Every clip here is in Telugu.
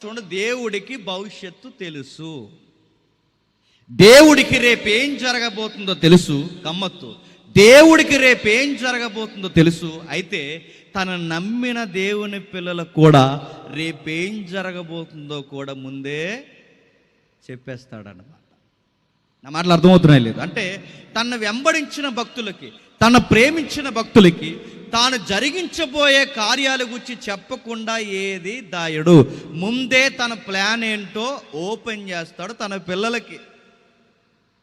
చూడండి, దేవుడికి భవిష్యత్తు తెలుసు. దేవుడికి రేపేం జరగబోతుందో తెలుసు. గమ్మత్తు, దేవుడికి రేపేం జరగబోతుందో తెలుసు. అయితే తన నమ్మిన దేవుని పిల్లలకు కూడా రేపేం జరగబోతుందో కూడా ముందే చెప్పేస్తాడన్నమాట. నా మాటలు అర్థమవుతున్నాయి లేదు? అంటే తను వెంబడించిన భక్తులకి, తను ప్రేమించిన భక్తులకి తాను జరిగించబోయే కార్యాల గురించి చెప్పకుండా ఏది దాయడు. ముందే తన ప్లాన్ ఏంటో ఓపెన్ చేస్తాడు తన పిల్లలకి.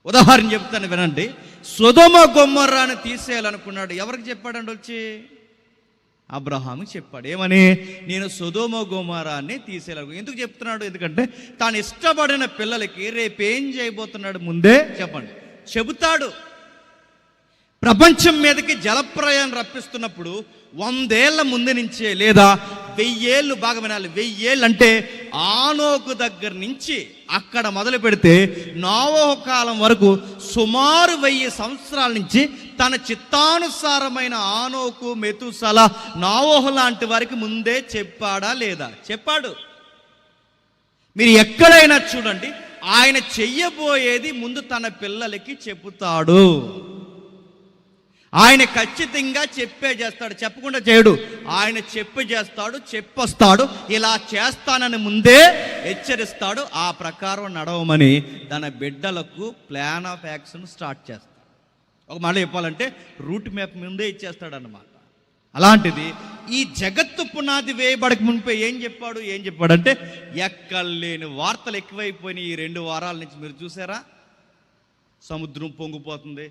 ఉదాహరణ చెప్తాను వినండి. సొదొమ గొమొర్రాని తీసేయాలనుకున్నాడు. ఎవరికి చెప్పాడండి? వచ్చి అబ్రహాముకి చెప్పాడు. ఏమని? నేను సొదొమ గొమొర్రాని తీసేయాలను. ఎందుకు చెప్తున్నాడు? ఎందుకంటే తాను ఇష్టపడిన పిల్లలకి రేపేం చేయబోతున్నాడు ముందే చెప్పండి చెబుతాడు. ప్రపంచం మీదకి జలప్రయాణం రప్పిస్తున్నప్పుడు 100 ఏళ్ల ముందు నుంచే, లేదా 1000 ఏళ్ళు, బాగా వినాలి, 1000 ఏళ్ళు అంటే ఆనోకు దగ్గర నుంచి అక్కడ మొదలు పెడితే నోవహు కాలం వరకు సుమారు 1000 సంవత్సరాల నుంచి తన చిత్తానుసారమైన ఆనోకు, మెతుసల, నోవహు లాంటి వారికి ముందే చెప్పాడా లేదా? చెప్పాడు. మీరు ఎక్కడైనా చూడండి, ఆయన చెయ్యబోయేది ముందు తన పిల్లలకి చెబుతాడు. ఆయన ఖచ్చితంగా చెప్పే చేస్తాడు, చెప్పకుండా చేయడు. ఆయన చెప్పి చేస్తాడు, చెప్పొస్తాడు. ఇలా చేస్తానని ముందే హెచ్చరిస్తాడు. ఆ ప్రకారం నడవమని తన బిడ్డలకు ప్లాన్ ఆఫ్ యాక్షన్ స్టార్ట్ చేస్తాడు. ఒక మాట చెప్పాలంటే రూట్ మ్యాప్ ముందే ఇచ్చేస్తాడు అన్నమాట. అలాంటిది ఈ జగత్తు పునాది వేయబడక మునిపే ఏం చెప్పాడంటే ఎక్కలేని వార్తలు ఎక్కువైపోయినాయి. ఈ 2 వారాల నుంచి మీరు చూసారా? సముద్రం పొంగిపోతుంది.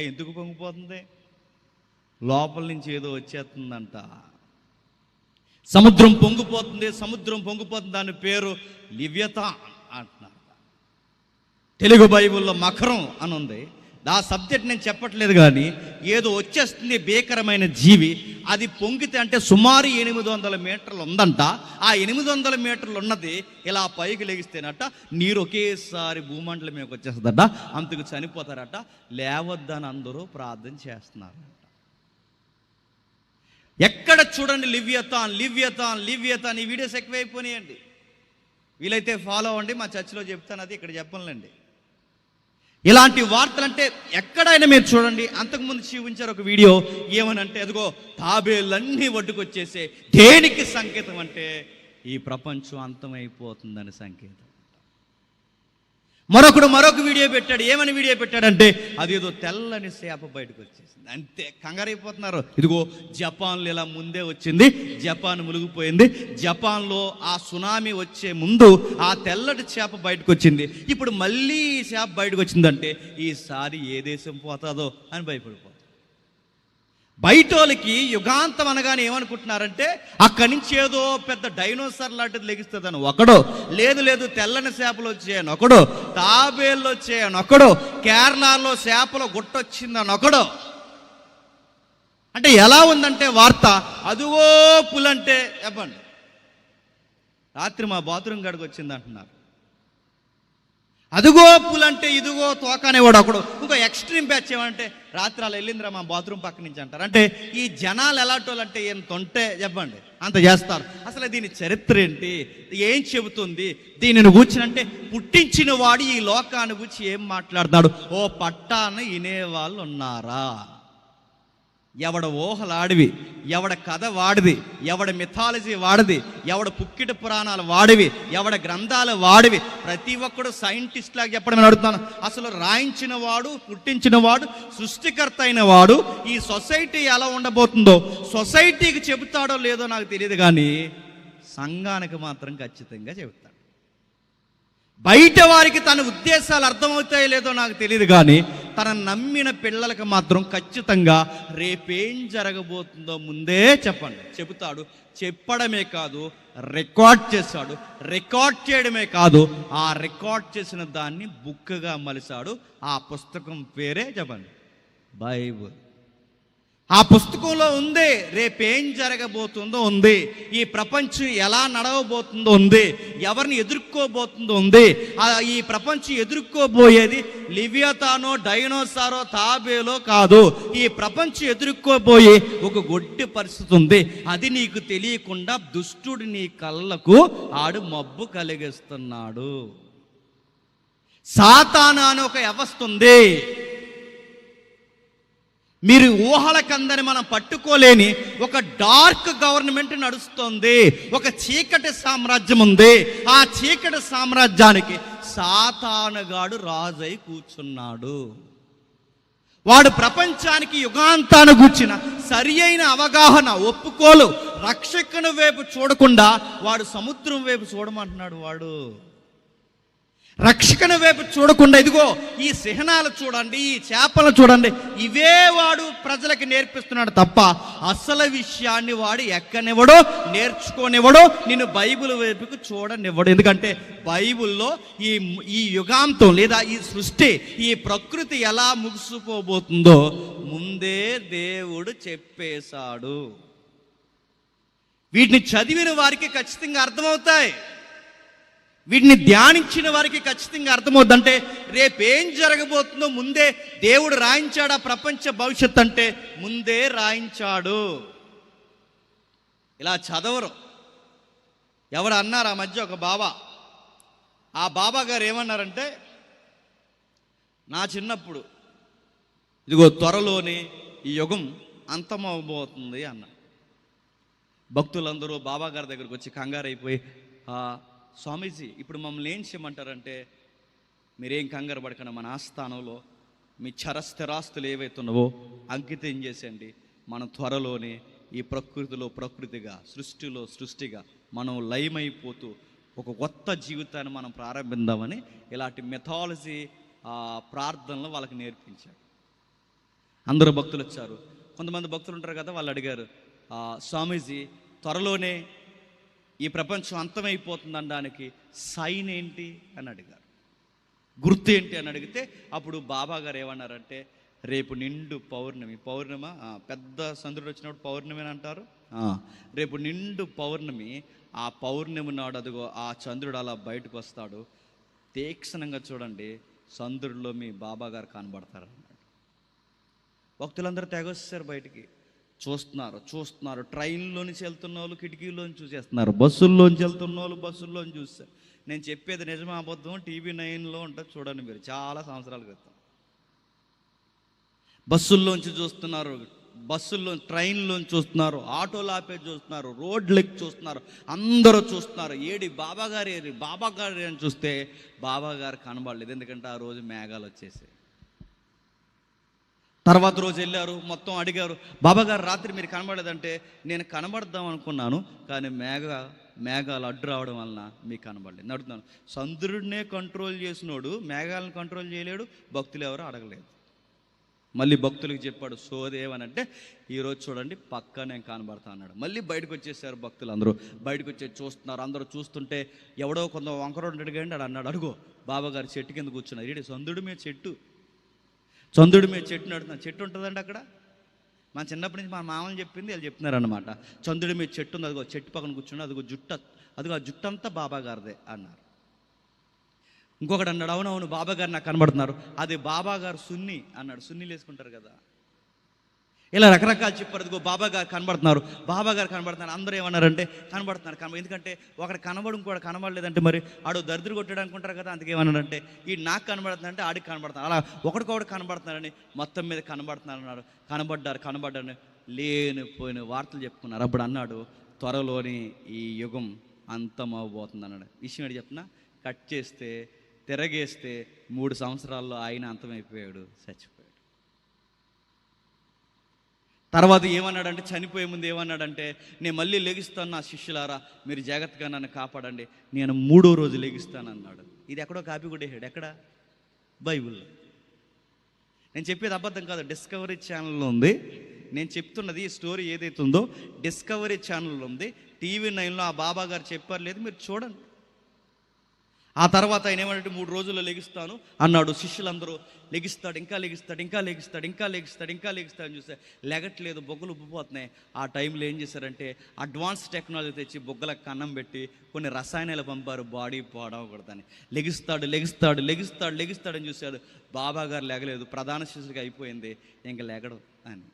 ఎందుకు పొంగిపోతుంది? లోపల నుంచి ఏదో వచ్చేస్తుందంట. సముద్రం పొంగిపోతుంది. దాని పేరు లివ్యతాన్ అంటున్నారు. తెలుగు బైబిల్లో మకరం అని ఉంది. ఆ సబ్జెక్ట్ నేను చెప్పట్లేదు, కానీ ఏదో వచ్చేస్తుంది భీకరమైన జీవి. అది పొంగితే అంటే సుమారు 800 మీటర్లు ఉందంట. ఆ 800 మీటర్లు ఉన్నది ఇలా పైకి లెగిస్తేనట నీరు ఒకేసారి భూమండలం మీదకి వచ్చేస్తుందట. అంతకు చనిపోతారట. లేవద్దని అందరూ ప్రార్థన చేస్తున్నారట. ఎక్కడ చూడండి లివ్యతాన్. ఈ వీడియోస్ ఎక్కువైపోయినాయండి. వీలైతే ఫాలో అవ్వండి. మా చర్చిలో చెప్తాను, అది ఇక్కడ చెప్పనులేండి. ఇలాంటి వార్తలు అంటే ఎక్కడైనా మీరు చూడండి. అంతకుముందు చూపించారు ఒక వీడియో. ఏమనంటే అదిగో తాబేళ్ళన్నీ ఒడ్డుకొచ్చేసే. దేనికి సంకేతం అంటే ఈ ప్రపంచం అంతమైపోతుందని సంకేతం. మరొక వీడియో పెట్టాడు. ఏమని వీడియో పెట్టాడంటే అదేదో తెల్లని చేప బయటకు వచ్చేసింది. అంతే కంగారైపోతున్నారు. ఇదిగో జపాన్లో ఇలా ముందే వచ్చింది, జపాన్ మునిగిపోయింది. జపాన్లో ఆ సునామీ వచ్చే ముందు ఆ తెల్లటి చేప బయటకు వచ్చింది. ఇప్పుడు మళ్ళీ ఈ చేప బయటకు వచ్చిందంటే ఈసారి ఏ దేశం పోతుందో అని భయపడిపోతుంది. బయటోళ్ళకి యుగాంతం అనగానే ఏమనుకుంటున్నారంటే అక్కడి నుంచి ఏదో పెద్ద డైనోసార్ లాంటిది లెగిస్తుందని ఒకడో, లేదు తెల్లని చేపలు వచ్చాయని ఒకడో, తాబేళ్ళు వచ్చాయని ఒకడో, కేరళలో చేపలు గుట్టొచ్చిందని ఒకడో. అంటే ఎలా ఉందంటే వార్త, అదుగో పులంటే చెప్పండి. రాత్రి మా బాత్రూమ్ గడికి వచ్చింది అంటున్నారు. అదుగో పులంటే ఇదిగో తోక అనేవాడు ఒకడు. ఇంకో ఎక్స్ట్రీమ్ బ్యాచ్ ఏమంటే రాత్రి అలా వెళ్ళిందిరా మా బాత్రూమ్ పక్క నుంచి అంటారు. అంటే ఈ జనాలు ఎలాంటి వాళ్ళు అంటే ఎంత ఉంటే చెప్పండి అంత చేస్తారు. అసలు దీని చరిత్ర ఏంటి, ఏం చెబుతుంది, దీనిని కూర్చునంటే పుట్టించిన వాడు ఈ లోకాన్ని గురించి ఏం మాట్లాడుతున్నాడు? ఓ పట్టాన వినేవాళ్ళు ఉన్నారా? ఎవడ ఊహలాడివి, ఎవడ కథ వాడివి, ఎవడ మిథాలజీ వాడిది, ఎవడ పుక్కిట పురాణాలు వాడివి, ఎవడ గ్రంథాలు వాడివి, ప్రతి ఒక్కడు సైంటిస్ట్ లాగా చెప్పడం అడుగుతాను. అసలు రాయించిన వాడు, పుట్టించిన వాడు, సృష్టికర్త అయిన వాడు ఈ సొసైటీ ఎలా ఉండబోతుందో సొసైటీకి చెబుతాడో లేదో నాకు తెలియదు, కానీ సంఘానికి మాత్రం ఖచ్చితంగా చెబుతాడు. బయట వారికి తన ఉద్దేశాలు అర్థమవుతాయో లేదో నాకు తెలియదు, కానీ తన నమ్మిన పిల్లలకు మాత్రం ఖచ్చితంగా రేపేం జరగబోతుందో ముందే చెబుతాడు. చెప్పడమే కాదు, రికార్డ్ చేశాడు. రికార్డ్ చేయడమే కాదు, ఆ రికార్డ్ చేసిన దాన్ని బుక్గా మలిచాడు. ఆ పుస్తకం పేరే బైబిల్. ఆ పుస్తకంలో ఉంది రేపేం జరగబోతుందో ఉంది, ఈ ప్రపంచం ఎలా నడవబోతుందో ఉంది, ఎవరిని ఎదుర్కోబోతుందో ఉంది. ఈ ప్రపంచం ఎదుర్కోబోయేది లివియతానో డైనోసారో తాబేలో కాదు. ఈ ప్రపంచం ఎదుర్కోబోయే ఒక గొడ్డి పరిస్థితి ఉంది. అది నీకు తెలియకుండా దుష్టుడు నీ కళ్ళకు ఆడు మబ్బు కలిగిస్తున్నాడు. సాతాను అనే ఒక వ్యవస్థ ఉంది. మీరు ఊహలకందని మనం పట్టుకోలేని ఒక డార్క్ గవర్నమెంట్ నడుస్తుంది. ఒక చీకటి సామ్రాజ్యం ఉంది. ఆ చీకటి సామ్రాజ్యానికి సాతానుగాడు రాజై కూర్చున్నాడు. వాడు ప్రపంచానికి యుగాంతాన్ని గూర్చిన సరి అయిన అవగాహన, ఒప్పుకోలు, రక్షకుని వైపు చూడకుండా వాడు సముద్రం వైపు చూడమంటున్నాడు. వాడు రక్షకుని వైపు చూడకుండా ఇదిగో ఈ సిహనాలు చూడండి, ఈ చేపలు చూడండి, ఇవే వాడు ప్రజలకి నేర్పిస్తున్నాడు తప్ప అసలు విషయాన్ని వాడు ఎక్కనివ్వడో, నేర్చుకోనివ్వడో, నిన్ను బైబిల్ వైపుకు చూడనివ్వడు. ఎందుకంటే బైబిల్లో ఈ యుగాంతం లేదా ఈ సృష్టి, ఈ ప్రకృతి ఎలా ముగిసిపోబోతుందో ముందే దేవుడు చెప్పేశాడు. వీటిని చదివిన వారికి ఖచ్చితంగా అర్థమవుతాయి. వీటిని ధ్యానించిన వారికి ఖచ్చితంగా అర్థమవుద్దంటే రేపేం జరగబోతుందో ముందే దేవుడు రాయించాడు. ఆ ప్రపంచ భవిష్యత్తు అంటే ముందే రాయించాడు. ఇలా చదవరు. ఎవరు అన్నారు ఆ మధ్య ఒక బాబా, ఆ బాబా గారు ఏమన్నారంటే, నా చిన్నప్పుడు ఇదిగో త్వరలోనే ఈ యుగం అంతమవబోతుంది అన్నారు. భక్తులందరూ బాబా గారి దగ్గరకు వచ్చి కంగారైపోయి, స్వామీజీ ఇప్పుడు మమ్మల్ని ఏం చేయమంటారంటే, మీరేం కంగారు పడకుండా మన ఆస్థానంలో మీ చరస్థిరాస్తులు ఏవైతున్నావో అంకితం చేసేయండి. మనం త్వరలోనే ఈ ప్రకృతిలో ప్రకృతిగా, సృష్టిలో సృష్టిగా మనం లయమైపోతూ ఒక కొత్త జీవితాన్ని మనం ప్రారంభిద్దామని ఇలాంటి మెథాలజీ ప్రార్థనలు వాళ్ళకి నేర్పించారు. అందరూ భక్తులు వచ్చారు. కొంతమంది భక్తులు ఉంటారు కదా, వాళ్ళు అడిగారు, స్వామీజీ త్వరలోనే ఈ ప్రపంచం అంతమైపోతుంది అనడానికి సైన్ ఏంటి అని అడిగారు, గుర్తు ఏంటి అని అడిగితే అప్పుడు బాబా గారు ఏమన్నారంటే, రేపు నిండు పౌర్ణమి, పౌర్ణమ పెద్ద చంద్రుడు వచ్చినప్పుడు పౌర్ణమి అని అంటారు. రేపు నిండు పౌర్ణమి, ఆ పౌర్ణమి నాడు అదిగో ఆ చంద్రుడు అలా బయటకు వస్తాడు. తీక్షణంగా చూడండి, చంద్రుడిలో మీ బాబా గారు కనబడతారు అన్నాడు. భక్తులందరూ తెగొచ్చారు, బయటికి చూస్తున్నారు. ట్రైన్లోంచి వెళ్తున్న వాళ్ళు కిటికీలోంచి చూసేస్తున్నారు, బస్సుల్లోంచి వెళ్తున్న వాళ్ళు బస్సుల్లోంచి చూస్తారు. నేను చెప్పేది నిజమా అబద్ధం టీవీ 9లో ఉంటుంది చూడండి మీరు, చాలా సంవత్సరాల క్రితం. బస్సుల్లోంచి చూస్తున్నారు, ట్రైన్లోంచి చూస్తున్నారు, ఆటోలు ఆపేసి చూస్తున్నారు, రోడ్లెక్కి చూస్తున్నారు, అందరూ చూస్తున్నారు. బాబా గారు అని చూస్తే బాబా గారు కనబడలేదు. ఎందుకంటే ఆ రోజు మేఘాలు వచ్చేసాయి. తర్వాత రోజు వెళ్ళారు, మొత్తం అడిగారు, బాబా గారు రాత్రి మీరు కనబడలేదంటే, నేను కనబడదాం అనుకున్నాను కానీ మేఘాలు అడ్డు రావడం వలన మీకు కనబడలేదు. అడుగుతున్నాను, చంద్రుడినే కంట్రోల్ చేసినోడు మేఘాలను కంట్రోల్ చేయలేడు, భక్తులు ఎవరు అడగలేదు. మళ్ళీ భక్తులకు చెప్పాడు సోదేవనంటే, ఈరోజు చూడండి పక్కా నేను కనబడతా అన్నాడు. మళ్ళీ బయటకు వచ్చేసారు భక్తులు, అందరూ బయటకు వచ్చేసి చూస్తున్నారు. అందరూ చూస్తుంటే ఎవడో కొంత వంకరోడు అడిగాడు, అని అన్నాడు, అడుగో బాబా గారు చెట్టు కింద కూర్చున్నారు. ఏంటి చంద్రుడి మీద చెట్టు నడుతున్నా, చెట్టు ఉంటుందండి అక్కడ. మన చిన్నప్పటి నుంచి మా మామని చెప్పింది వాళ్ళు చెప్తున్నారు అనమాట. చంద్రుడి మీద చెట్టు ఉంది, అదిగో చెట్టు పక్కన కూర్చున్నా, అదిగో ఆ జుట్టంతా బాబా గారిదే అన్నారు. ఇంకొకటి అన్నాడు, అవునవును బాబా గారు నాకు కనబడుతున్నారు, అది బాబా గారు సున్ని అన్నాడు. సున్నీలు వేసుకుంటారు కదా. ఇలా రకరకాలు చెప్పారు. అదిగో బాబా గారు కనబడుతున్నారు. అందరూ ఏమన్నారంటే కనబడుతున్నారు. ఎందుకంటే ఒకటి ఇంకోటి కనబడలేదంటే మరి ఆడు దరిద్ర కొట్టాడు అనుకుంటారు కదా. అందుకేమన్నారంటే ఈ నాకు కనబడుతుందంటే ఆడికి కనబడుతున్నారు, అలా ఒకటికొకటి కనబడుతున్నారని మొత్తం మీద కనబడుతున్నారు. కనబడ్డారని లేనిపోయిన వార్తలు చెప్పుకున్నారు. అప్పుడు అన్నాడు, త్వరలోని ఈ యుగం అంతమవబోతుంది అన్నాడు. విషయం ఏంటి చెప్తున్నా, కట్ చేస్తే తిరగేస్తే 3 సంవత్సరాల్లో ఆయన అంతమైపోయాడు, చచ్చిపోయాడు. తర్వాత ఏమన్నాడంటే, చనిపోయే ముందు ఏమన్నాడంటే, నేను మళ్ళీ లెగిస్తాను నా శిష్యులారా, మీరు జాగ్రత్తగా నన్ను కాపాడండి, నేను 3వ రోజు లెగిస్తాను అన్నాడు. ఇది ఎక్కడో కాపీ కొట్టేసాడు. ఎక్కడ? బైబిల్లో. నేను చెప్పేది అబద్ధం కాదు, డిస్కవరీ ఛానల్లో ఉంది. నేను చెప్తున్నది ఈ స్టోరీ ఏదైతే ఉందో డిస్కవరీ ఛానల్లో ఉంది. టీవీ 9లో ఆ బాబా గారు చెప్పారు, లేదు మీరు చూడండి. ఆ తర్వాత ఆయన ఏమంటే 3 రోజుల్లో లెగిస్తాను అన్నాడు. శిష్యులందరూ లెగిస్తాడు, ఇంకా లెగిస్తాడు, ఇంకా లెగిస్తాడు, ఇంకా లెగిస్తాడు, ఇంకా లెగిస్తాడు అని చూస్తే లెగట్లేదు, బొగ్గలు ఉబ్బిపోతున్నాయి. ఆ టైంలో ఏం చేశారంటే అడ్వాన్స్ టెక్నాలజీ తెచ్చి బొగ్గలకు కన్నం పెట్టి కొన్ని రసాయనాలు పంపారు, బాడీ పాడవకూడదని. లెగిస్తాడు లెగిస్తాడు లెగిస్తాడు లెగిస్తాడు అని చూశాడు. బాబా గారు లెగలేదు, ప్రధాన శిష్యుడికి అయిపోయింది, ఇంక లెగడు అని.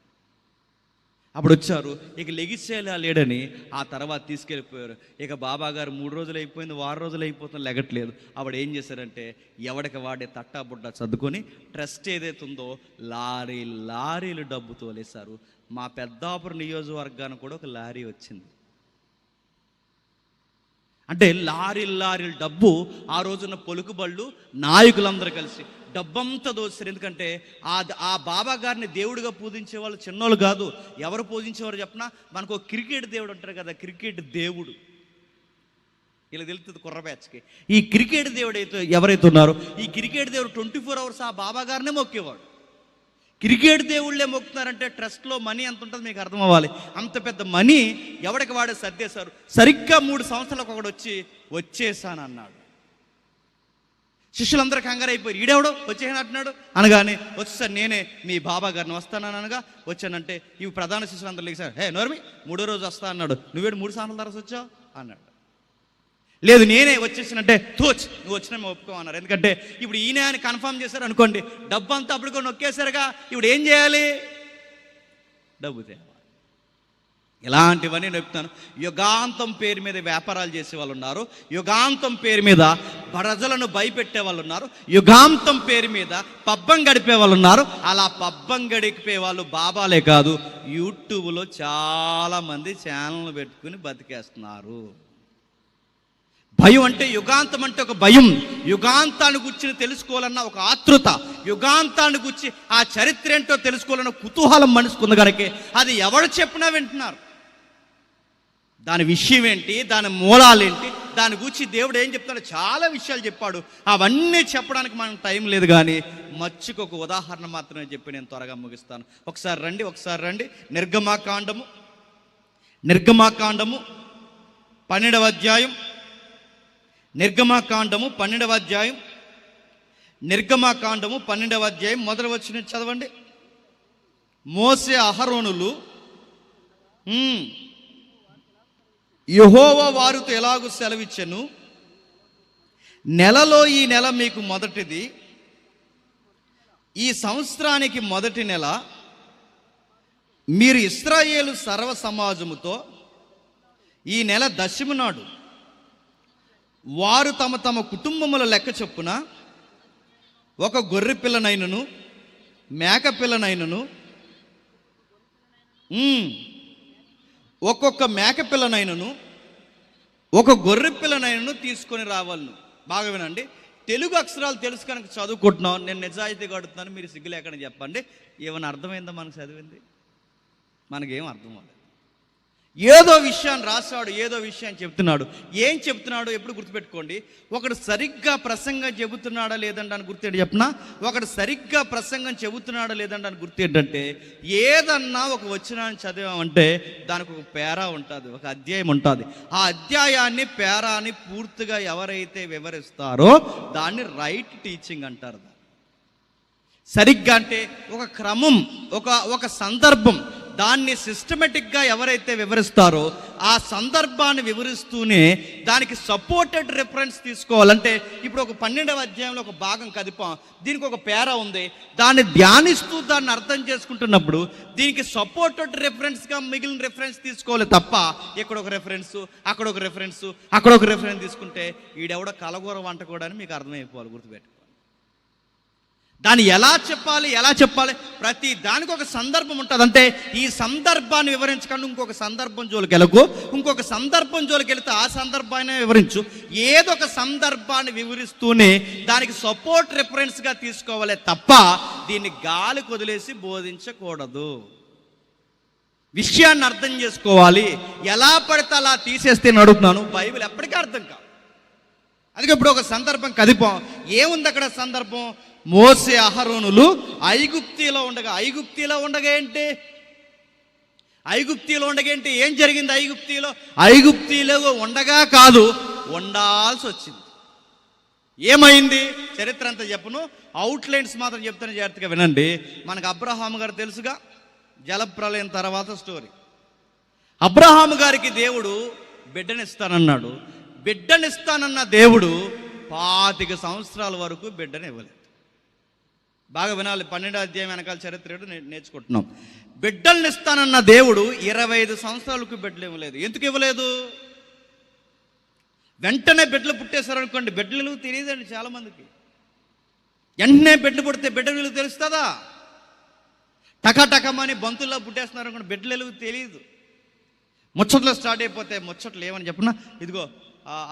అప్పుడు వచ్చారు, ఇక లెగిసేలా లేడని ఆ తర్వాత తీసుకెళ్ళిపోయారు. ఇక బాబా గారు 3 రోజులు అయిపోయింది, 6 రోజులు అయిపోతుంది, లెగట్లేదు. అప్పుడు ఏం చేశారంటే ఎవడికి వాడే తట్టా బుడ్డ సర్దుకొని ట్రస్ట్ ఏదైతే ఉందో లారీలు డబ్బు తోలేశారు. మా పెద్దాపురం నియోజకవర్గానికి కూడా ఒక లారీ వచ్చింది. అంటే లారీలు డబ్బు ఆ రోజున పొలుకుబళ్ళు నాయకులందరూ కలిసి డబ్బంతా దోశారు. ఎందుకంటే ఆ బాబా గారిని దేవుడిగా పూజించే వాళ్ళు చిన్నోళ్ళు కాదు. ఎవరు పూజించేవారు చెప్పినా, మనకు ఒక క్రికెట్ దేవుడు అంటారు కదా, క్రికెట్ దేవుడు. ఇలా తెలుస్తుంది కుర్ర బ్యాచ్కి. ఈ క్రికెట్ దేవుడు ఎవరైతే ఉన్నారో, ఈ క్రికెట్ దేవుడు 24 hours ఆ బాబా గారినే మొక్కేవాడు. క్రికెట్ దేవుళ్ళే మొక్కుతున్నారంటే ట్రస్ట్లో మనీ ఎంత ఉంటుందో మీకు అర్థం అవ్వాలి. అంత పెద్ద మనీ ఎవడికి వాడే సర్దేశారు. సరిగ్గా 3 సంవత్సరాలకు ఒకడు వచ్చేసాను అన్నాడు. శిష్యులందరూ కంగారు అయిపోయారు, ఈడెవడో వచ్చేసాను అంటున్నాడు అనగానే, వచ్చేసారు నేనే మీ బాబా గారిని వస్తాననగా వచ్చానంటే ఇవి ప్రధాన శిష్యులందరూ లేచారు. హే నోర్మి, 3వ రోజు వస్తా అన్నాడు, నువ్వేడు 3 సంవత్సరాల తర్వాత వచ్చావు అన్నాడు. లేదు నేనే వచ్చేసినంటే నువ్వు వచ్చినా మేము ఒప్పుకోమన్నారు. ఎందుకంటే ఇప్పుడు ఈయన అని కన్ఫర్మ్ చేశారు అనుకోండి, డబ్బు అంతా అప్పుడు కొన్ని నొక్కేశారుగా, ఇప్పుడు ఏం చేయాలి, డబ్బు తేవాలి. ఇలాంటివన్నీ చెప్తాను. యుగాంతం పేరు మీద వ్యాపారాలు చేసే వాళ్ళు ఉన్నారు, యుగాంతం పేరు మీద ప్రజలను భయపెట్టే వాళ్ళు ఉన్నారు, యుగాంతం పేరు మీద పబ్బం గడిపే వాళ్ళు ఉన్నారు. అలా పబ్బం గడిపే వాళ్ళు బాబాలే కాదు, యూట్యూబ్లో చాలామంది ఛానల్ పెట్టుకుని బతికేస్తున్నారు. భయం అంటే, యుగాంతం అంటే ఒక భయం. యుగాంతాన్ని గురించి తెలుసుకోవాలన్న ఒక ఆతృత, యుగాంతాన్ని గురించి ఆ చరిత్ర ఏంటో తెలుసుకోవాలన్న కుతూహలం మనసుకుంది కనుక అది ఎవరు చెప్పినా వింటున్నారు. దాని విషయం ఏంటి, దాని మూలాలేంటి, దాని గురించి దేవుడు ఏం చెప్తాడో చాలా విషయాలు చెప్పాడు. అవన్నీ చెప్పడానికి మనకు టైం లేదు, కానీ మచ్చుకు ఒక ఉదాహరణ మాత్రమే చెప్పి నేను త్వరగా ముగిస్తాను. ఒకసారి రండి నిర్గమాకాండము 12వ అధ్యాయం. నిర్గమాకాండము 12వ అధ్యాయం మొదటి వచనం చదవండి. మోసే అహరోనులు యెహోవా వారితో ఎలాగూ సెలవిచ్చెను, నెలలో ఈ నెల మీకు మొదటిది, ఈ సంవత్సరానికి మొదటి నెల. మీరు ఇశ్రాయేలు సర్వ సమాజముతో ఈ నెల దశమి నాడు వారు తమ తమ కుటుంబముల లెక్క చొప్పున ఒక గొర్రె పిల్లనైనను మేక పిల్లనైనను ఒక్కొక్క మేక పిల్లనైనను ఒక గొర్రె పిల్లనైనను తీసుకొని రావాలను. బాగా వినండి, తెలుగు అక్షరాలు తెలుసు కనుక చదువుకుంటున్నాం. నేను నిజాయితీగా అడుగుతున్నాను, మీరు సిగ్గు లేకుండా చెప్పండి. ఏమైనా అర్థమైందా మనకు చదివింది? మనకేం అర్థం అవ్వలేదు. ఏదో విషయాన్ని రాశాడు, ఏదో విషయాన్ని చెప్తున్నాడు. ఏం చెప్తున్నాడు ఎప్పుడు గుర్తుపెట్టుకోండి. ఒకడు సరిగ్గా ప్రసంగం చెబుతున్నాడా లేదంటే అని గుర్తు ఏంటి చెప్పనా? ఒకడు సరిగ్గా ప్రసంగం చెబుతున్నాడా లేదంటే అని గుర్తు ఏంటంటే, ఏదన్నా ఒక వచనాన్ని చదివామంటే దానికి ఒక పేరా ఉంటుంది, ఒక అధ్యాయం ఉంటుంది. ఆ అధ్యాయాన్ని పేరాని పూర్తిగా ఎవరైతే వివరిస్తారో దాన్ని రైట్ టీచింగ్ అంటారు. సరిగ్గా అంటే ఒక క్రమం, ఒక సందర్భం, దాన్ని సిస్టమేటిక్గా ఎవరైతే వివరిస్తారో ఆ సందర్భాన్ని వివరిస్తూనే దానికి సపోర్టెడ్ రెఫరెన్స్ తీసుకోవాలంటే, ఇప్పుడు ఒక 12వ అధ్యాయంలో ఒక భాగం కదిపాం, దీనికి ఒక పేరా ఉంది, దాన్ని ధ్యానిస్తూ దాన్ని అర్థం చేసుకుంటున్నప్పుడు దీనికి సపోర్టెడ్ రెఫరెన్స్గా మిగిలిన రెఫరెన్స్ తీసుకోవాలి తప్ప ఇక్కడ ఒక రెఫరెన్స్, అక్కడ ఒక రెఫరెన్స్, అక్కడ ఒక రెఫరెన్స్ తీసుకుంటే ఈడెవడో కలగూర వంట కూడా అని మీకు అర్థమైపోవాలి. గుర్తుపెట్టుకో, దాన్ని ఎలా చెప్పాలి, ప్రతి దానికి ఒక సందర్భం ఉంటుంది. అంటే ఈ సందర్భాన్ని వివరించకుండా ఇంకొక సందర్భం జోలికి వెళ్ళకు, ఇంకొక సందర్భం జోలికి వెళితే ఆ సందర్భాన్ని వివరించు. ఏదో ఒక సందర్భాన్ని వివరిస్తూనే దానికి సపోర్ట్ రెఫరెన్స్గా తీసుకోవాలి తప్ప దీన్ని గాలికి వదిలేసి బోధించకూడదు. విషయాన్ని అర్థం చేసుకోవాలి. ఎలా పడితే అలా తీసేస్తే అడుగుతున్నాను, బైబిల్ ఎప్పటికీ అర్థం కాదు. అందుకే ఇప్పుడు ఒక సందర్భం కదిపాం, ఏముంది అక్కడ సందర్భం? మోసే అహరోనులు ఐగుప్తిలో ఉండగా ఏంటి? ఏం జరిగింది ఐగుప్తిలో ఉండగా కాదు, ఉండాల్సి వచ్చింది. ఏమైంది చరిత్ర అంతా చెప్పను, అవుట్లైన్స్ మాత్రం చెప్తాను, జాగ్రత్తగా వినండి. మనకు అబ్రహాము గారు తెలుసుగా, జలప్రలయం తర్వాత స్టోరీ. అబ్రహాము గారికి దేవుడు బిడ్డనిస్తానన్నాడు. బిడ్డనిస్తానన్న దేవుడు 25 సంవత్సరాల వరకు బిడ్డని ఇవ్వలేదు. బాగా వినాలి, 12వ అధ్యాయం వెనకాల చరిత్ర నేర్చుకుంటున్నాం. బిడ్డలనిస్తానన్న దేవుడు 25 సంవత్సరాలకు బిడ్డలు ఇవ్వలేదు. ఎందుకు ఇవ్వలేదు? వెంటనే బిడ్డలు పుట్టేశారు అనుకోండి, బిడ్డల విలువ తెలియదండి చాలామందికి. వెంటనే బిడ్డలు పుడితే బిడ్డ విలువ తెలుస్తుందా? టకటకమని బంతుల్లో పుట్టేస్తున్నారు అనుకోండి, బిడ్డల విలువ తెలియదు. ముచ్చట్లు స్టార్ట్ అయిపోతే, ముచ్చట్లు ఏమని చెప్పినా, ఇదిగో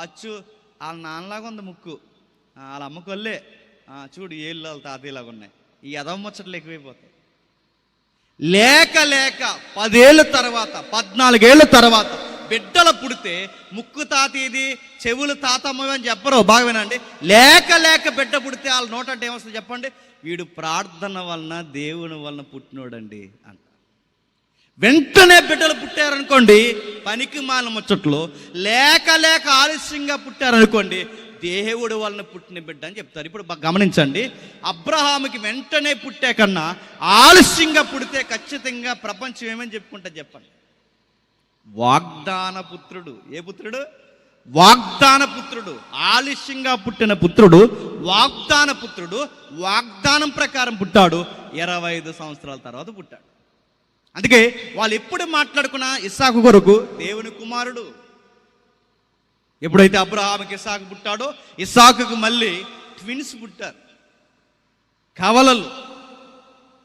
అచ్చు వాళ్ళ నాన్నలాగా ఉంది ముక్కు, వాళ్ళ అమ్మకొల్లే చూడు ఏళ్ళు వాళ్ళ తాతయ్యలాగా ఉన్నాయి. ఈ ఎదవ ముచ్చట్లు ఎక్కువైపోతాయి. లేక 10 ఏళ్ళ తర్వాత 14 ఏళ్ళ తర్వాత బిడ్డలు పుడితే ముక్కు తాతీది చెవులు తాతమ్మవి అని చెప్పరు. బాగా వినండి, లేక బిడ్డ పుడితే వాళ్ళ నోట అంటే ఏమొస్తుంది చెప్పండి? వీడు ప్రార్థన వలన దేవుని వలన పుట్టినోడండి అంట. వెంటనే బిడ్డలు పుట్టారనుకోండి, పనికి మాలిన ముచ్చట్లు. లేక ఆలస్యంగా పుట్టారనుకోండి, దేవుడు వలన పుట్టిన బిడ్డ అని చెప్తారు. ఇప్పుడు గమనించండి, అబ్రహాముకి వెంటనే పుట్టే కన్నా ఆలస్యంగా పుడితే ఖచ్చితంగా ప్రపంచం ఏమని చెప్పుకుంటా చెప్పండి? వాగ్దాన పుత్రుడు. ఏ పుత్రుడు? వాగ్దాన పుత్రుడు. ఆలస్యంగా పుట్టిన పుత్రుడు వాగ్దాన పుత్రుడు. వాగ్దానం ప్రకారం పుట్టాడు. 25 సంవత్సరాల తర్వాత పుట్టాడు. అందుకే వాళ్ళు ఎప్పుడు మాట్లాడుకున్నా ఇస్సాకు కొరకు దేవుని కుమారుడు. ఎప్పుడైతే అబ్రహాముకి ఇస్సాకు పుట్టాడో, ఇస్సాకుకు మళ్ళీ ట్విన్స్ పుట్టారు, కవలలు.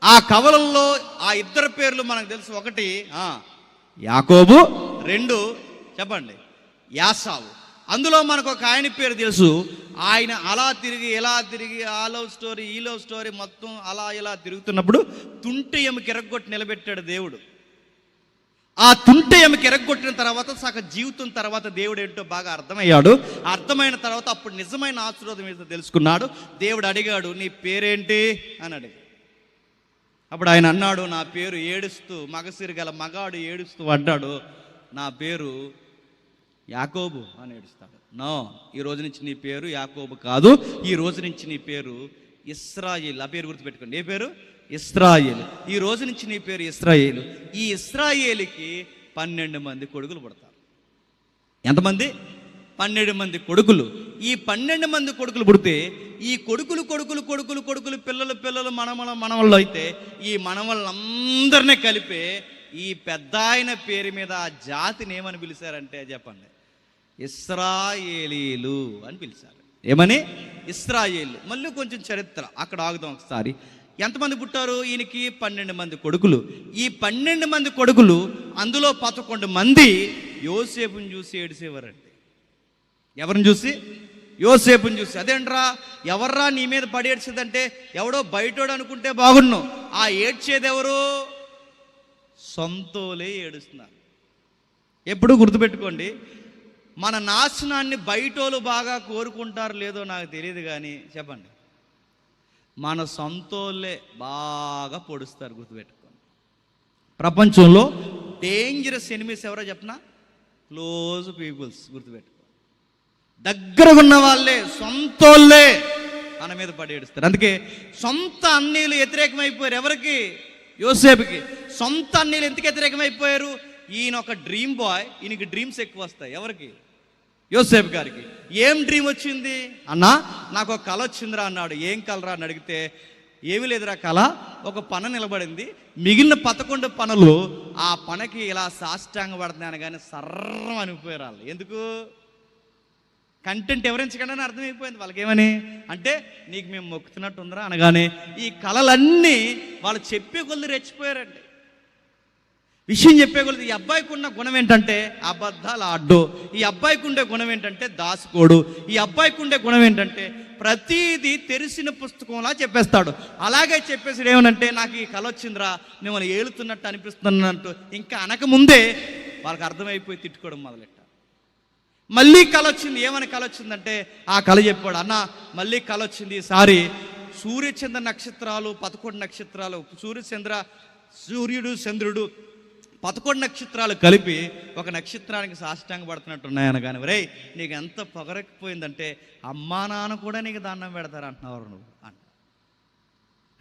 ఆ కవలల్లో ఆ ఇద్దరు పేర్లు మనకు తెలుసు. ఒకటి యాకోబు, 2 చెప్పండి యాసావు. అందులో మనకు ఒక ఆయన పేరు తెలుసు. ఆయన అలా తిరిగి ఇలా తిరిగి ఆ లవ్ స్టోరీ ఈ లవ్ స్టోరీ మొత్తం అలా ఇలా తిరుగుతున్నప్పుడు తుంటి ఎముక ఎరగొట్టి నిలబెట్టాడు దేవుడు. ఆ తుంటి ఎముక ఎరగొట్టిన తర్వాత సగ జీవితం తర్వాత దేవుడు ఏంటో బాగా అర్థమయ్యాడు. అర్థమైన తర్వాత అప్పుడు నిజమైన ఆశీర్వాదం ఏంటో తెలుసుకున్నాడు. దేవుడు అడిగాడు, నీ పేరేంటి అని అడిగాడు. అప్పుడు ఆయన అన్నాడు, నా పేరు ఏడుస్తూ, మగసిరి గల మగాడు ఏడుస్తూ అడ్డాడు, నా పేరు యాకోబు అని ఏడుస్తాడు. నో, ఈ రోజు నుంచి నీ పేరు యాకోబు కాదు, ఈ రోజు నుంచి నీ పేరు ఇశ్రాయేలు. ఆ పేరు గుర్తుపెట్టుకోండి. ఏ పేరు? ఇశ్రాయేలు. ఈ రోజు నుంచి నీ పేరు ఇశ్రాయేలు. ఈ ఇశ్రాయేలుకి 12 మంది కొడుకులు పుడతారు. ఎంతమంది? 12 మంది కొడుకులు. ఈ 12 మంది కొడుకులు పుడితే ఈ కొడుకులు కొడుకులు కొడుకులు కొడుకులు పిల్లలు పిల్లలు మనవళ్ళు అయితే ఈ మనవళ్ళందరినీ కలిపే ఈ పెద్ద ఆయన పేరు మీద ఆ జాతిని ఏమని పిలిచారంటే చెప్పండి? ఇశ్రాయేలీలు అని పిలిచారు. ఏమని? ఇశ్రాయేలు. మళ్ళీ కొంచెం చరిత్ర అక్కడ ఆగుదాం ఒకసారి. ఎంతమంది పుట్టారు ఈయనకి? 12 మంది కొడుకులు. ఈ 12 మంది కొడుకులు అందులో 11 మంది యోసేపుని చూసి ఏడిసేవారండి. ఎవరిని చూసి? యోసేపుని చూసి. అదేంట్రా, ఎవర్రా నీ మీద పడి ఏడ్చేదంటే ఎవడో బయటోడు అనుకుంటే బాగున్నావు. ఆ ఏడ్చేది ఎవరు? సొంతోలే ఏడుస్తున్నారు. ఎప్పుడు గుర్తుపెట్టుకోండి, మన నాశనాన్ని బయటోళ్ళు బాగా కోరుకుంటారు లేదో నాకు తెలియదు కానీ చెప్పండి, మన సొంతోళ్ళే బాగా పొడుస్తారు. గుర్తుపెట్టుకోండి, ప్రపంచంలో డేంజరస్ ఎనిమీస్ ఎవరో చెప్పనా? Close peoples. గుర్తుపెట్టుకోండి, దగ్గర ఉన్న వాళ్ళే, సొంతోళ్ళే మన మీద పడి ఏడుస్తారు. అందుకే సొంత అన్నీలు వ్యతిరేకమైపోయారు. ఎవరికి? యోసేపుకి. సొంత అన్నీలు ఎందుకు వ్యతిరేకమైపోయారు? ఈయన ఒక డ్రీమ్ బాయ్, ఈయనకి డ్రీమ్స్ ఎక్కువ వస్తాయి. ఎవరికి? యోసేపు గారికి. ఏం డ్రీమ్ వచ్చింది? అన్నా నాకు ఒక కళ వచ్చిందిరా అన్నాడు. ఏం కలరా అని అడిగితే, ఏమీ లేదురా కళ, ఒక పన నిలబడింది, మిగిలిన 11 పనులు ఆ పనకి ఇలా సాష్టాంగ పడుతున్నాను కానీ సర్రం అనిపోయారు వాళ్ళు. ఎందుకు? కంటెంట్ ఎవరించకుండా అర్థమైపోయింది వాళ్ళకి. ఏమని అంటే, నీకు మేము మొక్కుతున్నట్టు ఉందిరా అనగానే ఈ కళలన్నీ వాళ్ళు చెప్పే కొద్ది రెచ్చిపోయారండి. విషయం చెప్పే కొద్ది. ఈ అబ్బాయికి ఉన్న గుణం ఏంటంటే అబద్ధాలు ఆడ్డు, ఈ అబ్బాయికి ఉండే గుణం ఏంటంటే దాసుకోడు, ఈ అబ్బాయికి ఉండే గుణం ఏంటంటే ప్రతీది తెరిసిన పుస్తకంలా చెప్పేస్తాడు. అలాగే చెప్పేసి ఏమనంటే, నాకు ఈ కళ వచ్చిందిరా, మిమ్మల్ని ఏలుతున్నట్టు అనిపిస్తున్నట్టు ఇంకా అనకముందే వాళ్ళకి అర్థమైపోయి తిట్టుకోవడం మొదలెట్టారు. మళ్ళీ కళ వచ్చింది. ఏమని కళ వచ్చిందంటే ఆ కళ చెప్పాడు, అన్న మళ్ళీ కళ వచ్చింది, ఈసారి సూర్యచంద్ర నక్షత్రాలు 11 నక్షత్రాలు, సూర్యుడు చంద్రుడు 11 నక్షత్రాలు కలిపి ఒక నక్షత్రానికి సాష్టాంగ పడుతున్నట్టున్నాయని కానీ రేయ్ నీకు ఎంత పొగరెక్కిపోయిందంటే అమ్మా నాన్న కూడా నీకు దండం పెడతారు అంటున్నారు నువ్వు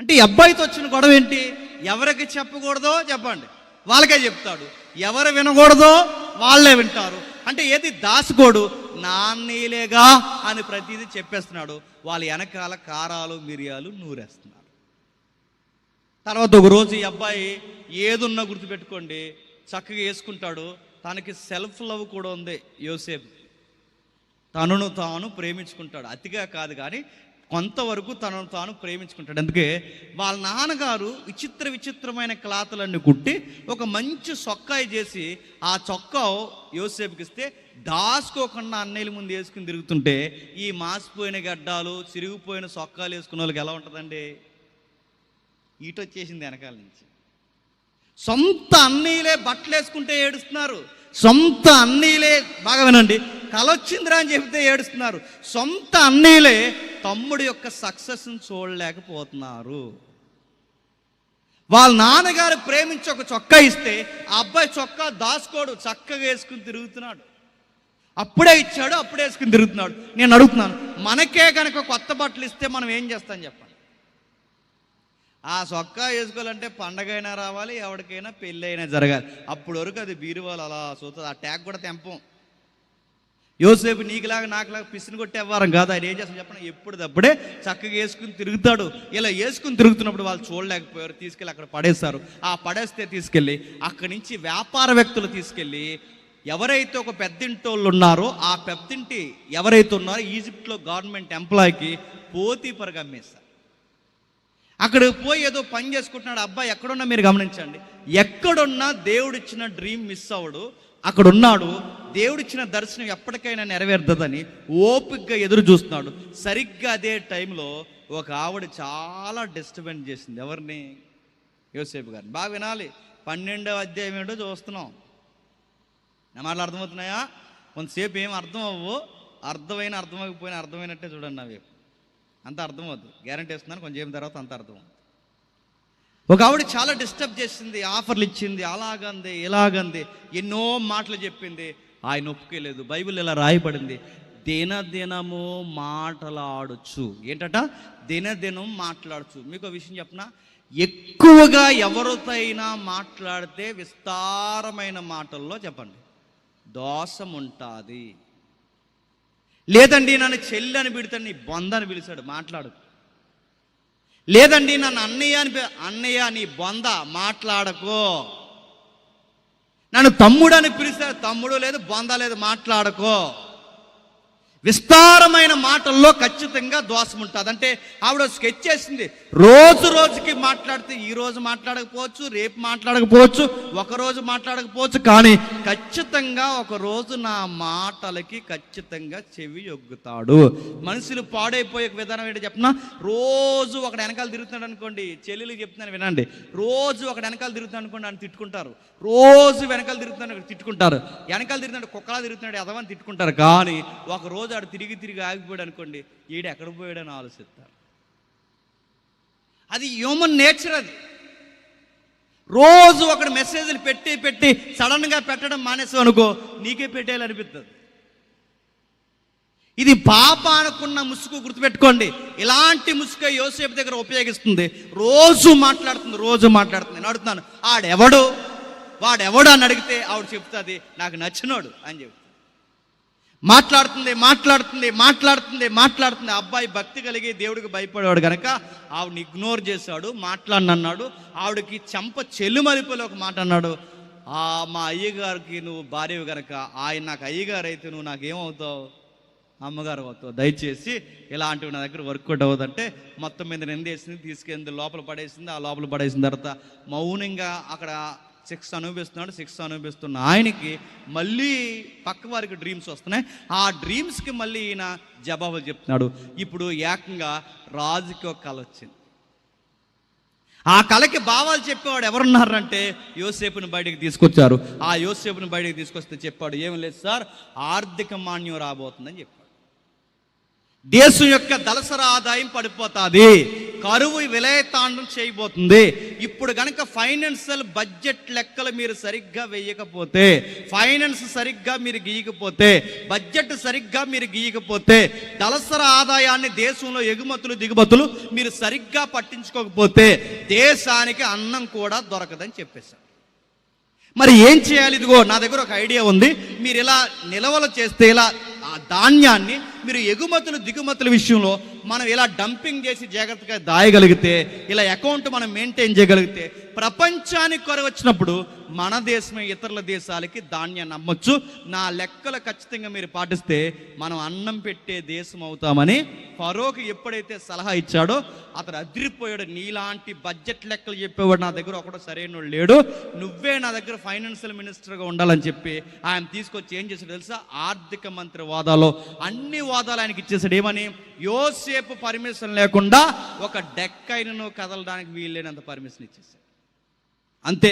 అంటే ఈ అబ్బాయితో వచ్చిన గొడవ ఏంటి? ఎవరికి చెప్పకూడదో చెప్పండి, వాళ్ళకే చెప్తాడు. ఎవరు వినకూడదో వాళ్ళే వింటారు. అంటే ఏది దాసుకోడు, నాన్నీలేగా అని ప్రతిదీ చెప్పేస్తున్నాడు. వాళ్ళ వెనకాల కారాలు మిరియాలు నూరేస్తున్నారు. తర్వాత ఒక రోజు ఈ అబ్బాయి ఏదున్నా గుర్తుపెట్టుకోండి, చక్కగా వేసుకుంటాడు. తనకి సెల్ఫ్ లవ్ కూడా ఉంది. యోసేపు తనను తాను ప్రేమించుకుంటాడు. అతిగా కాదు కానీ కొంతవరకు తనను తాను ప్రేమించుకుంటాడు. అందుకే వాళ్ళ నాన్నగారు విచిత్రమైన క్లాతులన్నీ కుట్టి ఒక మంచి చొక్కాయి చేసి ఆ చొక్కా యోసేపుకి ఇస్తే దాసుకోకుండా అన్నయ్యల ముందు వేసుకుని తిరుగుతుంటే ఈ మాసిపోయిన గడ్డాలు చిరిగిపోయిన చొక్కాలు వేసుకున్న వాళ్ళకి ఎలా ఉంటుందండి? ఈటొచ్చేసింది వెనకాల నుంచి. సొంత అన్నయ్యలే బట్టలు వేసుకుంటే ఏడుస్తున్నారు. సొంత అన్నయ్యలే, బాగా వినండి, కలొచ్చిందిరా అని చెబితే ఏడుస్తున్నారు. సొంత అన్నయ్యలే తమ్ముడి యొక్క సక్సెస్ని చూడలేకపోతున్నారు. వాళ్ళ నాన్నగారు ప్రేమించి ఒక చొక్కా ఇస్తే ఆ అబ్బాయి చొక్కా దాసుకోడు, చక్కగా వేసుకుని తిరుగుతున్నాడు. అప్పుడే ఇచ్చాడు, అప్పుడే వేసుకుని తిరుగుతున్నాడు. నేను అడుగుతున్నాను, మనకే కనుక కొత్త బట్టలు ఇస్తే మనం ఏం చేస్తాం చెప్పండి? ఆ చొక్కా వేసుకోవాలంటే పండగైనా రావాలి, ఎవరికైనా పెళ్ళి అయినా జరగాలి. అప్పటి వరకు అది బీరువాలు అలా చూస్తుంది. ఆ ట్యాగ్ కూడా తెంపం. యోసేపు నీకులాగా నాకులాగా పిసిని కొట్టేవారం కాదు. ఆయన ఏం చేస్తాను చెప్పండి, ఎప్పుడప్పుడే చక్కగా వేసుకుని తిరుగుతాడు. ఇలా వేసుకుని తిరుగుతున్నప్పుడు వాళ్ళు చూడలేకపోయారు, తీసుకెళ్ళి అక్కడ పడేస్తారు. ఆ పడేస్తే తీసుకెళ్ళి అక్కడి నుంచి వ్యాపారవేత్తలు తీసుకెళ్ళి ఎవరైతే ఒక పెద్దింటోళ్ళు ఉన్నారో ఆ పెద్దింటి ఎవరైతే ఉన్నారో ఈజిప్ట్లో గవర్నమెంట్ ఎంప్లాయీకి పోతీపరగా అమ్మేస్తారు. అక్కడ పోయి ఏదో పని చేసుకుంటున్నాడు అబ్బాయి. ఎక్కడున్నా మీరు గమనించండి, ఎక్కడున్నా దేవుడిచ్చిన డ్రీమ్ మిస్ అవ్వడు. అక్కడ ఉన్నాడు, దేవుడిచ్చిన దర్శనం ఎప్పటికైనా నెరవేరుతుందని ఓపికగా ఎదురు చూస్తున్నాడు. సరిగ్గా అదే టైంలో ఒక ఆవిడ చాలా డిస్టర్బెన్స్ చేసింది. ఎవరిని? యోసేపు గారిని. బాగా వినాలి, 12వ అధ్యాయం ఏంటో చూస్తున్నాం. నా మాటలు అర్థమవుతున్నాయా? కొంతసేపు ఏం అర్థం అవ్వవు, అర్థమైపోయినా అర్థమైనట్టే చూడండి. అవి అంత అర్థమవుద్దు, గ్యారంటీ ఇస్తున్నాను. కొంచెం ఏం తర్వాత అంత అర్థం. ఒక ఆవిడ చాలా డిస్టర్బ్ చేసింది, ఆఫర్లు ఇచ్చింది, అలాగంది ఇలాగంది, ఎన్నో మాటలు చెప్పింది. ఆయన ఒప్పుకోలేదు. బైబిల్ ఇలా రాయబడింది, దినదినము మాట్లాడచ్చు. ఏంటట? దినదినం మాట్లాడచ్చు. మీకు ఒక విషయం చెప్పనా, ఎక్కువగా ఎవరితో అయినా మాట్లాడితే విస్తారమైన మాటల్లో చెప్పండి దోషం ఉంటుంది. లేదండి నన్ను చెల్లి అని పిడతాడు, నీ బొంద అని పిలిచాడు, మాట్లాడు. లేదండి నన్ను అన్నయ్య నీ బొంద, మాట్లాడకో. నన్ను తమ్ముడు అని పిలిచాడు, తమ్ముడు లేదు బొంద లేదు, మాట్లాడకో. విస్తారమైన మాటల్లో ఖచ్చితంగా దోషం ఉంటుంది. అంటే ఆవిడ స్కెచ్ చేసింది, రోజుకి మాట్లాడితే ఈ రోజు మాట్లాడకపోవచ్చు, రేపు మాట్లాడకపోవచ్చు, ఒకరోజు మాట్లాడకపోవచ్చు, కానీ ఖచ్చితంగా ఒకరోజు నా మాటలకి ఖచ్చితంగా చెవి యొగ్గుతాడు. మనుషులు పాడైపోయే విధానం ఏంటో చెప్పినా, రోజు ఒకడు వెనకాల తిరుగుతున్నాడు అనుకోండి, చెల్లెలు చెప్తున్నాను వినండి, రోజు ఒకడు వెనకాల తిరుగుతున్నాడు అనుకోండి అని తిట్టుకుంటారు. రోజు వెనకాల తిరుగుతున్నాడు తిట్టుకుంటారు. వెనకాల తిరుగుతున్నాడు కుక్కలా తిరుగుతున్నాడు ఎదవని తిట్టుకుంటారు. కానీ ఒక రోజు ఆడు తిరిగి ఆగిపోయాడు అనుకోండి, ఈడు ఎక్కడ పోయాడని ఆలోచిస్తారు. అది హ్యూమన్ నేచర్. అది రోజు ఒకడు మెసేజ్లు పెట్టి సడన్గా పెట్టడం మానేసావు అనుకో, నీకే పెట్టేయాలనిపిస్తుంది. ఇది పాప అనుకున్న ముసుగు, గుర్తుపెట్టుకోండి. ఇలాంటి ముసుగు యోసేపు దగ్గర ఉపయోగిస్తుంది. రోజు మాట్లాడుతుంది. నేను అడుగుతున్నాను, వాడెవడు అని అడిగితే ఆవిడ చెప్తుంది, నాకు నచ్చినోడు అని చెప్తుంది. మాట్లాడుతుంది. అబ్బాయి భక్తి కలిగి దేవుడికి భయపడేవాడు కనుక ఆవిడని ఇగ్నోర్ చేశాడు, మాట్లాడినన్నాడు. ఆవిడకి చెంప చెల్లుమలిపోలే ఒక మాట అన్నాడు, మా అయ్యగారికి నువ్వు భార్యవి కనుక ఆయన నాకు అయ్యగారు అయితే నువ్వు నాకేమవుతావు? అమ్మగారు అవుతావు. దయచేసి ఇలాంటివి నా దగ్గర వర్కౌట్ అవ్వదంటే మొత్తం మీద నిందేసింది, తీసుకెళ్ళి లోపల పడేసింది. ఆ లోపల పడేసిన తర్వాత మౌనంగా అక్కడ శిక్ష అనుభవిస్తున్న ఆయనకి మళ్ళీ పక్క వారికి డ్రీమ్స్ వస్తున్నాయి. ఆ డ్రీమ్స్కి మళ్ళీ ఈయన జవాబులు చెప్తున్నాడు. ఇప్పుడు ఏకంగా రాజుకి ఒక కళ వచ్చింది. ఆ కళకి భావాలు చెప్పేవాడు ఎవరున్నారంటే యోసేపుని బయటికి తీసుకొచ్చారు. ఆ యోసేపుని బయటికి తీసుకొస్తే చెప్పాడు, ఏం లేదు సార్, ఆర్థిక మాన్యం రాబోతుందని చెప్పాడు. దేశం యొక్క దళసర ఆదాయం పడిపోతుంది, కరువు విలయతాండం చేయబోతుంది. ఇప్పుడు కనుక ఫైనాన్షియల్ బడ్జెట్ లెక్కలు మీరు సరిగ్గా వేయకపోతే, ఫైనాన్స్ సరిగ్గా మీరు గీయకపోతే, బడ్జెట్ సరిగ్గా మీరు గీయకపోతే, దళసర ఆదాయాన్ని దేశంలో ఎగుమతులు దిగుమతులు మీరు సరిగ్గా పట్టించుకోకపోతే దేశానికి అన్నం కూడా దొరకదని చెప్పేశారు. మరి ఏం చేయాలి? ఇదిగో నా దగ్గర ఒక ఐడియా ఉంది. మీరు ఇలా నిల్వలు చేస్తే, ఇలా ఆ ధాన్యాన్ని మీరు ఎగుమతులు దిగుమతుల విషయంలో మనం ఇలా డంపింగ్ చేసి జాగ్రత్తగా దాయగలిగితే, ఇలా అకౌంట్ మనం మెయింటైన్ చేయగలిగితే, ప్రపంచానికి కొర వచ్చినప్పుడు మన దేశమే ఇతరుల దేశాలకి ధాన్యాన్ని అమ్మొచ్చు. నా లెక్కలు ఖచ్చితంగా మీరు పాటిస్తే మనం అన్నం పెట్టే దేశం అవుతామని ఫరోకి ఎప్పుడైతే సలహా ఇచ్చాడో అతను అదిరిపోయాడు. నీలాంటి బడ్జెట్ లెక్కలు చెప్పేవాడు నా దగ్గర ఒకడు సరైన లేడు, నువ్వే నా దగ్గర ఫైనాన్షియల్ మినిస్టర్గా ఉండాలని చెప్పి ఆయన తీసుకొచ్చి ఏం చేశాడు తెలుసా? ఆర్థిక మంత్రి వాదాలో అన్ని వాదాలు ఆయనకి ఇచ్చేసాడు. ఏమని? యోసేపు పర్మిషన్ లేకుండా ఒక డెక్కైనను కదలడానికి వీల్లేనంత పర్మిషన్ ఇచ్చేసాడు. అంతే,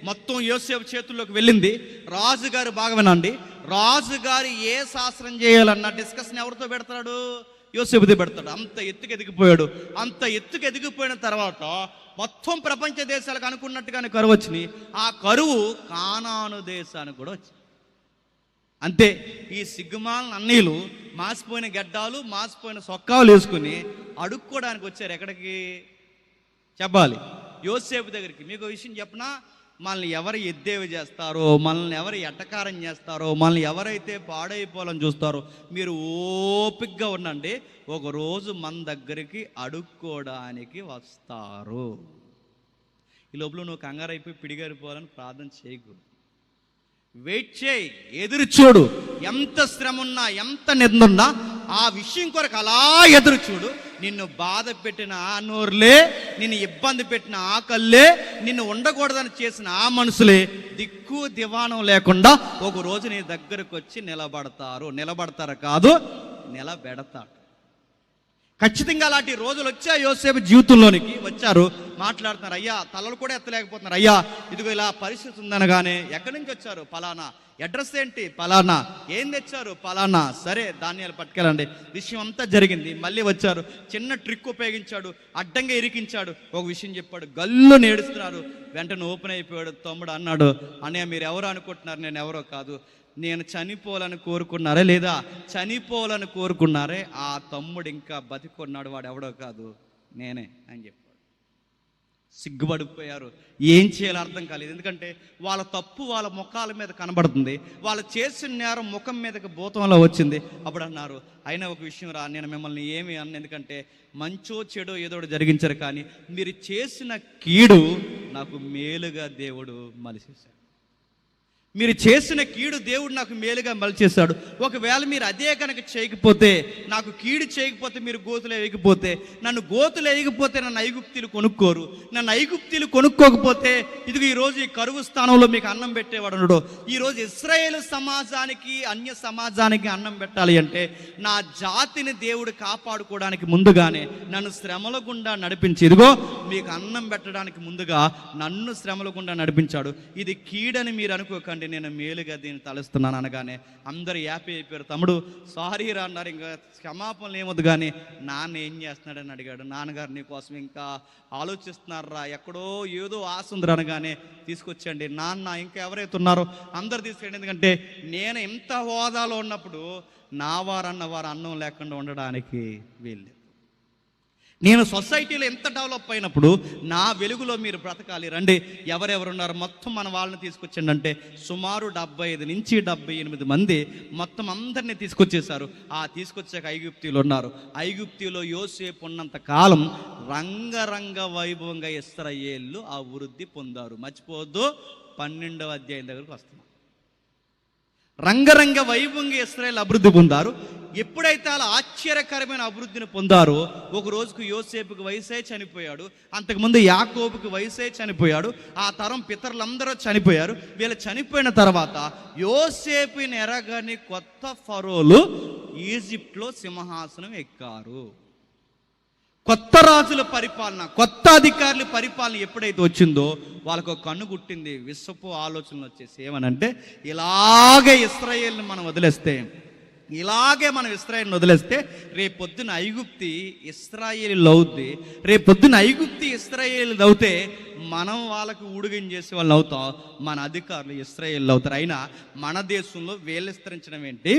మొత్తం యోసేపు చేతుల్లోకి వెళ్ళింది. రాజుగారు బాగా వినండి, రాజుగారు ఏ శాస్త్రం చేయాలన్నా డిస్కషన్ ఎవరితో పెడతాడు? యోసేపుతో పెడతాడు. అంత ఎత్తుకు ఎదిగిపోయాడు. అంత ఎత్తుకు ఎదిగిపోయిన తర్వాత మొత్తం ప్రపంచ దేశాలకు అనుకున్నట్టుగానే కరువు వచ్చినాయి. ఆ కరువు కానాను దేశానికి కూడా వచ్చింది. అంతే, ఈ సిగ్గుమాల అన్నీలు మాసిపోయిన గడ్డాలు మాసిపోయిన సొక్కాలు వేసుకుని అడుక్కోవడానికి వచ్చారు. ఎక్కడికి చెప్పాలి? యోసేపు దగ్గరికి. మీకు విషయం చెప్పనా, మనల్ని ఎవరు ఎద్దేవి చేస్తారో, మనల్ని ఎవరు ఎట్టకారం చేస్తారో, మనల్ని ఎవరైతే పాడైపోవాలని చూస్తారో మీరు ఓపికగా ఉండండి, ఒకరోజు మన దగ్గరికి అడుక్కోవడానికి వస్తారు. ఈ లోపల నువ్వు కంగారు అయిపోయి పిడిగారిపోవాలని ప్రార్థన చేయకు. వెయిట్ చేయి, ఎదురు చూడు. ఎంత శ్రమ ఉన్నా, ఎంత నింద ఉన్నా ఆ విషయం కొరకు అలా ఎదురు చూడు. నిన్ను బాధ పెట్టిన ఆ నోరులే, నిన్ను ఇబ్బంది పెట్టిన ఆ కళ్ళే, నిన్ను ఉండకూడదని చేసిన ఆ మనుషులే దిక్కు దివాణం లేకుండా ఒక రోజు నీ దగ్గరకు వచ్చి నిలబడతారు కాదు, నిలబెడతాడు. ఖచ్చితంగా అలాంటి రోజులు వచ్చాయి యోసేపు జీవితంలోనికి. వచ్చారు, మాట్లాడుతున్నారు. అయ్యా, తలలు కూడా ఎత్తలేకపోతున్నారు. అయ్యా, ఇదిగో ఇలా పరిస్థితి ఉందనగానే ఎక్కడి నుంచి వచ్చారు? పలానా. అడ్రస్ ఏంటి? పలానా. ఏం తెచ్చారు? పలానా. సరే, ధాన్యాలు పట్టుకెళ్ళండి. విషయం అంతా జరిగింది. మళ్ళీ వచ్చారు, చిన్న ట్రిక్ ఉపయోగించాడు, అడ్డంగా ఇరికించాడు, ఒక విషయం చెప్పాడు. గల్లు నేడుస్తున్నారు. వెంటనే ఓపెన్ అయిపోయాడు. తమ్ముడు అన్నాడు, అన్నయ్య మీరు ఎవరు అనుకుంటున్నారు? నేను ఎవరో కాదు, నేను చనిపోవాలని కోరుకున్నారే, లేదా చనిపోవాలని కోరుకున్నారే, ఆ తమ్ముడు ఇంకా బతికున్నాడు, వాడు ఎవడో కాదు, నేనే అని చెప్పాడు. సిగ్గుపడిపోయారు. ఏం చేయాలో అర్థం కాలేదు. ఎందుకంటే వాళ్ళ తప్పు వాళ్ళ ముఖాల మీద కనబడుతుంది, వాళ్ళు చేసిన నేరం ముఖం మీదకి భూతంలో వచ్చింది. అప్పుడు అన్నారు, అయినా ఒక విషయం రా, నేను మిమ్మల్ని ఏమి అన్న, ఎందుకంటే మంచో చెడో ఏదో జరిగించారు, కానీ మీరు చేసిన కీడు నాకు మేలుగా దేవుడు మలిచేశాడు. మీరు చేసిన కీడు దేవుడు నాకు మేలుగా మలిచేశాడు. ఒకవేళ మీరు అదే కనుక చేయకపోతే, నాకు కీడు చేయకపోతే, మీరు గోతులు వేయకపోతే, నన్ను గోతులు వేయకపోతే నన్ను ఐగుప్తీలు కొనుక్కోరు. నన్ను ఐగుప్తీలు కొనుక్కోకపోతే ఇదిగో ఈరోజు ఈ కరువు స్థానంలో మీకు అన్నం పెట్టేవాడు ఉన్నాడు. ఈరోజు ఇశ్రాయేలు సమాజానికి, అన్య సమాజానికి అన్నం పెట్టాలి అంటే నా జాతిని దేవుడు కాపాడుకోవడానికి ముందుగానే నన్ను శ్రమల గుండా నడిపించి, ఇదిగో మీకు అన్నం పెట్టడానికి ముందుగా నన్ను శ్రమల గుండా నడిపించాడు. ఇది కీడని మీరు అనుకోకండి, నేను మేలుగా దీన్ని తలుస్తున్నాను అనగానే అందరూ హ్యాపీ అయిపోయారు. తమ్ముడు సారీ రా అన్నారు. ఇంకా క్షమాపణలు ఏమొద్దు, కానీ నాన్న ఏం చేస్తున్నాడని అడిగాడు. నాన్నగారు నీ కోసం ఇంకా ఆలోచిస్తున్నారా, ఎక్కడో ఏదో ఆశ ఉంది అనగానే తీసుకొచ్చండి. నాన్న ఇంకా ఎవరైతే ఉన్నారో అందరు తీసుకెళ్ళండి, ఎందుకంటే నేను ఎంత హోదాలో ఉన్నప్పుడు నా వారన్న వారు అన్నం లేకుండా ఉండడానికి వీళ్ళు. నేను సొసైటీలో ఎంత డెవలప్ అయినప్పుడు నా వెలుగులో మీరు బ్రతకాలి, రండి. ఎవరెవరున్నారు మొత్తం మన వాళ్ళని తీసుకొచ్చండి అంటే సుమారు 75 నుంచి 78 మంది మొత్తం అందరినీ తీసుకొచ్చేసారు. ఆ తీసుకొచ్చాక ఐగుప్తీయులు ఉన్నారు. ఐగుప్తీయులో యోసేపు ఉన్నంత కాలం రంగరంగ వైభవంగా ఇశ్రాయేలు ఆ వృద్ధి పొందారు. మర్చిపోవద్దు, 12వ అధ్యాయం దగ్గరకు వస్తున్నాం. రంగరంగ వైభవంగా ఇశ్రాయేలు అభివృద్ధి పొందారు. ఎప్పుడైతే అలా ఆశ్చర్యకరమైన అభివృద్ధిని పొందారో, ఒక రోజుకు యోసేపుకి వయసే చనిపోయాడు, అంతకుముందు యాకోబుకి వయసే చనిపోయాడు, ఆ తరం పితరులందరూ చనిపోయారు. వీళ్ళు చనిపోయిన తర్వాత యోసేపుని ఎరగని కొత్త ఫరోలు ఈజిప్ట్లో సింహాసనం ఎక్కారు. కొత్త రాజుల పరిపాలన, కొత్త అధికారుల పరిపాలన ఎప్పుడైతే వచ్చిందో వాళ్ళకు ఒక కన్ను గుట్టింది. విశ్వపు ఆలోచనలు వచ్చేసి ఏమనంటే, ఇలాగే ఇశ్రాయేల్ని మనం వదిలేస్తే, ఇలాగే మనం ఇశ్రాయేలుని వదిలేస్తే రేపొద్దున ఐగుప్తి ఇశ్రాయేలు అవుద్ది. రేపొద్దున ఐగుప్తి ఇశ్రాయేలు అవుతే మనం వాళ్ళకి ఊడిగం చేసే వాళ్ళు అవుతాం, మన అధికారులు ఇశ్రాయేలు అవుతారు. అయినా మన దేశంలో వేలు విస్తరించడం ఏంటి,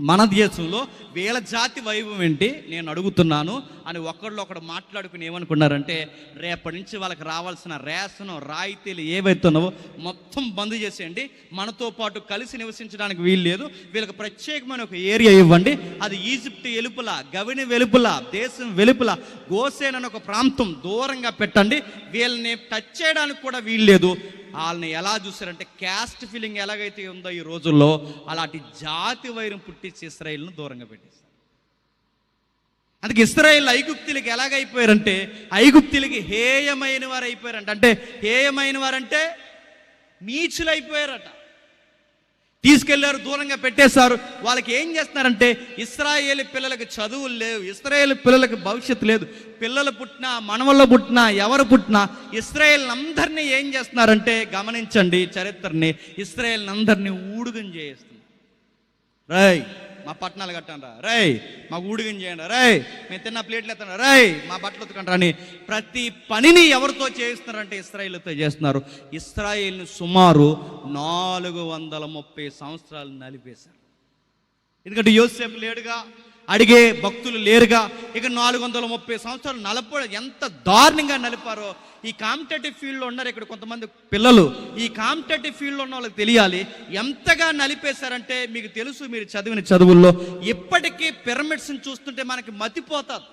మన దేశంలో వేల జాతి వైభవం ఏంటి నేను అడుగుతున్నాను అని ఒకళ్ళు మాట్లాడుకుని ఏమనుకున్నారంటే, రేపటి నుంచి వాళ్ళకి రావాల్సిన రేషన్ రాయితీలు ఏవైతే ఉన్నావో మొత్తం బంద్ చేసేయండి, మనతో పాటు కలిసి నివసించడానికి వీలు లేదు, వీళ్ళకి ప్రత్యేకమైన ఒక ఏరియా ఇవ్వండి, అది ఈజిప్ట్ వెలుపల, గవిని వెలుపల, దేశం వెలుపల గోసేన్ అనే ఒక ప్రాంతం దూరంగా పెట్టండి, వీళ్ళని టచ్ చేయడానికి కూడా వీలు లేదు. వాళ్ళని ఎలా చూసారంటే క్యాస్ట్ ఫీలింగ్ ఎలాగైతే ఉందో ఈ రోజుల్లో అలాంటి జాతి వైరం పుట్టించి ఇశ్రాయేలును దూరంగా పెట్టేస్తారు. అందుకే ఇశ్రాయేలు ఐగుప్తులకి ఎలాగైపోయారంటే ఐగుప్తులకి హేయమైన వారు అయిపోయారంట. అంటే హేయమైన వారంటే నీచులు అయిపోయారట. తీసుకెళ్లారు, దూరంగా పెట్టేశారు. వాళ్ళకి ఏం చేస్తున్నారంటే ఇశ్రాయేలు పిల్లలకి చదువులు లేవు, ఇశ్రాయేలు పిల్లలకి భవిష్యత్తు లేదు. పిల్లలు పుట్టినా, మనవళ్ళు పుట్టినా, ఎవరు పుట్టినా ఇశ్రాయేల్ అందరినీ ఏం చేస్తున్నారంటే, గమనించండి చరిత్రని, ఇశ్రాయేల్ అందరినీ ఊడుగం చేస్తున్నారు. రై మా పట్టణాలు కట్టండి, రై మా ఊడిగం చేయండి, రై మేము తిన్న ప్లేట్లు ఎత్తండి, రై మా బట్టలు ఉతకండి అని ప్రతి పనిని ఎవరితో చేస్తున్నారంటే ఇశ్రాయేలుతో చేస్తున్నారు. ఇశ్రాయేల్ని సుమారు 430 సంవత్సరాలు నలిపేశారు. ఎందుకంటే యోసేపు లేడుగా, అడిగే భక్తులు లేరుగా. ఇక 430 సంవత్సరాలు నలపడం ఎంత దారుణంగా నలిపారో ఈ కాంపిటేటివ్ ఫీల్డ్లో ఉన్నారు ఇక్కడ కొంతమంది పిల్లలు. ఈ కాంపిటేటివ్ ఫీల్డ్లో ఉన్న వాళ్ళకి తెలియాలి ఎంతగా నలిపేశారంటే. మీకు తెలుసు, మీరు చదివిన చదువుల్లో ఇప్పటికీ పిరమిడ్స్ని చూస్తుంటే మనకి మతిపోతారు.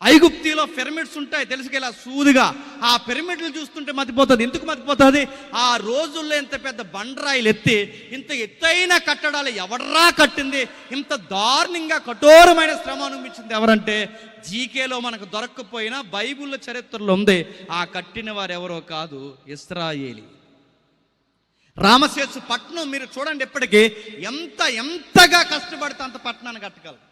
ఐగుప్తిలో పిరమిడ్స్ ఉంటాయి తెలుసుకెళ్ళా సూదిగా, ఆ పిరమిడ్లు చూస్తుంటే మతిపోతుంది. ఎందుకు మతిపోతుంది? ఆ రోజుల్లో ఇంత పెద్ద బండరాయిలు ఎత్తి ఇంత ఎత్తైన కట్టడాలు ఎవడరా కట్టింది? ఇంత దారుణంగా కఠోరమైన శ్రమ అనిపించింది ఎవరంటే, జీకేలో మనకు దొరక్కపోయినా బైబిల్లో చరిత్రలో ఉంది. ఆ కట్టిన వారు ఎవరో కాదు, ఇశ్రాయేలీ. రామశేషు పట్టణం మీరు చూడండి, ఎప్పటికీ ఎంతగా కష్టపడితే అంత పట్టణాన్ని కట్టగలరు.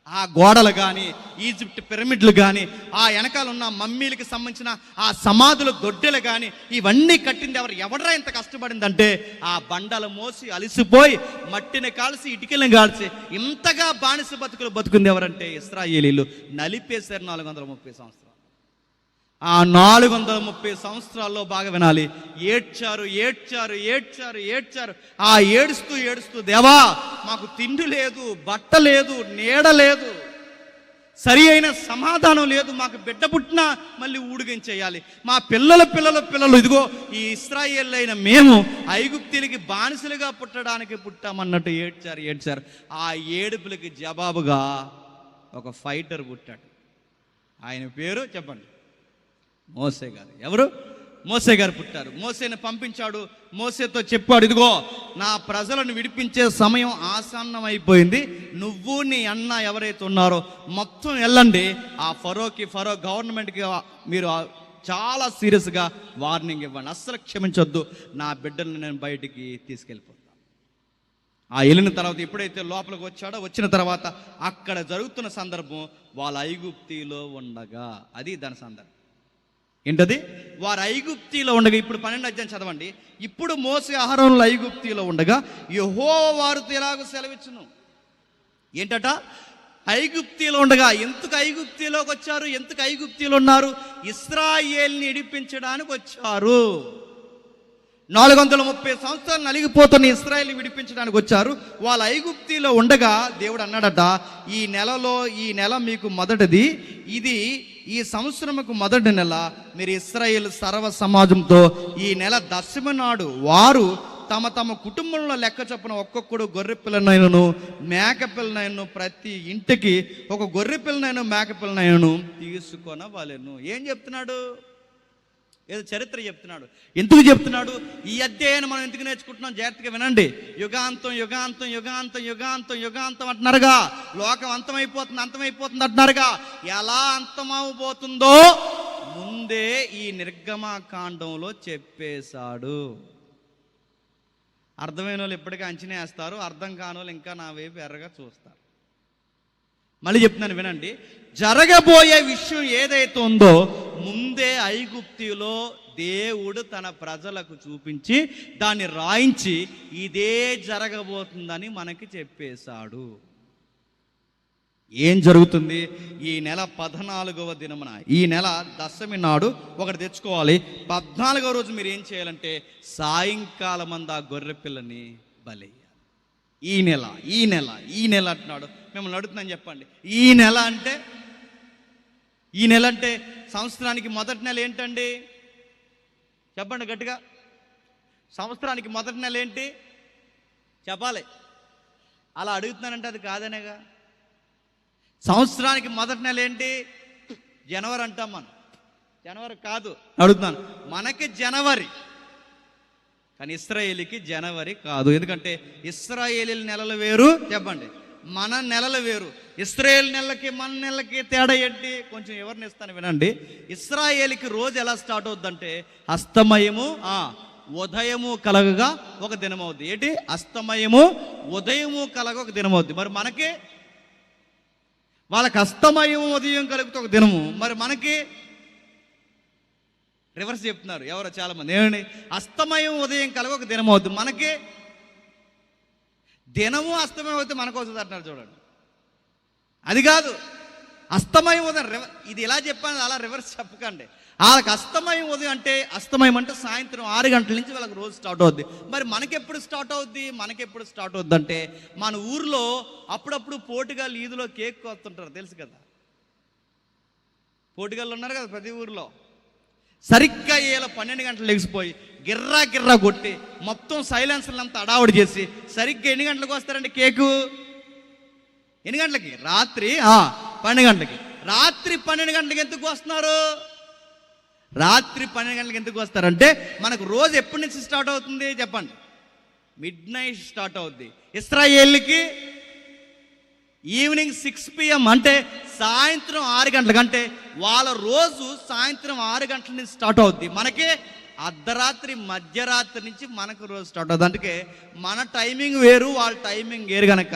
ఆ గోడలు కానీ, ఈజిప్ట్ పిరమిడ్లు కానీ, ఆ వెనకాల ఉన్న మమ్మీలకి సంబంధించిన ఆ సమాధుల దొడ్డెలు కానీ, ఇవన్నీ కట్టింది ఎవడరా ఇంత కష్టపడిందంటే, ఆ బండలు మోసి అలిసిపోయి మట్టిని కాల్చి ఇటుకలను కాల్చి ఇంతగా బానిస బతుకుంది ఎవరంటే ఇశ్రాయేలీలు. నలిపేశారు 430 సంవత్సరాలు. ఆ 430 సంవత్సరాల్లో బాగా వినాలి, ఏడ్చారు. ఆ ఏడుస్తూ దేవా మాకు తిండి లేదు, బట్ట లేదు, నీడ లేదు, సరి అయిన సమాధానం లేదు, మాకు బిడ్డ పుట్టినా మళ్ళీ ఊడిగం చేయాలి, మా పిల్లలు ఇదిగో ఈ ఇశ్రాయేలు అయిన మేము ఐగుప్తీలకి బానిసలుగా పుట్టడానికి పుట్టామన్నట్టు ఏడ్చారు. ఆ ఏడుపులకి జవాబుగా ఒక ఫైటర్ పుట్టాడు. ఆయన పేరు చెప్పండి, మోసే గారు. ఎవరు? మోసే గారు పుట్టారు. మోసేని పంపించాడు. మోసేతో చెప్పాడు, ఇదిగో నా ప్రజలను విడిపించే సమయం ఆసన్నం అయిపోయింది, నువ్వు నీ అన్న ఎవరైతే ఉన్నారో మొత్తం వెళ్ళండి, ఆ ఫరో గవర్నమెంట్కి మీరు చాలా సీరియస్గా వార్నింగ్ ఇవ్వండి, అస్సలు క్షమించొద్దు, నా బిడ్డలను నేను బయటికి తీసుకెళ్ళిపోతాను. ఆ వెళ్ళిన తర్వాత ఎప్పుడైతే లోపలికి వచ్చాడో, వచ్చిన తర్వాత అక్కడ జరుగుతున్న సందర్భం వాళ్ళ ఐగుప్తిలో ఉండగా, అది దాని సందర్భం ఏంటది? వారు ఐగుప్తిలో ఉండగా, ఇప్పుడు 12వ అధ్యాయం చదవండి. ఇప్పుడు మోసే అహరోనులు ఐగుప్తిలో ఉండగా యెహోవా వారితో ఎలాగో సెలవిచ్చును. ఏంటట? ఐగుప్తిలో ఉండగా. ఎందుకు ఐగుప్తిలోకి వచ్చారు? ఎందుకు ఐగుప్తిలో ఉన్నారు? ఇశ్రాయేల్ని విడిపించడానికి వచ్చారు. 430 సంవత్సరాలు నలిగిపోతున్న ఇశ్రాయేల్ని విడిపించడానికి వచ్చారు. వాళ్ళ ఐగుప్తిలో ఉండగా దేవుడు అన్నాడట, ఈ నెల మీకు మొదటిది, ఇది ఈ సంవత్సరముకు మొదటి నెల, మీరు ఇశ్రాయేల్ సర్వ సమాజంతో ఈ నెల 10వ నాడు వారు తమ కుటుంబంలో లెక్క చొప్పున ఒక్కొక్కడు గొర్రె పిల్లనైనను మేక పిల్లనైనను, ప్రతి ఇంటికి ఒక గొర్రె పిల్లనైనా మేక పిల్లనైనను తీసుకొనవలెను. ఏం చెప్తున్నాడు? ఏదో చరిత్ర చెప్తున్నాడు. ఎందుకు చెప్తున్నాడు? ఈ అధ్యాయాన్ని మనం ఎందుకు నేర్చుకుంటున్నాం? జాగ్రత్తగా వినండి. యుగాంతం అంటున్నారుగా, లోకం అంతమైపోతుంది అంటున్నారుగా. ఎలా అంతమవబోతుందో ముందే ఈ నిర్గమకాండంలో చెప్పేశాడు. అర్థమైన వాళ్ళు ఇప్పటికీ అంచనా వేస్తారు, అర్థం కాని వాళ్ళు ఇంకా నా వైపు ఎర్రగా చూస్తారు. మళ్ళీ చెప్తున్నాను వినండి. జరగబోయే విషయం ఏదైతే ఉందో ముందే ఐగుప్తిలో దేవుడు తన ప్రజలకు చూపించి దాన్ని రాయించి ఇదే జరగబోతుందని మనకి చెప్పేశాడు. ఏం జరుగుతుంది? ఈ నెల 14వ దినమున, ఈ నెల దశమి నాడు ఒకటి తెచ్చుకోవాలి. 14వ రోజు మీరు ఏం చేయాలంటే సాయంకాలం ఆ గొర్రె పిల్లని బలయ్యాలి. ఈ నెల అంటున్నాడు. మిమ్మల్ని అడుగుతున్నాను, చెప్పండి, ఈ నెల అంటే సంవత్సరానికి మొదటి నెల ఏంటండి? చెప్పండి గట్టిగా. సంవత్సరానికి మొదటి నెల ఏంటి చెప్పాలి. అలా అడుగుతున్నానంటే అది కాదనేగా. సంవత్సరానికి మొదటి నెల ఏంటి? జనవరి అంటాం మనం. జనవరి కాదు అడుగుతున్నాను. మనకి జనవరి, కానీ ఇశ్రాయేలీకి జనవరి కాదు. ఎందుకంటే ఇశ్రాయేలీల నెలలు వేరు, చెప్పండి, మన నెలలు వేరు. ఇశ్రాయేల్ నెలలకి మన నెలలకి తేడా ఏంటి? కొంచెం ఎవరిని ఇస్తాను వినండి. ఇశ్రాయేలీకి రోజు ఎలా స్టార్ట్ అవుద్దంటే అస్తమయము ఉదయము కలగగా ఒక దినమవుద్ది. ఏంటి? అస్తమయము ఉదయము కలగ ఒక దినమవుద్ది. మరి మనకి, వాళ్ళకి అస్తమయం ఉదయం కలిగితే ఒక దినము, మరి మనకి రివర్స్ చెప్తున్నారు ఎవరో చాలామంది. ఏమండి? అస్తమయం ఉదయం కలిగ ఒక దినం అవుతుంది, మనకి దినము అస్తమయం అవుతుంది మనకు అవుతుంది అంటున్నారు. చూడండి, అది కాదు. అస్తమయం ఉదయం, ఇది ఎలా చెప్పాను అలా రివర్స్ చెప్పకండి. వాళ్ళకి అస్తమయం ఉదయం అంటే, అస్తమయం అంటే సాయంత్రం 6 గంటల నుంచి వాళ్ళకి రోజు స్టార్ట్ అవుద్ది. మరి మనకెప్పుడు స్టార్ట్ అవుద్ది అంటే మన ఊర్లో అప్పుడప్పుడు పోటుగాళ్ళు ఈదులో కేక్ కోస్తుంటారు, తెలుసు కదా. పోటుగాళ్ళు ఉన్నారు కదా ప్రతి ఊర్లో. సరిగ్గా ఏళ్ళ 12 గంటలు లెగిసిపోయి గిర్రా కొట్టి మొత్తం సైలెన్సర్లంతా అడావుడి చేసి సరిగ్గా ఎన్ని గంటలకు వస్తారండి కేకు? ఎన్ని గంటలకి? రాత్రి 12 గంటలకి. రాత్రి 12 గంటలకి ఎందుకు వస్తున్నారు? రాత్రి 12 గంటలకు ఎందుకు వస్తారంటే మనకు రోజు ఎప్పటి నుంచి స్టార్ట్ అవుతుంది చెప్పండి? మిడ్నైట్ స్టార్ట్ అవుద్ది. ఇశ్రాయేలీకి ఈవినింగ్ 6 PM అంటే సాయంత్రం 6 గంటలకు. అంటే వాళ్ళ రోజు సాయంత్రం 6 గంటల నుంచి స్టార్ట్ అవుద్ది. మనకి అర్ధరాత్రి మధ్యరాత్రి నుంచి మనకు రోజు స్టార్ట్ అవుతుంది. అందుకే మన టైమింగ్ వేరు, వాళ్ళ టైమింగ్ వేరు. కనుక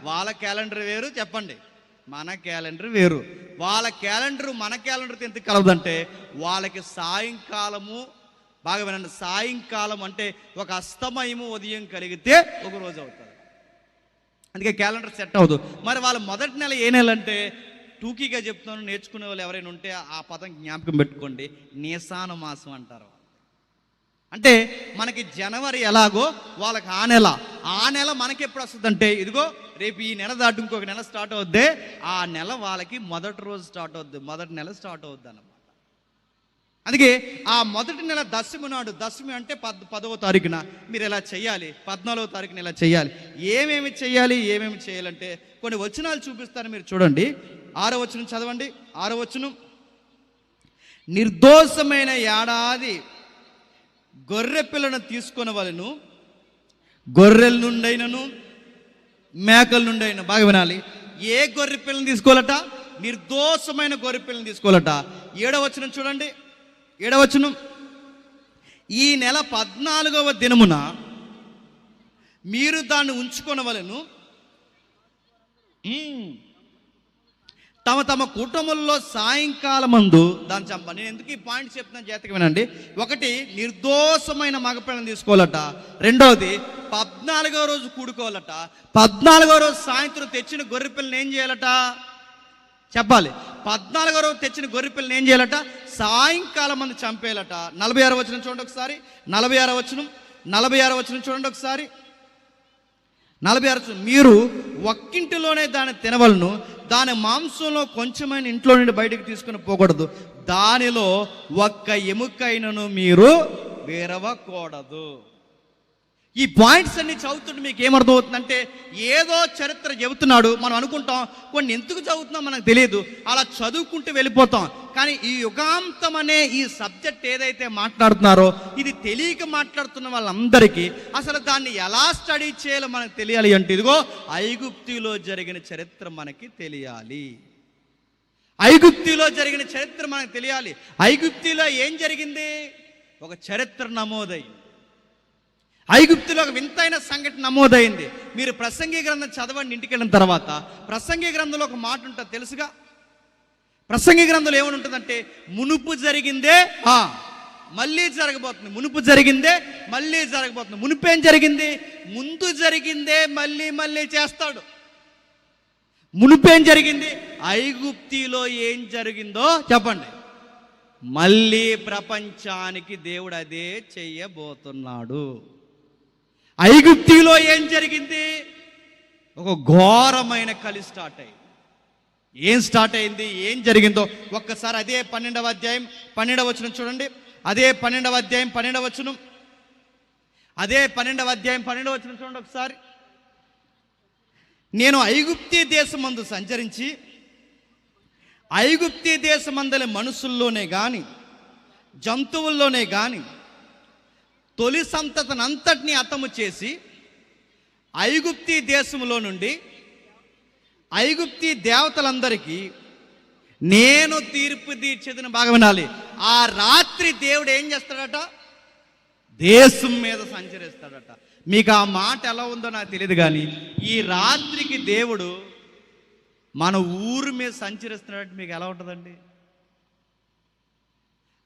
వాళ్ళ క్యాలెండర్ వేరు, చెప్పండి, మన క్యాలెండర్ వేరు. వాళ్ళ క్యాలెండర్ మన క్యాలెండర్తో ఎందుకు కలవదంటే వాళ్ళకి సాయంకాలము, బాగా వినండి, సాయంకాలం అంటే ఒక అస్తమయము ఉదయం కలిగితే ఒక రోజు అవుతుంది. అందుకే క్యాలెండర్ సెట్ అవ్వదు. మరి వాళ్ళ మొదటి నెల ఏ నెల అంటే, టూకీగా చెప్తున్నాను, నేర్చుకునే వాళ్ళు ఎవరైనా ఉంటే ఆ పదం జ్ఞాపకం పెట్టుకోండి, నీసాన మాసం అంటారు. అంటే మనకి జనవరి ఎలాగో వాళ్ళకి ఆ నెల మనకి ఎప్పుడు వస్తుంది అంటే, ఇదిగో రేపు ఈ నెల దాటి ఇంకొక నెల స్టార్ట్ అవుద్ది, ఆ నెల వాళ్ళకి మొదటి రోజు స్టార్ట్ అవుద్ది, మొదటి నెల స్టార్ట్ అవుద్ది అన్నమాట. అందుకే ఆ మొదటి నెల దశమి నాడు, దశమి అంటే 10వ తారీఖున మీరు ఇలా చేయాలి, 14వ తారీఖున ఇలా చేయాలి. ఏమేమి చేయాలంటే కొన్ని వచనాలు చూపిస్తాను, మీరు చూడండి. 6వ వచనం చదవండి. 6వ వచనం, నిర్దోషమైన ఏడాది గొర్రె పిల్లను తీసుకొనవలెను, గొర్రెల నుండైనను మేకల నుండైనా, బాగా వినాలి, ఏ గొర్రె పిల్లని తీసుకోవాలట? నిర్దోషమైన గొర్రె పిల్లని తీసుకోవాలట. 7వ వచనం చూడండి. 7వ వచనం, ఈ నెల 14వ దినమున మీరు దాన్ని ఉంచుకొనవలెను, తమ తమ కుటుంబంలో సాయంకాలమందు దాన్ని చంపండి. నేను ఎందుకు ఈ పాయింట్ చెప్తున్నా జాగ్రత్తగా వినండి. ఒకటి, నిర్దోషమైన మగపిల్లని తీసుకోవాలట. రెండవది, 14వ రోజు కూడుకోవాలట. 14వ రోజు సాయంత్రం తెచ్చిన గొర్రె పిల్లని ఏం చేయాలట చెప్పాలి? 14వ రోజు తెచ్చిన గొర్రె పిల్లని ఏం చేయాలట? సాయంకాలం మంది చంపేయాలట. 46వ వచనం చూడండి ఒకసారి. 46వ వచనం చూడండి ఒకసారి. 46వ వచనం, మీరు ఒక్కింటిలోనే దాన్ని తినవలను, దాని మాంసంలో కొంచెమైన ఇంట్లో నుండి బయటకు తీసుకుని పోకూడదు, దానిలో ఒక్క ఎముకైనను మీరు విరవకూడదు. ఈ పాయింట్స్ అన్ని చదువుతుంటే మీకు ఏమర్థం అవుతుందంటే, ఏదో చరిత్ర చెబుతున్నాడు, మనం అనుకుంటాం కొన్ని ఎందుకు చదువుతున్నాం మనకు తెలియదు, అలా చదువుకుంటూ వెళ్ళిపోతాం. కానీ ఈ యుగాంతం అనే ఈ సబ్జెక్ట్ ఏదైతే మాట్లాడుతున్నారో, ఇది తెలియక మాట్లాడుతున్న వాళ్ళందరికీ అసలు దాన్ని ఎలా స్టడీ చేయాలో మనకు తెలియాలి. అంటే ఇదిగో ఐగుప్తులో జరిగిన చరిత్ర మనకి తెలియాలి. ఐగుప్తులో జరిగిన చరిత్ర మనకు తెలియాలి. ఐగుప్తులో ఏం జరిగింది? ఒక చరిత్ర నమోదైంది. ఐగుప్తులో ఒక వింతైన సంఘటన నమోదైంది. మీరు ప్రసంగి గ్రంథం చదవండి ఇంటికి వెళ్ళిన తర్వాత. ప్రసంగి గ్రంథంలో ఒక మాట ఉంటుంది తెలుసుగా. ప్రసంగి గ్రంథంలో ఏమని ఉంటుందంటే, మునుపు జరిగిందే మళ్ళీ జరగబోతుంది. మునుపు జరిగిందే మళ్ళీ జరగబోతుంది. మునుపేం జరిగింది? ముందు జరిగిందే మళ్ళీ మళ్ళీ చేస్తాడు. మునుపేం జరిగింది? ఐగుప్తిలో ఏం జరిగిందో చెప్పండి. మళ్ళీ ప్రపంచానికి దేవుడు అదే చెయ్యబోతున్నాడు. ఐగుప్తిలో ఏం జరిగింది? ఒక ఘోరమైన కలి స్టార్ట్ అయింది. ఏం స్టార్ట్ అయింది? ఏం జరిగిందో ఒక్కసారి అదే 12వ అధ్యాయం 12వ వచనం చూడండి. అదే 12వ అధ్యాయం 12వ వచనం. అదే 12వ అధ్యాయం 12వ వచనం చూడండి ఒకసారి. నేను ఐగుప్తి దేశమందు సంచరించి ఐగుప్తి దేశమందలి మనుషుల్లోనే గాని జంతువుల్లోనే గాని తొలి సంతతినంతటిని హతము చేసి ఐగుప్తి దేశంలో నుండి ఐగుప్తి దేవతలందరికీ నేను తీర్పు తీర్చేదని బాగా వినాలి. ఆ రాత్రి దేవుడు ఏం చేస్తాడట? దేశం మీద సంచరిస్తాడట. మీకు ఆ మాట ఎలా ఉందో నాకు తెలియదు, కానీ ఈ రాత్రికి దేవుడు మన ఊరు మీద సంచరిస్తున్నాడంటే మీకు ఎలా ఉంటుందండి?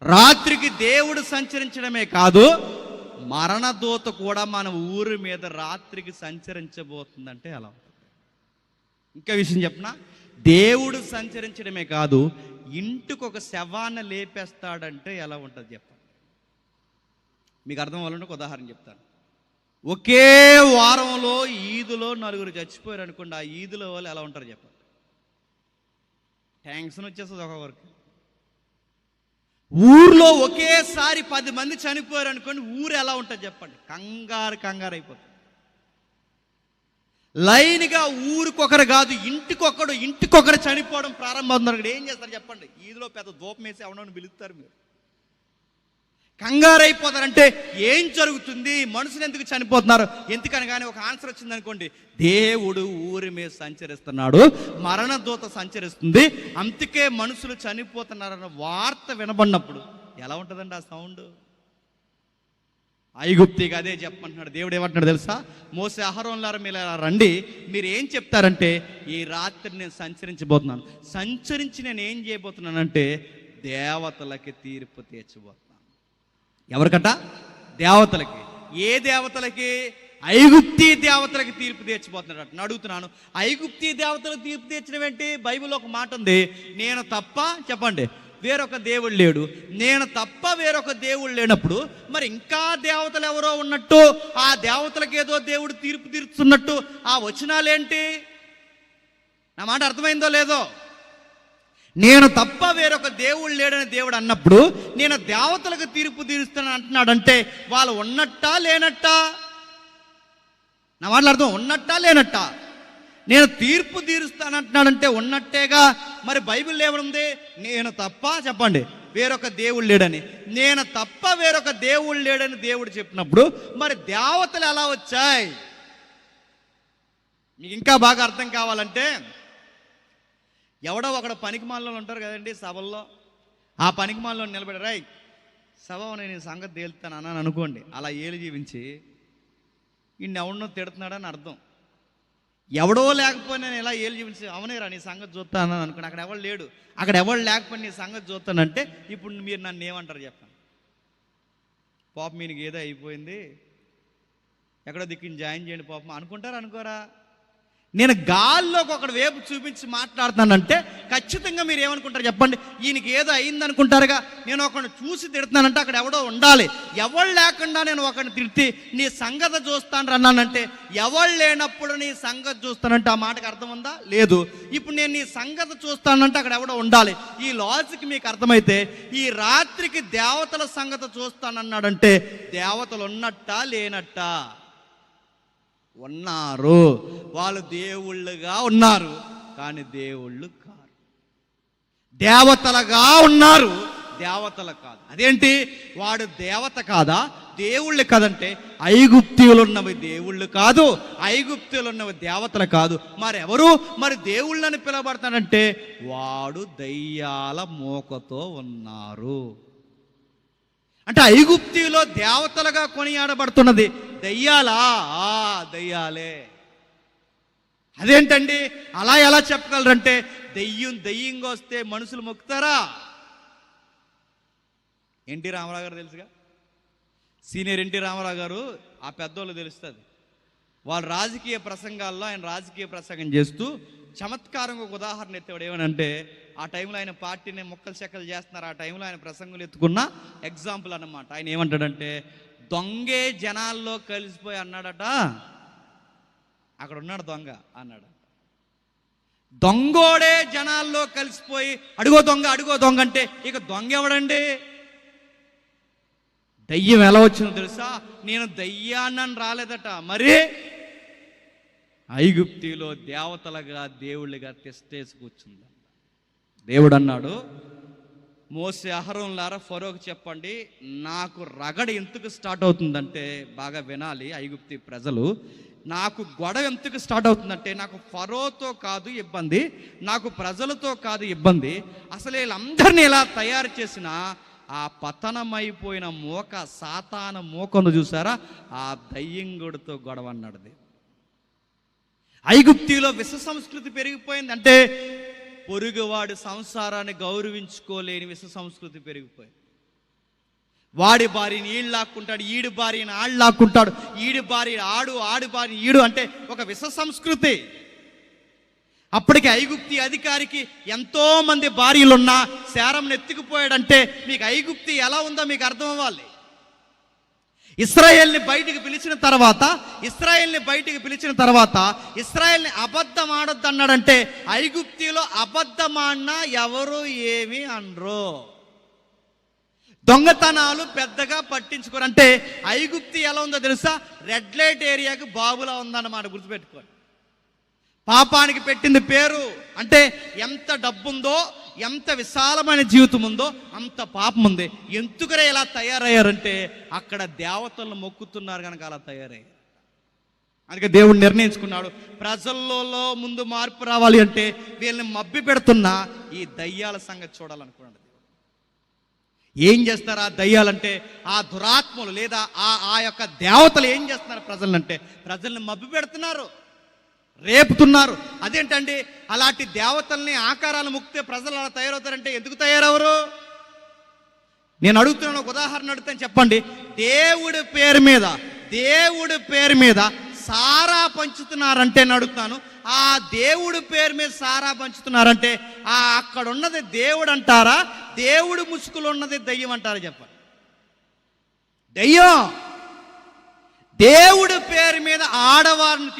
రాత్రికి దేవుడు సంచరించడమే కాదు, మరణదూత కూడా మన ఊరి మీద రాత్రికి సంచరించబోతుందంటే ఎలా ఉంటుంది? ఇంకా విషయం చెప్పనా, దేవుడు సంచరించడమే కాదు, ఇంటికి ఒక శవాన్ని లేపేస్తాడంటే ఎలా ఉంటుంది చెప్పండి. మీకు అర్థం అవ్వాలంటే ఒక ఉదాహరణ చెప్తాను. ఒకే వారంలో ఈదులో 4 చచ్చిపోయారు అనుకోండి. ఆ ఈదులో వాళ్ళు ఎలా ఉంటారు చెప్పండి? టెన్షన్ వచ్చేస్తుంది ఒక్కొక్కరికి. ఊర్లో ఒకేసారి 10 మంది చనిపోయారు అనుకోండి, ఊరు ఎలా ఉంటుంది చెప్పండి? కంగారు అయిపోతుంది. లైన్గా ఊరికొకరు కాదు, ఇంటికొకరు చనిపోవడం ప్రారంభమవుతున్నారు. ఏం చేస్తారు చెప్పండి? ఈదులో పెద్ద దూపం వేసి ఎవడని పిలుస్తారు. మీరు కంగారు అయిపోతారంటే ఏం జరుగుతుంది? మనుషులు ఎందుకు చనిపోతున్నారు? ఎందుకని కానీ ఒక ఆన్సర్ వచ్చింది అనుకోండి, దేవుడు ఊరి మీద సంచరిస్తున్నాడు, మరణదూత సంచరిస్తుంది, అందుకే మనుషులు చనిపోతున్నారన్న వార్త వినబడినప్పుడు ఎలా ఉంటుందండి ఆ సౌండ్? ఐగుప్తికి అదే చెప్పమంటున్నాడు దేవుడు. ఏమంటున్నాడు తెలుసా? మోసే అహరోన్లారా మీరు రండి, మీరు ఏం చెప్తారంటే, ఈ రాత్రి నేను సంచరించబోతున్నాను, సంచరించి నేను ఏం చేయబోతున్నానంటే దేవతలకి తీర్పు తీర్చబోతున్నాను. ఎవరికట? దేవతలకి. ఏ దేవతలకి? ఐగుప్తి దేవతలకి తీర్పు తీర్చబోతున్నాడు. నేను అడుగుతున్నాను, ఐగుప్తి దేవతలకు తీర్పు తీర్చడం ఏంటి? బైబిల్లో ఒక మాట ఉంది, నేను తప్ప చెప్పండి వేరొక దేవుడు లేడు. నేను తప్ప వేరొక దేవుడు లేనప్పుడు మరి ఇంకా దేవతలు ఎవరో ఉన్నట్టు, ఆ దేవతలకు ఏదో దేవుడు తీర్పు తీర్చున్నట్టు ఆ వచనాలేంటి? నా మాట అర్థమైందో లేదో? నేను తప్ప వేరొక దేవుడు లేడని దేవుడు అన్నప్పుడు నేను దేవతలకు తీర్పు తీరుస్తాను అంటున్నాడంటే వాళ్ళు ఉన్నట్టా లేనట్టా? నా మాటలు అర్థం, ఉన్నట్టా లేనట్టా? నేను తీర్పు తీరుస్తానంటున్నాడంటే ఉన్నట్టేగా. మరి బైబిల్ ఏమనుంది? నేను తప్ప చెప్పండి వేరొక దేవుడు లేడని. నేను తప్ప వేరొక దేవుడు లేడని దేవుడు చెప్పినప్పుడు మరి దేవతలు ఎలా వచ్చాయి? మీకు ఇంకా బాగా అర్థం కావాలంటే, ఎవడో ఒకడు పనికిమాలలో ఉంటారు కదండి సభల్లో, ఆ పనికిమాలలో నిలబడి రాయ్ సభ నేను సంగతి తేలుతాను అన్నాను అనుకోండి. అలా ఏలు జీవించి ఇన్నెవడనో తిడుతున్నాడని అర్థం. ఎవడో లేకపోయినా నేను ఇలా ఏలు చూపించి అవనేరా నీ సంగతి చూస్తాను అనుకుని, అక్కడ ఎవడు లేడు, అక్కడ ఎవడు లేకపోయినా నీ సంగతి చూస్తానంటే ఇప్పుడు మీరు నన్ను ఏమంటారు చెప్పండి? పాపం మీకు ఏదో అయిపోయింది, ఎక్కడో దిక్కుని జాయిన్ చేయండి పాపం అనుకుంటారా అనుకోరా? నేను గాల్లోకి ఒకడు వేపు చూపించి మాట్లాడుతానంటే ఖచ్చితంగా మీరు ఏమనుకుంటారు చెప్పండి? ఈయనకి ఏదో అయింది అనుకుంటారుగా. నేను ఒకరిని చూసి తిడుతున్నానంటే అక్కడ ఎవడో ఉండాలి. ఎవరు లేకుండా నేను ఒకరిని తిడితే నీ సంగతి చూస్తాను అన్నానంటే, ఎవరు లేనప్పుడు నీ సంగతి చూస్తానంటే ఆ మాటకు అర్థం ఉందా? లేదు. ఇప్పుడు నేను నీ సంగతి చూస్తానంటే అక్కడ ఎవడో ఉండాలి. ఈ లాజిక్ మీకు అర్థమైతే ఈ రాత్రికి దేవతల సంగతి చూస్తానన్నాడంటే దేవతలు ఉన్నట్టా లేనట్టా? ఉన్నారు. వాళ్ళు దేవుళ్ళుగా ఉన్నారు కానీ దేవుళ్ళు కారు. దేవతలుగా ఉన్నారు, దేవతలు కాదు. అదేంటి? వాడు దేవత కాదా? దేవుళ్ళు కాదంటే ఐగుప్తులు ఉన్నవి దేవుళ్ళు కాదు, ఐగుప్తులు ఉన్నవి దేవతలు కాదు. మరెవరు మరి దేవుళ్ళని పిలవబడతాడంటే వాడు దయ్యాల మోకతో ఉన్నారు. అంటే ఐగుప్తిలో దేవతలుగా కొనియాడబడుతున్నది దయ్యాలా? దయ్యాలే. అదేంటండి అలా ఎలా చెప్పగలరంటే, దయ్యంగా వస్తే మనుషులు మొక్కుతారా? ఎన్టీ రామారావు గారు తెలుసుగా, సీనియర్ ఎన్టీ రామారావు గారు, ఆ పెద్దోళ్ళు తెలుస్తుంది. వాళ్ళు రాజకీయ ప్రసంగాల్లో ఆయన రాజకీయ ప్రసంగం చేస్తూ చమత్కారంగా ఒక ఉదాహరణ ఎత్తాడు. ఏమనంటే ఆ టైంలో ఆయన పార్టీని మొక్కలు చెక్కలు చేస్తున్నారు, ఆ టైంలో ఆయన ప్రసంగంలో ఎత్తుకున్న ఎగ్జాంపుల్ అన్నమాట. ఆయన ఏమంటాడంటే, దొంగే జనాల్లో కలిసిపోయి అన్నాడట, అక్కడ ఉన్నాడు దొంగ అన్నాడు. దొంగోడే జనాల్లో కలిసిపోయి అడుగో దొంగ అంటే ఇక దొంగ ఎవడండి? దయ్యం ఎలా వచ్చిందో తెలుసా? నేను దయ్యాన్నని రాలేదట, మరి ఐగుప్తిలో దేవతలుగా దేవుళ్ళుగా తెస్తేసి కూర్చుంది. దేవుడు అన్నాడు, మోసే అహరోనులారా ఫరోకు చెప్పండి, నాకు రగడ ఎందుకు స్టార్ట్ అవుతుందంటే, బాగా వినాలి ఐగుప్తి ప్రజలు, నాకు గొడవ ఎందుకు స్టార్ట్ అవుతుందంటే నాకు ఫరోతో కాదు ఇబ్బంది, నాకు ప్రజలతో కాదు ఇబ్బంది, అసలు వీళ్ళందరినీ ఇలా తయారు చేసిన ఆ పతనమైపోయిన మోక సాతాన మోకను చూసారా, ఆ దయ్యంగుడితో గొడవ అన్నాడు. ఐగుప్తిలో విష సంస్కృతి పెరిగిపోయింది. అంటే పొరుగువాడి సంసారాన్ని గౌరవించుకోలేని విష సంస్కృతి పెరిగిపోయింది. వాడి భార్యని ఈడు లాక్కుంటాడు, ఈడి భార్యని ఆడు లాక్కుంటాడు, ఈడి భార్య ఆడి భార్య ఈడు, అంటే ఒక విష సంస్కృతి. అప్పటికి ఐగుప్తి అధికారికి ఎంతో మంది భార్యలున్నా శారంను ఎత్తుకుపోయాడంటే మీకు ఐగుప్తి ఎలా ఉందో మీకు అర్థం అవ్వాలి. ఇశ్రాయేల్ని బయటికి పిలిచిన తర్వాత ఇశ్రాయేల్ని అబద్ధం ఆడొద్దు అన్నాడంటే ఐగుప్తిలో అబద్ధమాడినా ఎవరు ఏమి అనరు, దొంగతనాలు పెద్దగా పట్టించుకోరు. అంటే ఐగుప్తి ఎలా ఉందో తెలుసా? రెడ్ లైట్ ఏరియాకి బాబులా ఉందన్నమాట, గుర్తుపెట్టుకోండి. పాపానికి పెట్టింది పేరు. అంటే ఎంత డబ్బుందో, ఎంత విశాలమైన జీవితం ఉందో అంత పాపం ఉంది. ఎందుకనే ఇలా తయారయ్యారంటే అక్కడ దేవతలను మొక్కుతున్నారు కనుక అలా తయారయ్యారు. అందుకే దేవుడు నిర్ణయించుకున్నాడు, ప్రజల్లో ముందు మార్పు రావాలి అంటే వీళ్ళని మబ్బి పెడుతున్న ఈ దయ్యాల సంగతి చూడాలనుకున్నాడు. ఏం చేస్తారు ఆ దయ్యాలంటే, ఆ దురాత్మలు లేదా ఆ యొక్క దేవతలు ఏం చేస్తున్నారు ప్రజలంటే, ప్రజల్ని మబ్బి పెడుతున్నారు, రేపుతున్నారు. అదేంటండి, అలాంటి దేవతల్ని ఆకారాలు ముక్తే ప్రజలు అలా తయారవుతారంటే ఎందుకు తయారవరు? నేను అడుగుతున్నాను, ఒక ఉదాహరణ అడుగుతాను, చెప్పండి. దేవుడి పేరు మీద సారా పంచుతున్నారంటే నేను అడుగుతాను, ఆ దేవుడి పేరు మీద సారా పంచుతున్నారంటే అక్కడ ఉన్నది దేవుడు అంటారా, దేవుడి ముసుగులో ఉన్నది దయ్యం అంటారా? చెప్పండి. దయ్యం. దేవుడి పేరు మీద ఆడవారిని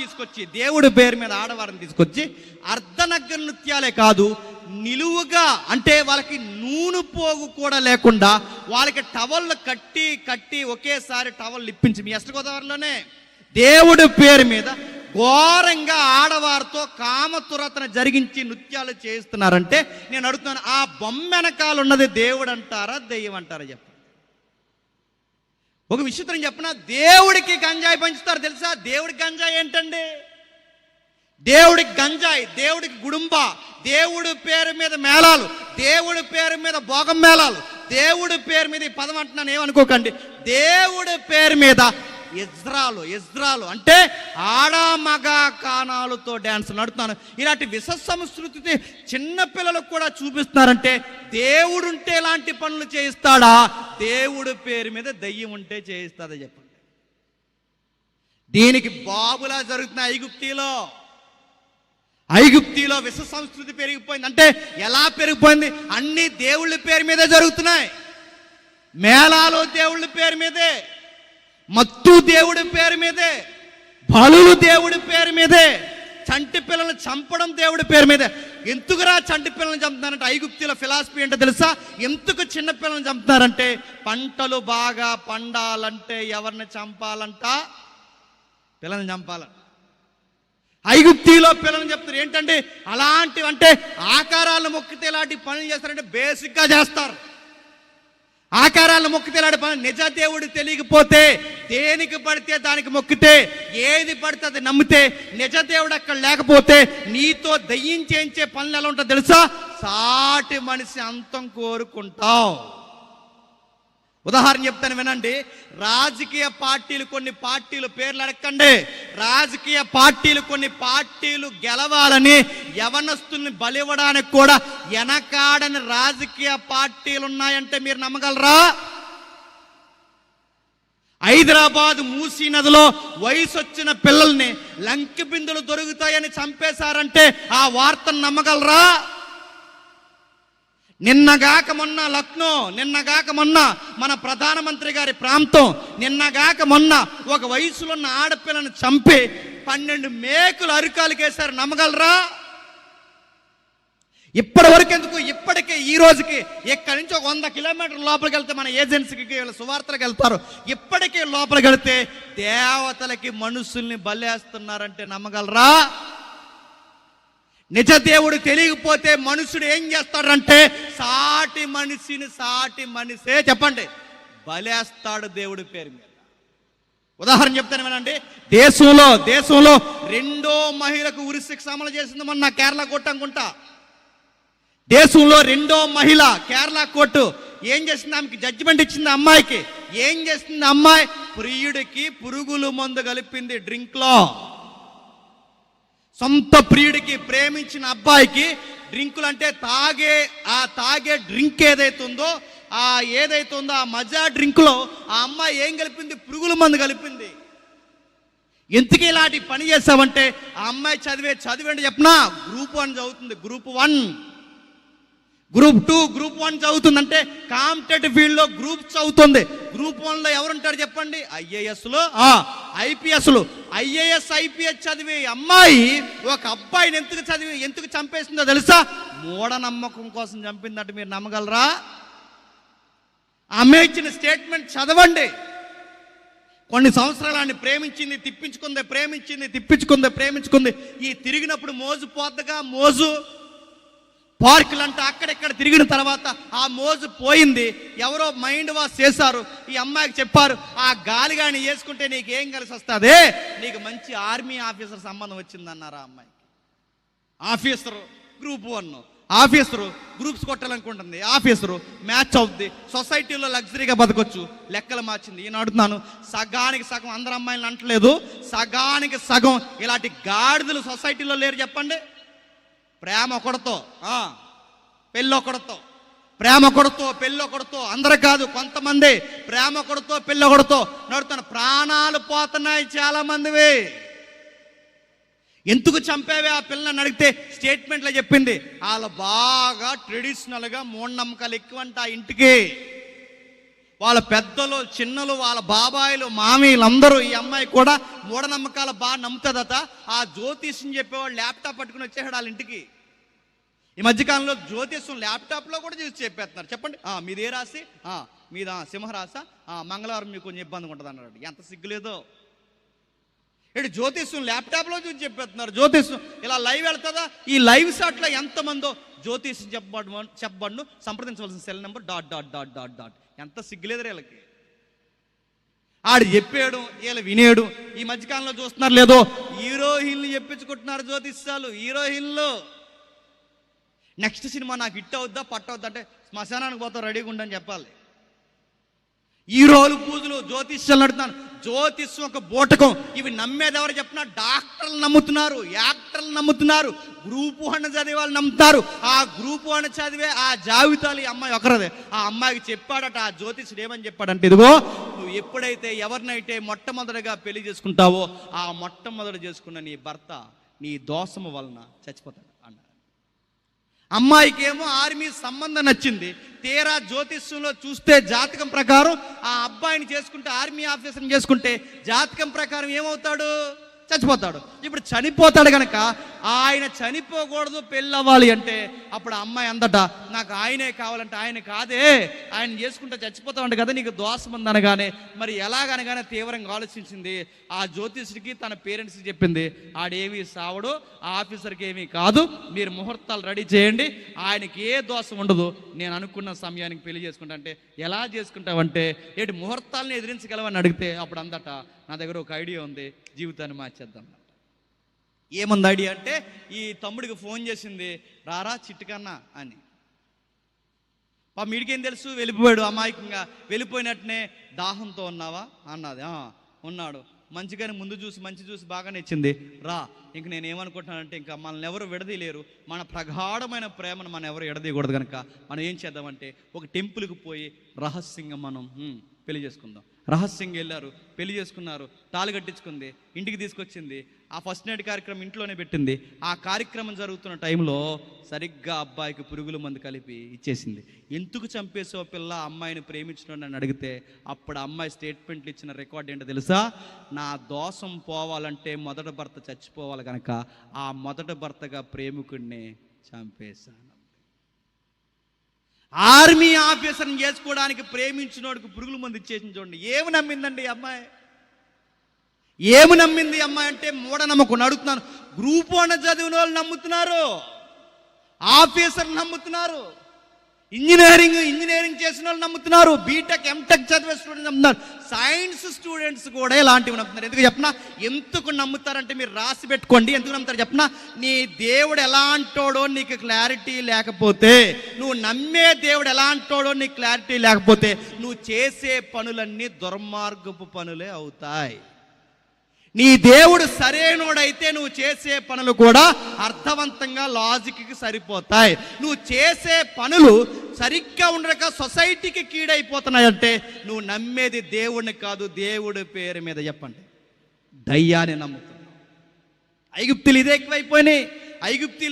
తీసుకొచ్చి అర్ధనగ్న నృత్యాలే కాదు, నిలువుగా అంటే వాళ్ళకి నూనె పోగు కూడా లేకుండా వాళ్ళకి టవళ్ళు కట్టి ఒకేసారి టవళ్ళు ఇప్పించి, మీ వెస్ట్ గోదావరిలోనే దేవుడి పేరు మీద ఘోరంగా ఆడవారితో కామతురతన జరిగించి నృత్యాలు చేస్తున్నారంటే నేను అడుగుతున్నాను, ఆ బొమ్మ వెనకాల ఉన్నది దేవుడు అంటారా దెయ్యం అంటారా? చెప్పండి. ఒక విచిత్రం చెప్పిన, దేవుడికి గంజాయి పంచుతారు తెలుసా? దేవుడికి గంజాయి ఏంటండి? దేవుడికి గంజాయి, దేవుడికి గుడుంబ, దేవుడి పేరు మీద మేళాలు, దేవుడి పేరు మీద భోగం మేళాలు, దేవుడి పేరు మీద, ఈ పదం అంటున్నాను ఏమనుకోకండి, దేవుడి పేరు మీద ఇజ్రాలు అంటే ఆడమగ కానాలతో డ్యాన్స్ నడుతున్నాను. ఇలాంటి విష సంస్కృతి చిన్నపిల్లలకు కూడా చూపిస్తున్నారంటే దేవుడు ఉంటే ఇలాంటి పనులు చేయిస్తాడా? దేవుడి పేరు మీద దయ్యం ఉంటే చేయిస్తాడా? చెప్పండి. దీనికి బాబులా జరుగుతున్నాయి ఐగుప్తిలో విష సంస్కృతి పెరిగిపోయింది. అంటే ఎలా పెరిగిపోయింది? అన్ని దేవుళ్ళ పేరు మీదే జరుగుతున్నాయి. మేళాలు దేవుళ్ళ పేరు మీదే, మత్తు దేవుడి పేరు మీదే, బలులు దేవుడి పేరు మీదే, చంటి పిల్లల్ని చంపడం దేవుడి పేరు మీదే. ఎందుకురా చంటి పిల్లల్ని చంపుతున్నారంటే ఐగుప్తిలో ఫిలాసఫీ ఏంటో తెలుసా? ఎందుకు చిన్న పిల్లల్ని చంపుతున్నారంటే పంటలు బాగా పండాలంటే ఎవరిని చంపాలంట? పిల్లల్ని చంపాలంట. ఐగుప్తిలో పిల్లల్ని చెప్తారు ఏంటంటే అలాంటివి, అంటే ఆకారాలను మొక్కితే ఇలాంటి పనులు చేస్తారంటే బేసిక్గా చేస్తారు. ఆకారాలను మొక్కితే ఇలాంటి పనులు, నిజ దేవుడు తెలియకపోతే దేనికి పడితే దానికి మొక్కితే, ఏది పడితే అది నమ్మితే, నిజ దేవుడు అక్కడ లేకపోతే నీతో దయ్యం చేయించే పనులు ఎలా ఉంటుందో తెలుసా? సాటి మనిషి అంతం కోరుకుంటావు. ఉదాహరణ చెప్తాను వినండి. రాజకీయ పార్టీలు, కొన్ని పార్టీలు పేర్లు అడగండి, రాజకీయ పార్టీలు కొన్ని పార్టీలు గెలవాలని యవనస్తుల్ని బలివ్వడానికి కూడా వెనకాడని రాజకీయ పార్టీలు ఉన్నాయంటే మీరు నమ్మగలరా? హైదరాబాద్ మూసీ నదిలో వయసు వచ్చిన పిల్లల్ని లంకి బిందులు దొరుకుతాయని చంపేశారంటే ఆ వార్తను నమ్మగలరా? నిన్నగాక మొన్న లక్నో, నిన్నగాక మొన్న మన ప్రధానమంత్రి గారి ప్రాంతం, నిన్నగాక మొన్న ఒక వయసులో ఉన్న ఆడపిల్లను చంపి 12 మేకులు అరికాలకేశారు. నమ్మగలరా? ఇప్పటి వరకు ఎందుకు, ఇప్పటికే ఈ రోజుకి ఇక్కడి నుంచి ఒక 100 కిలోమీటర్ల లోపలికి వెళ్తే మన ఏజెన్సీకి సువార్తలకు వెళ్తారు. ఇప్పటికే లోపలికి వెళితే దేవతలకి మనుషుల్ని బలేస్తున్నారంటే నమ్మగలరా? నిజ దేవుడు తెలియకపోతే మనుషుడు ఏం చేస్తాడంటే సాటి మనిషే చెప్పండి బలేస్తాడు దేవుడి పేరు మీద. ఉదాహరణ చెప్తాను వినండి. దేశంలో 2వ మహిళకు ఉరిశిక్ష అమలు చేసింది మొన్న కేరళ కోర్టు అనుకుంటా. దేశంలో 2వ మహిళ కేరళ కోర్టు ఏం చేసింది? ఆమెకి జడ్జిమెంట్ ఇచ్చింది. అమ్మాయికి ఏం చేసింది? అమ్మాయి ప్రియుడికి పురుగులు మందు కలిపింది డ్రింక్లో. సొంత ప్రియుడికి, ప్రేమించిన అబ్బాయికి డ్రింకులు అంటే తాగే డ్రింక్ ఏదైతుందో ఆ మజా డ్రింక్లో ఆ అమ్మాయి ఏం కలిపింది? పురుగుల మందు కలిపింది. ఎందుకు ఇలాంటి పని చేసావంటే ఆ అమ్మాయి చదివేంటి చెప్పనా? గ్రూప్ 1 చదువుతుంది. గ్రూప్ 1, గ్రూప్ 2, గ్రూప్ 1 చదువుతుందంటే కాంపిటేటివ్ ఫీల్డ్లో గ్రూప్ చదువుతుంది. గ్రూప్ 1లో ఎవరుంటారు చెప్పండి? ఐఏఎస్లు, ఐపీఎస్లు. ఐఏఎస్ ఐపీఎస్ చదివే అమ్మాయి ఒక అబ్బాయిని ఎందుకు చంపేసిందో తెలుసా? మూఢనమ్మకం కోసం చంపిందంటే మీరు నమ్మగలరా? ఆమె ఇచ్చిన స్టేట్మెంట్ చదవండి. కొన్ని సంవత్సరాలు ఆయన ప్రేమించింది, తిప్పించుకుంది. ఈ తిరిగినప్పుడు మోజు పోద్దగా, మోజు పార్కులంతా అక్కడెక్కడ తిరిగిన తర్వాత ఆ మోజు పోయింది. ఎవరో మైండ్ వాష్ చేశారు. ఈ అమ్మాయికి చెప్పారు, ఆ గాలిగాని వేసుకుంటే నీకేం కలిసి వస్తుంది, నీకు మంచి ఆర్మీ ఆఫీసర్ సంబంధం వచ్చిందన్నారు. ఆ అమ్మాయికి ఆఫీసరు గ్రూప్ 1, ఆఫీసరు గ్రూప్స్ కొట్టాలనుకుంటుంది, ఆఫీసరు మ్యాచ్ అవుద్ది, సొసైటీలో లగ్జరీగా బతకొచ్చు. లెక్కలు మార్చింది. ఈయన అడుగుతున్నాను, సగానికి సగం అందరు అమ్మాయిలను అంటలేదు, సగానికి సగం ఇలాంటి గాడిదలు సొసైటీలో లేరు చెప్పండి. ప్రేమ ఒకడితో పెళ్ళొకడితో, ప్రేమ ఒకడితో పెళ్ళొకడితో, అందరు కాదు కొంతమంది ప్రేమ ఒకడితో పెళ్ళొకడితో నడుతున్న ప్రాణాలు పోతున్నాయి చాలా మందివి. ఎందుకు చంపేవే ఆ పిల్లని అడిగితే స్టేట్మెంట్లో చెప్పింది, వాళ్ళు బాగా ట్రెడిషనల్గా మూఢనమ్మకాలు ఎక్కువంట. ఆ ఇంటికి వాళ్ళ పెద్దలు, చిన్నలు, వాళ్ళ బాబాయిలు, మామీలందరూ, ఈ అమ్మాయి కూడా మూఢనమ్మకాలు బాగా నమ్ముతుందట. ఆ జ్యోతిష్యం చెప్పేవాళ్ళు ల్యాప్టాప్ పట్టుకుని వచ్చేసాడు వాళ్ళ ఇంటికి. ఈ మధ్యకాలంలో జ్యోతిష్యం ల్యాప్టాప్లో కూడా చూసి చెప్పేస్తున్నారు. చెప్పండి, మీది ఏ రాశి? మీద సింహరాశి, మంగళవారం మీకు కొంచెం ఇబ్బందిగా ఉంటుంది అన్నాడు. ఎంత సిగ్గులేదో! ఇటు జ్యోతిష్యం ల్యాప్టాప్లో చూసి చెప్పేస్తున్నారు. జ్యోతిష్యం ఇలా లైవ్ వెళ్తుందా? ఈ లైవ్ షాట్లో ఎంతమందో జ్యోతిష్యం చెప్పబడును సంప్రదించవలసిన సెల్ నెంబర్ ... ఎంత సిగ్గులేదు వీళ్ళకి. ఆడు చెప్పాడు, వీళ్ళు వినేడు. ఈ మధ్యకాలంలో చూస్తున్నారు లేదో, హీరోయిన్లు చెప్పించుకుంటున్నారు జ్యోతిష్యాలు. హీరోయిన్లు నెక్స్ట్ సినిమా నాకు హిట్ అవుద్దా పట్టవుద్దా అంటే శ్మశానానికి పోతా రెడీగా ఉండని చెప్పాలి. హీరోలు పూజలు జ్యోతిష్యాలు నడుతున్నారు. జ్యోతిష్యం ఒక బూటకం. ఇవి నమ్మేది ఎవరు చెప్పినా డాక్టర్లు నమ్ముతున్నారు, యాక్టర్లు నమ్ముతున్నారు, గ్రూప్ 1 చదివే వాళ్ళు నమ్ముతారు. ఆ గ్రూప్ 1 చదివే ఆ జాబితాలు ఈ అమ్మాయి ఒకరిదే. ఆ అమ్మాయికి చెప్పాడట ఆ జ్యోతిష్యుడు, ఏమని చెప్పాడంటే, ఇదిగో నువ్వు ఎప్పుడైతే ఎవరినైతే మొట్టమొదటిగా పెళ్లి చేసుకుంటావో ఆ మొట్టమొదటి చేసుకున్న నీ భర్త నీ దోషము వలన చచ్చిపోతాడు అన్నాడు. అమ్మాయికి ఏమో ఆర్మీ సంబంధం నచ్చింది. తీరా జ్యోతిష్యంలో చూస్తే జాతకం ప్రకారం ఆ అబ్బాయిని చేసుకుంటే, ఆర్మీ ఆఫీసర్ని చేసుకుంటే జాతకం ప్రకారం ఏమవుతాడు? చచ్చిపోతాడు. ఇప్పుడు చనిపోతాడు కనుక ఆయన చనిపోకూడదు, పెళ్ళి అవ్వాలి అంటే అప్పుడు అమ్మాయి అందట, నాకు ఆయనే కావాలంటే ఆయన కాదే, ఆయన చేసుకుంటే చచ్చిపోతామంట కదా, నీకు దోషం ఉందనగానే మరి ఎలాగనగానే తీవ్రంగా ఆలోచించింది. ఆ జ్యోతిష్యుడికి తన పేరెంట్స్కి చెప్పింది, ఆడేమీ సావడు, ఆ ఆఫీసర్కి ఏమీ కాదు, మీరు ముహూర్తాలు రెడీ చేయండి, ఆయనకి ఏ దోషం ఉండదు, నేను అనుకున్న సమయానికి పెళ్లి చేసుకుంటా. అంటే ఎలా చేసుకుంటావంటే, ఏంటి ముహూర్తాలను ఎదిరించగలవని అడిగితే అప్పుడు అందట, నా దగ్గర ఒక ఐడియా ఉంది, జీవితాన్ని మార్చేద్దాం. ఏముంది ఐడియా అంటే, ఈ తమ్ముడికి ఫోన్ చేసింది, రారా చిట్టుకన్నా అని. మీడికేం తెలుసు, వెళ్ళిపోయాడు అమాయకంగా. వెళ్ళిపోయినట్టునే దాహంతో ఉన్నావా అన్నది. ఉన్నాడు. మంచిగానే మంచి చూసి బాగానే ఇచ్చింది. రా, ఇంక నేను ఏమనుకుంటున్నానంటే, ఇంకా మనల్ని ఎవరు విడదీయలేరు, మన ప్రగాఢమైన ప్రేమను మనం ఎవరు విడదీయకూడదు కనుక మనం ఏం చేద్దామంటే ఒక టెంపుల్కి పోయి రహస్యంగా మనం పెళ్లి చేసుకుందాం. రహస్యంగా వెళ్ళారు, పెళ్లి చేసుకున్నారు, తాళి కట్టించుకుంది, ఇంటికి తీసుకొచ్చింది. ఆ ఫస్ట్ నైట్ కార్యక్రమం ఇంట్లోనే పెట్టింది. ఆ కార్యక్రమం జరుగుతున్న టైంలో సరిగ్గా అబ్బాయికి పురుగుల మందు కలిపి ఇచ్చేసింది. ఎందుకు చంపేసో పిల్ల అమ్మాయిని ప్రేమించిన అని అడిగితే అప్పుడు అమ్మాయి స్టేట్మెంట్లు ఇచ్చిన రికార్డ్ ఏంటో తెలుసా? నా దోషం పోవాలంటే మొదటి భర్త చచ్చిపోవాలి కనుక ఆ మొదటి భర్తగా ప్రేమికుడిని చంపేశాను. ఆర్మీ ఆఫీసర్ని చేసుకోవడానికి ప్రేమించినోడికి పురుగుల మందు ఇచ్చేసింది. చూడండి ఏమి నమ్మిందండి ఈ అమ్మాయి, ఏమి నమ్మింది అమ్మాయి అంటే మూఢనమ్మకం. అడుగుతున్నాను, గ్రూప్ 1 చదివిన వాళ్ళు నమ్ముతున్నారు, ఆఫీసర్లు నమ్ముతున్నారు, ఇంజనీరింగ్ చేసిన వాళ్ళు నమ్ముతున్నారు, బీటెక్ ఎంటెక్ చదివే స్టూడెంట్స్ నమ్ముతున్నారు, సైన్స్ స్టూడెంట్స్ కూడా ఇలాంటివి నమ్ముతున్నారు. ఎందుకు చెప్పనా? ఎందుకు నమ్ముతారంటే మీరు రాసి పెట్టుకోండి. ఎందుకు నమ్ముతారు చెప్పనా? నీ దేవుడు ఎలాంటోడో నీకు క్లారిటీ లేకపోతే, నువ్వు నమ్మే దేవుడు ఎలాంటోడో నీకు క్లారిటీ లేకపోతే నువ్వు చేసే పనులన్నీ దుర్మార్గపు పనులే అవుతాయి. నీ దేవుడు సరైనోడైతే నువ్వు చేసే పనులు కూడా అర్థవంతంగా లాజిక్కి సరిపోతాయి. నువ్వు చేసే పనులు సరిగ్గా ఉండక సొసైటీకి కీడైపోతున్నాయంటే నువ్వు నమ్మేది దేవుడిని కాదు, దేవుడి పేరు మీద చెప్పండి దయ్యాన్ని నమ్ముతున్నావు. ఐగుప్తులు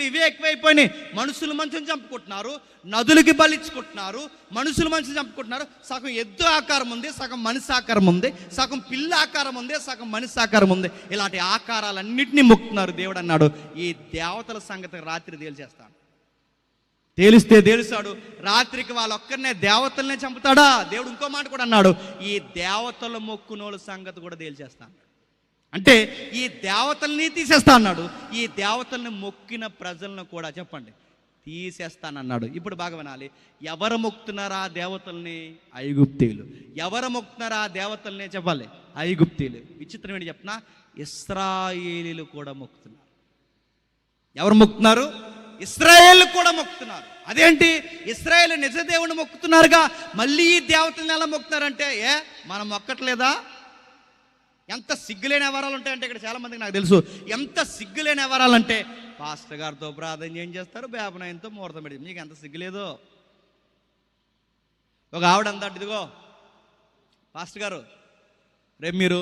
ఇవే ఎక్కువైపోయినాయి. మనుషులు మనుషులు చంపుకుంటున్నారు, నదులకి బలిచ్చుకుంటున్నారు, మనుషులు మనుషులు చంపుకుంటున్నారు. సగం ఎద్దు ఆకారం ఉంది, సగం మనిషి ఆకారం ఉంది, సగం పిల్ల ఆకారం ఉంది, సగం మనిషి ఆకారం ఉంది. ఇలాంటి ఆకారాలన్నింటినీ మొక్కుతున్నారు. దేవుడు అన్నాడు, ఈ దేవతల సంగతి రాత్రి తేల్చేస్తాను. తేలుస్తాడు. రాత్రికి వాళ్ళొక్కరినే దేవతలనే చంపుతాడా? దేవుడు ఇంకో మాట కూడా అన్నాడు, ఈ దేవతల మొక్కునోళ్ళ సంగతి కూడా తేల్చేస్తాను. అంటే ఈ దేవతల్ని తీసేస్తా అన్నాడు, ఈ దేవతల్ని మొక్కిన ప్రజలను కూడా చెప్పండి తీసేస్తానన్నాడు. ఇప్పుడు బాగా వినాలి, ఎవరు మొక్కుతున్నారా ఆ దేవతల్ని? ఐగుప్తీయులు. ఎవరు మొక్కుతున్నారా ఆ దేవతల్ని? చెప్పాలి, ఐగుప్తీయులు. విచిత్రం ఏంటి చెప్పనా? ఇశ్రాయేలీలు కూడా మొక్కుతున్నారు. ఎవరు మొక్కుతున్నారు? ఇశ్రాయేలు కూడా మొక్కుతున్నారు. అదేంటి? ఇశ్రాయేలు నిజ దేవుని మొక్కుతున్నారుగా, మళ్ళీ ఈ దేవతల్ని ఎలా మొక్కుతున్నారంటే మనం మొక్కట్లేదా? ఎంత సిగ్గులేని వ్యవహారాలు ఉంటాయంటే ఇక్కడ చాలామందికి నాకు తెలుసు. ఎంత సిగ్గులేని వ్యవహారాలంటే పాస్టర్ గారితో ప్రార్థన ఏం చేస్తారు, బేపనాయంతో ముహూర్తం పెట్టి. మీకు ఎంత సిగ్గులేదో. ఒక ఆవిడ అందంట, ఇదిగో పాస్టర్ గారు రేపు మీరు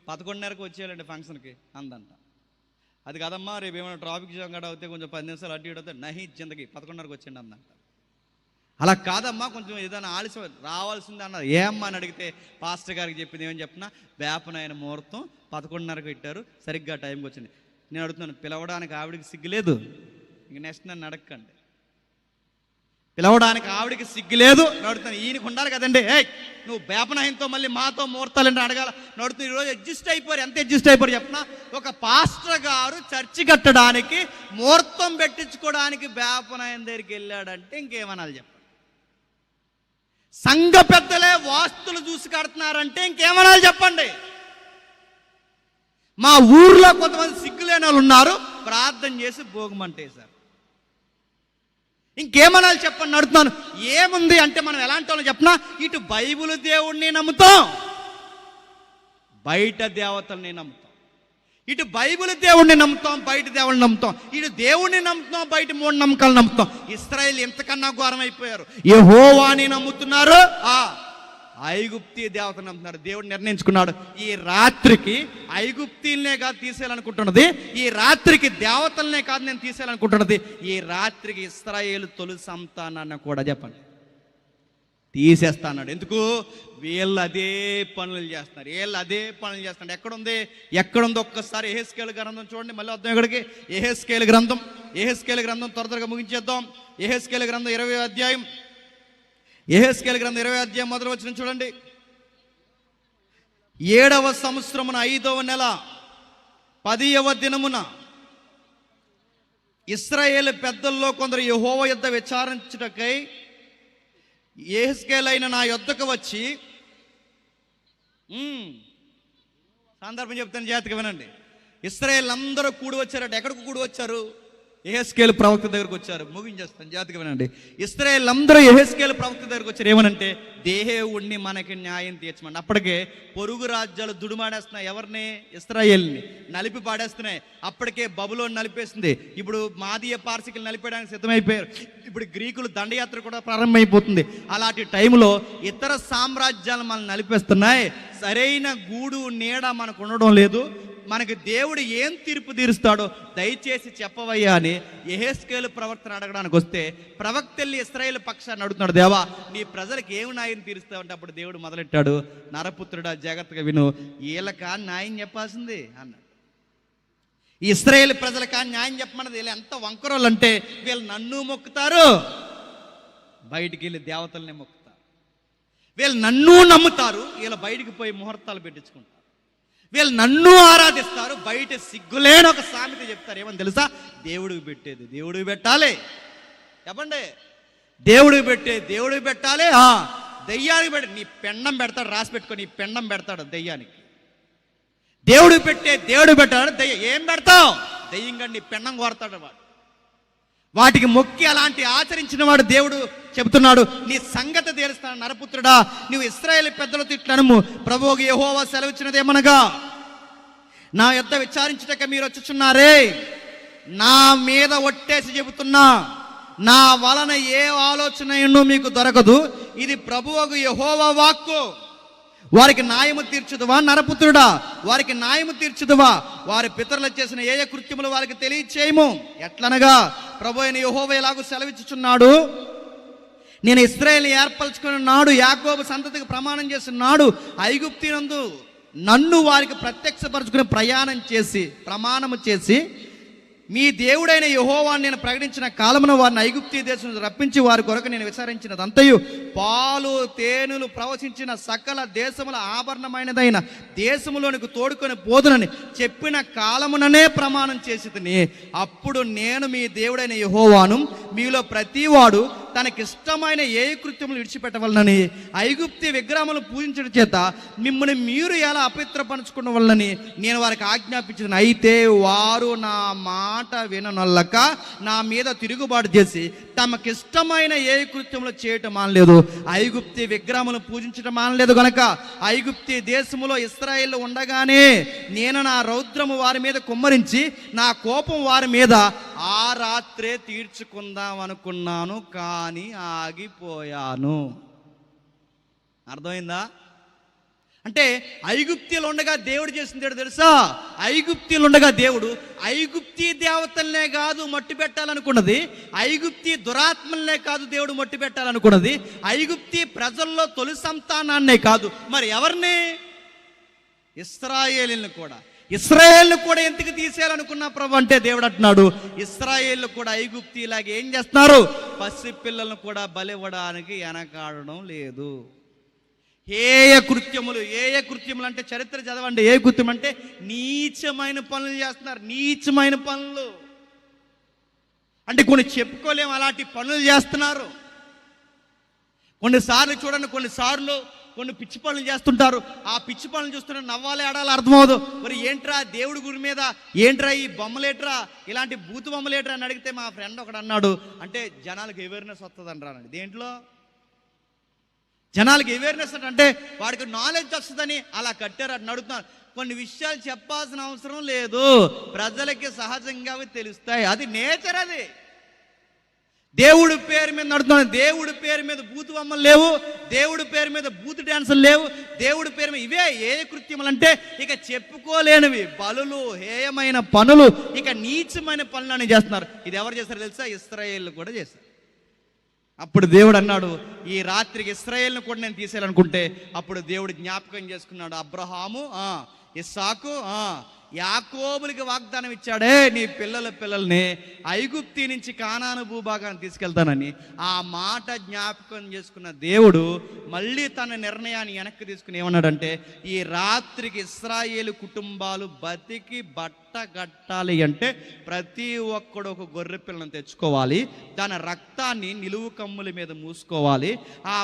11:30కి వచ్చేయాలండి ఫంక్షన్కి అందంట. అది కాదమ్మా, రేపు ఏమైనా ట్రాఫిక్ జామ్ గడ అవుతే కొంచెం 10 నిమిషాలు అడ్డు అవుతే నహి జిందకి 11:30కి వచ్చేయండి అందంట. అలా కాదమ్మా, కొంచెం ఏదైనా ఆలస్యం రావాల్సిందే అన్నారు. ఏమ్మా అని అడిగితే పాస్టర్ గారికి చెప్పింది ఏమని చెప్పినా, బేపనాయన ముహూర్తం 11:30కి పెట్టారు, సరిగ్గా టైంకి వచ్చింది. నేను అడుగుతున్నాను, పిలవడానికి ఆవిడికి సిగ్గులేదు? ఇంక నెక్స్ట్ నన్ను అడగండి, పిలవడానికి ఆవిడికి సిగ్గులేదు నడుతున్నాను. ఈయనకు ఉండాలి కదండి, నువ్వు బేపనాయంతో మళ్ళీ మాతో ముహూర్తాలంటే అడగాల నడుతుంది. ఈరోజు అడ్జస్ట్ అయిపోయారు. ఎంత అడ్జస్ట్ అయిపోయారు చెప్పిన? ఒక పాస్టర్ గారు చర్చి కట్టడానికి ముహూర్తం పెట్టించుకోవడానికి బేపనాయం దగ్గరికి వెళ్ళాడంటే ఇంకేమనాలి చెప్పండి? సంఘ పెద్దలే వాస్తులు చూసి కడుతున్నారంటే ఇంకేమనాలి చెప్పండి? మా ఊర్లో కొంతమంది సిగ్గులేని వాళ్ళు ఉన్నారు, ప్రార్థన చేసి భోగమంటేశారు. ఇంకేమనాలి చెప్పండి అడుగుతున్నాను. ఏముంది అంటే మనం ఎలాంటి వాళ్ళు చెప్పినా, ఇటు బైబిల్ దేవుడిని నమ్ముతాం, బయట దేవతల్ని నమ్ముతాం. ఇటు బైబిల్ దేవుడిని నమ్ముతాం, బయట దేవుడిని నమ్ముతాం. ఇటు దేవుడిని నమ్ముతాం, బయట మూఢనమ్మకాలు నమ్ముతాం. ఇశ్రాయేల్ ఎంతకన్నా ఘోరం అయిపోయారు. యెహోవాని నమ్ముతున్నారు, ఐగుప్తీ దేవతను నమ్ముతున్నారు. దేవుడు నిర్ణయించుకున్నాడు, ఈ రాత్రికి ఐగుప్తీలనే కాదు తీసేయాలనుకుంటున్నది, ఈ రాత్రికి దేవతలనే కాదు నేను తీసేయాలనుకుంటున్నది, ఈ రాత్రికి ఇశ్రాయేలు తొలి సంతానాన్ని కూడా చెప్పండి తీసేస్తా అన్నాడు. ఎందుకు? వీళ్ళు అదే పనులు చేస్తున్నారు, ఎక్కడుంది ఒక్కసారి యెహెజ్కేలు గ్రంథం చూడండి. మళ్ళీ వద్దాం ఇక్కడికి. యెహెజ్కేలు గ్రంథం త్వరగా ముగించేద్దాం. యెహెజ్కేలు గ్రంథం 20వ అధ్యాయం, యెహెజ్కేలు గ్రంథం 20వ అధ్యాయం మొదటి వచనం చూడండి. 7వ సంవత్సరమున 5వ నెల 10వ దినమున ఇశ్రాయేలు పెద్దల్లో కొందరు యెహోవా యొద్ద విచారించుటకై యెహెజ్కేలైన నా యొద్దకు వచ్చి, సందర్భం చెప్తాను జాగ్రత్తగా వినండి. ఇశ్రాయేలు అందరూ కూడి వచ్చారట. ఎక్కడికి కూడి వచ్చారు? యెహెజ్కేలు ప్రవక్త దగ్గరకు వచ్చారు. ముగించేస్తాను, జాగ్రత్తగా వినండి. ఇశ్రాయేలు అందరూ యెహెజ్కేలు ప్రవక్త దగ్గరకు వచ్చారు. ఏమనంటే, దేవుణ్ణి మనకి న్యాయం తీర్చమండి. అప్పటికే పొరుగు రాజ్యాలు దుడుమాడేస్తున్నాయి. ఎవరిని? ఇశ్రాయేలుని నలిపి పాడేస్తున్నాయి. అప్పటికే బబులోను నలిపేస్తుంది. ఇప్పుడు మాదీయ పార్సికలు నలిపేయడానికి సిద్ధమైపోయారు. ఇప్పుడు గ్రీకులు దండయాత్ర కూడా ప్రారంభమైపోతుంది. అలాంటి టైంలో ఇతర సామ్రాజ్యాలు మనల్ని నలిపేస్తున్నాయి. సరైన గూడు నీడ మనకు ఉండడం లేదు. మనకి దేవుడు ఏం తీర్పు తీరుస్తాడో దయచేసి చెప్పవయ్యా అని యెహెజ్కేలు ప్రవక్తను అడగడానికి వస్తే, ప్రవక్త వెళ్ళి ఇశ్రాయేలు పక్షాన్ని అడుగుతున్నాడు, దేవా నీ ప్రజలకు ఏమి న్యాయం తీరుస్తావంటే, అప్పుడు దేవుడు మొదలెట్టాడు, నరపుత్రుడా జాగ్రత్తగా విను, వీళ్ళక న్యాయం చెప్పాల్సింది అన్నాడు. ఈ ఇశ్రాయేలు ప్రజలక న్యాయం చెప్పమన్నది. వీళ్ళు ఎంత వంకరోళ్ళు అంటే, వీళ్ళు నన్ను మొక్కుతారు, బయటికి వెళ్ళి దేవతల్ని మొక్కుతారు. వీళ్ళు నన్ను నమ్ముతారు, వీళ్ళు బయటికి పోయి ముహూర్తాలు పెట్టించుకుంటారు. వీళ్ళు నన్ను ఆరాధిస్తారు, బయట సిగ్గులేని ఒక సామెత చెప్తారు. ఏమని తెలుసా? దేవుడికి పెట్టేది దేవుడికి పెట్టాలి. చెప్పండి, దేవుడికి పెట్టేది దేవుడికి పెట్టాలి. దెయ్యానికి పెట్టి నీ పెండం పెడతాడు, రాసి పెట్టుకొని నీ పెండం పెడతాడు దెయ్యానికి. దేవుడికి పెట్టే దేవుడికి పెట్టాడు, దెయ్యం ఏం పెడతావు? దెయ్యంగా నీ పెండం కోరతాడు వాడు. వాటికి మొక్కి అలాంటి ఆచరించిన వాడు దేవుడు చెబుతున్నాడు, నీ సంగతి తెలుస్తాను నరపుత్రుడా, నువ్వు ఇశ్రాయేలు పెద్దలతో ఇట్లనము, ప్రభువుకు యెహోవా సెలవిచ్చినదేమనగా, నా యొద్ద విచారించుటక మీరు వచ్చుచున్నారే, నా మీద ఒట్టేసి చెబుతున్నా, నా వలన ఏ ఆలోచన మీకు దొరకదు, ఇది ప్రభువుకు యెహోవా వాక్కు. వారికి న్యాయము తీర్చుదువా నరపుత్రుడా? వారికి న్యాయము తీర్చుదువా? వారి పితరులు చేసిన ఏ కృత్యములు వారికి తెలియచేయము. ఎట్లనగా, ప్రభు అయిన యెహోవా ఎలాగూ సెలవిచ్చుచున్నాడు, నేను ఇశ్రాయేలుని ఏర్పరచుకున్న నాడు, యాకోబు సంతతికి ప్రమాణం చేసిన నాడు, ఐగుప్తినందు నన్ను వారికి ప్రత్యక్షపరచుకుని ప్రమాణము చేసి మీ దేవుడైన యెహోవాను నేను ప్రకటించిన కాలమున వారిని ఐగుప్తీ దేశం రప్పించి వారి కొరకు నేను విచారించినదంతయు పాలు తేనెలు ప్రవశించిన సకల దేశముల ఆభరణమైనదైన దేశములోనికి తోడుకొని పోదునని చెప్పిన కాలముననే ప్రమాణం చేసి తిని, అప్పుడు నేను మీ దేవుడైన యెహోవాను, మీలో ప్రతివాడు తనకిష్టమైన ఏ కృత్యములు విడిచిపెట్టవలనని, ఐగుప్తి విగ్రహములు పూజించడం చేత మిమ్మల్ని మీరు ఎలా అపవిత్రపరచుకున్న వలనని నేను వారికి ఆజ్ఞాపించిన. అయితే వారు నా మాట విననొల్లక నా మీద తిరుగుబాటు చేసి తమకిష్టమైన ఏ కృత్యములు చేయటం మానలేదు, ఐగుప్తి విగ్రహములు పూజించటం మానలేదు గనక ఐగుప్తి దేశములో ఇశ్రాయేలు ఉండగానే నేను నా రౌద్రము వారి మీద కుమ్మరించి నా కోపం వారి మీద ఆ రాత్రే తీర్చుకుందాం అనుకున్నాను, కానీ ఆగిపోయాను. అర్థమైందా? అంటే ఐగుప్తీలు ఉండగా దేవుడు చేసింది ఏంటో తెలుసా? ఐగుప్తీలు ఉండగా దేవుడు ఐగుప్తీ దేవతలనే కాదు మట్టి పెట్టాలనుకున్నది, ఐగుప్తీ దురాత్మలనే కాదు దేవుడు మట్టి పెట్టాలనుకున్నది, ఐగుప్తీ ప్రజల్లో తొలి సంతానాన్నే కాదు, మరి ఎవరిని? ఇశ్రాయేలుని కూడా. ఇశ్రాయేలును కూడా ఎందుకు తీసేయాలనుకున్నా ప్రభు అంటే, దేవుడు అంటున్నాడు, ఇశ్రాయేలు కూడా ఐగుప్తీలాగా ఏం చేస్తున్నారు? పసి పిల్లలను కూడా బలివ్వడానికి వెనకాడడం లేదు. ఏ కృత్యములు అంటే చరిత్ర చదవండి. ఏ కృత్యం అంటే నీచమైన పనులు చేస్తున్నారు. నీచమైన పనులు అంటే కొన్ని చెప్పుకోలేము, అలాంటి పనులు చేస్తున్నారు. కొన్నిసార్లు చూడండి, కొన్ని పిచ్చి పనులు చేస్తుంటారు. ఆ పిచ్చి పనులు చూస్తుంటే నవ్వాలి ఆడాలి అర్థమవుదు. మరి ఏంట్రా దేవుడి గురి మీద ఏంట్రా ఈ బొమ్మలేట్రా, ఇలాంటి బూతు బొమ్మలేట్రా అని అడిగితే మా ఫ్రెండ్ ఒకడు అన్నాడు, అంటే జనాలకు అవేర్నెస్ వస్తుంది అంటారండి. దేంట్లో జనాలకి అవేర్నెస్ అంటే వాడికి నాలెడ్జ్ వస్తుందని అలా కట్టారు అని అడుగుతున్నారు. కొన్ని విషయాలు చెప్పాల్సిన అవసరం లేదు, ప్రజలకి సహజంగా అవి తెలుస్తాయి. అది నేచర్. అది దేవుడి పేరు మీద నడుతున్నాను. దేవుడి పేరు మీద బూతు బొమ్మలు లేవు, దేవుడి పేరు మీద బూతు డ్యాన్సులు లేవు, దేవుడి పేరు మీద ఇవే ఏ కృత్యములు అంటే ఇక చెప్పుకోలేనివి బలులు, హేయమైన పనులు, ఇక నీచమైన పనులని చేస్తున్నారు. ఇది ఎవరు చేస్తారు తెలుసా? ఇశ్రాయేలు కూడా చేస్తారు. అప్పుడు దేవుడు అన్నాడు, ఈ రాత్రికి ఇశ్రాయేలును కూడా నేను తీసేయాలనుకుంటే, అప్పుడు దేవుడు జ్ఞాపకం చేసుకున్నాడు, అబ్రహాము, ఇస్సాకు, యాకోబులకి వాగ్దానం ఇచ్చాడే, నీ పిల్లల్ని ఐగుప్తి నుంచి కానాను భూభాగాన్ని తీసుకెళ్తానని. ఆ మాట జ్ఞాపకం చేసుకున్న దేవుడు మళ్ళీ తన నిర్ణయాన్ని వెనక్కి తీసుకుని ఏమన్నాడంటే, ఈ రాత్రికి ఇశ్రాయేలు కుటుంబాలు బతికి బట్ట కట్టగట్టాలి అంటే ప్రతి ఒక్కడు ఒక గొర్రె పిల్లను తెచ్చుకోవాలి, దాని రక్తాన్ని నిలువు కమ్ముల మీద మూసుకోవాలి. ఆ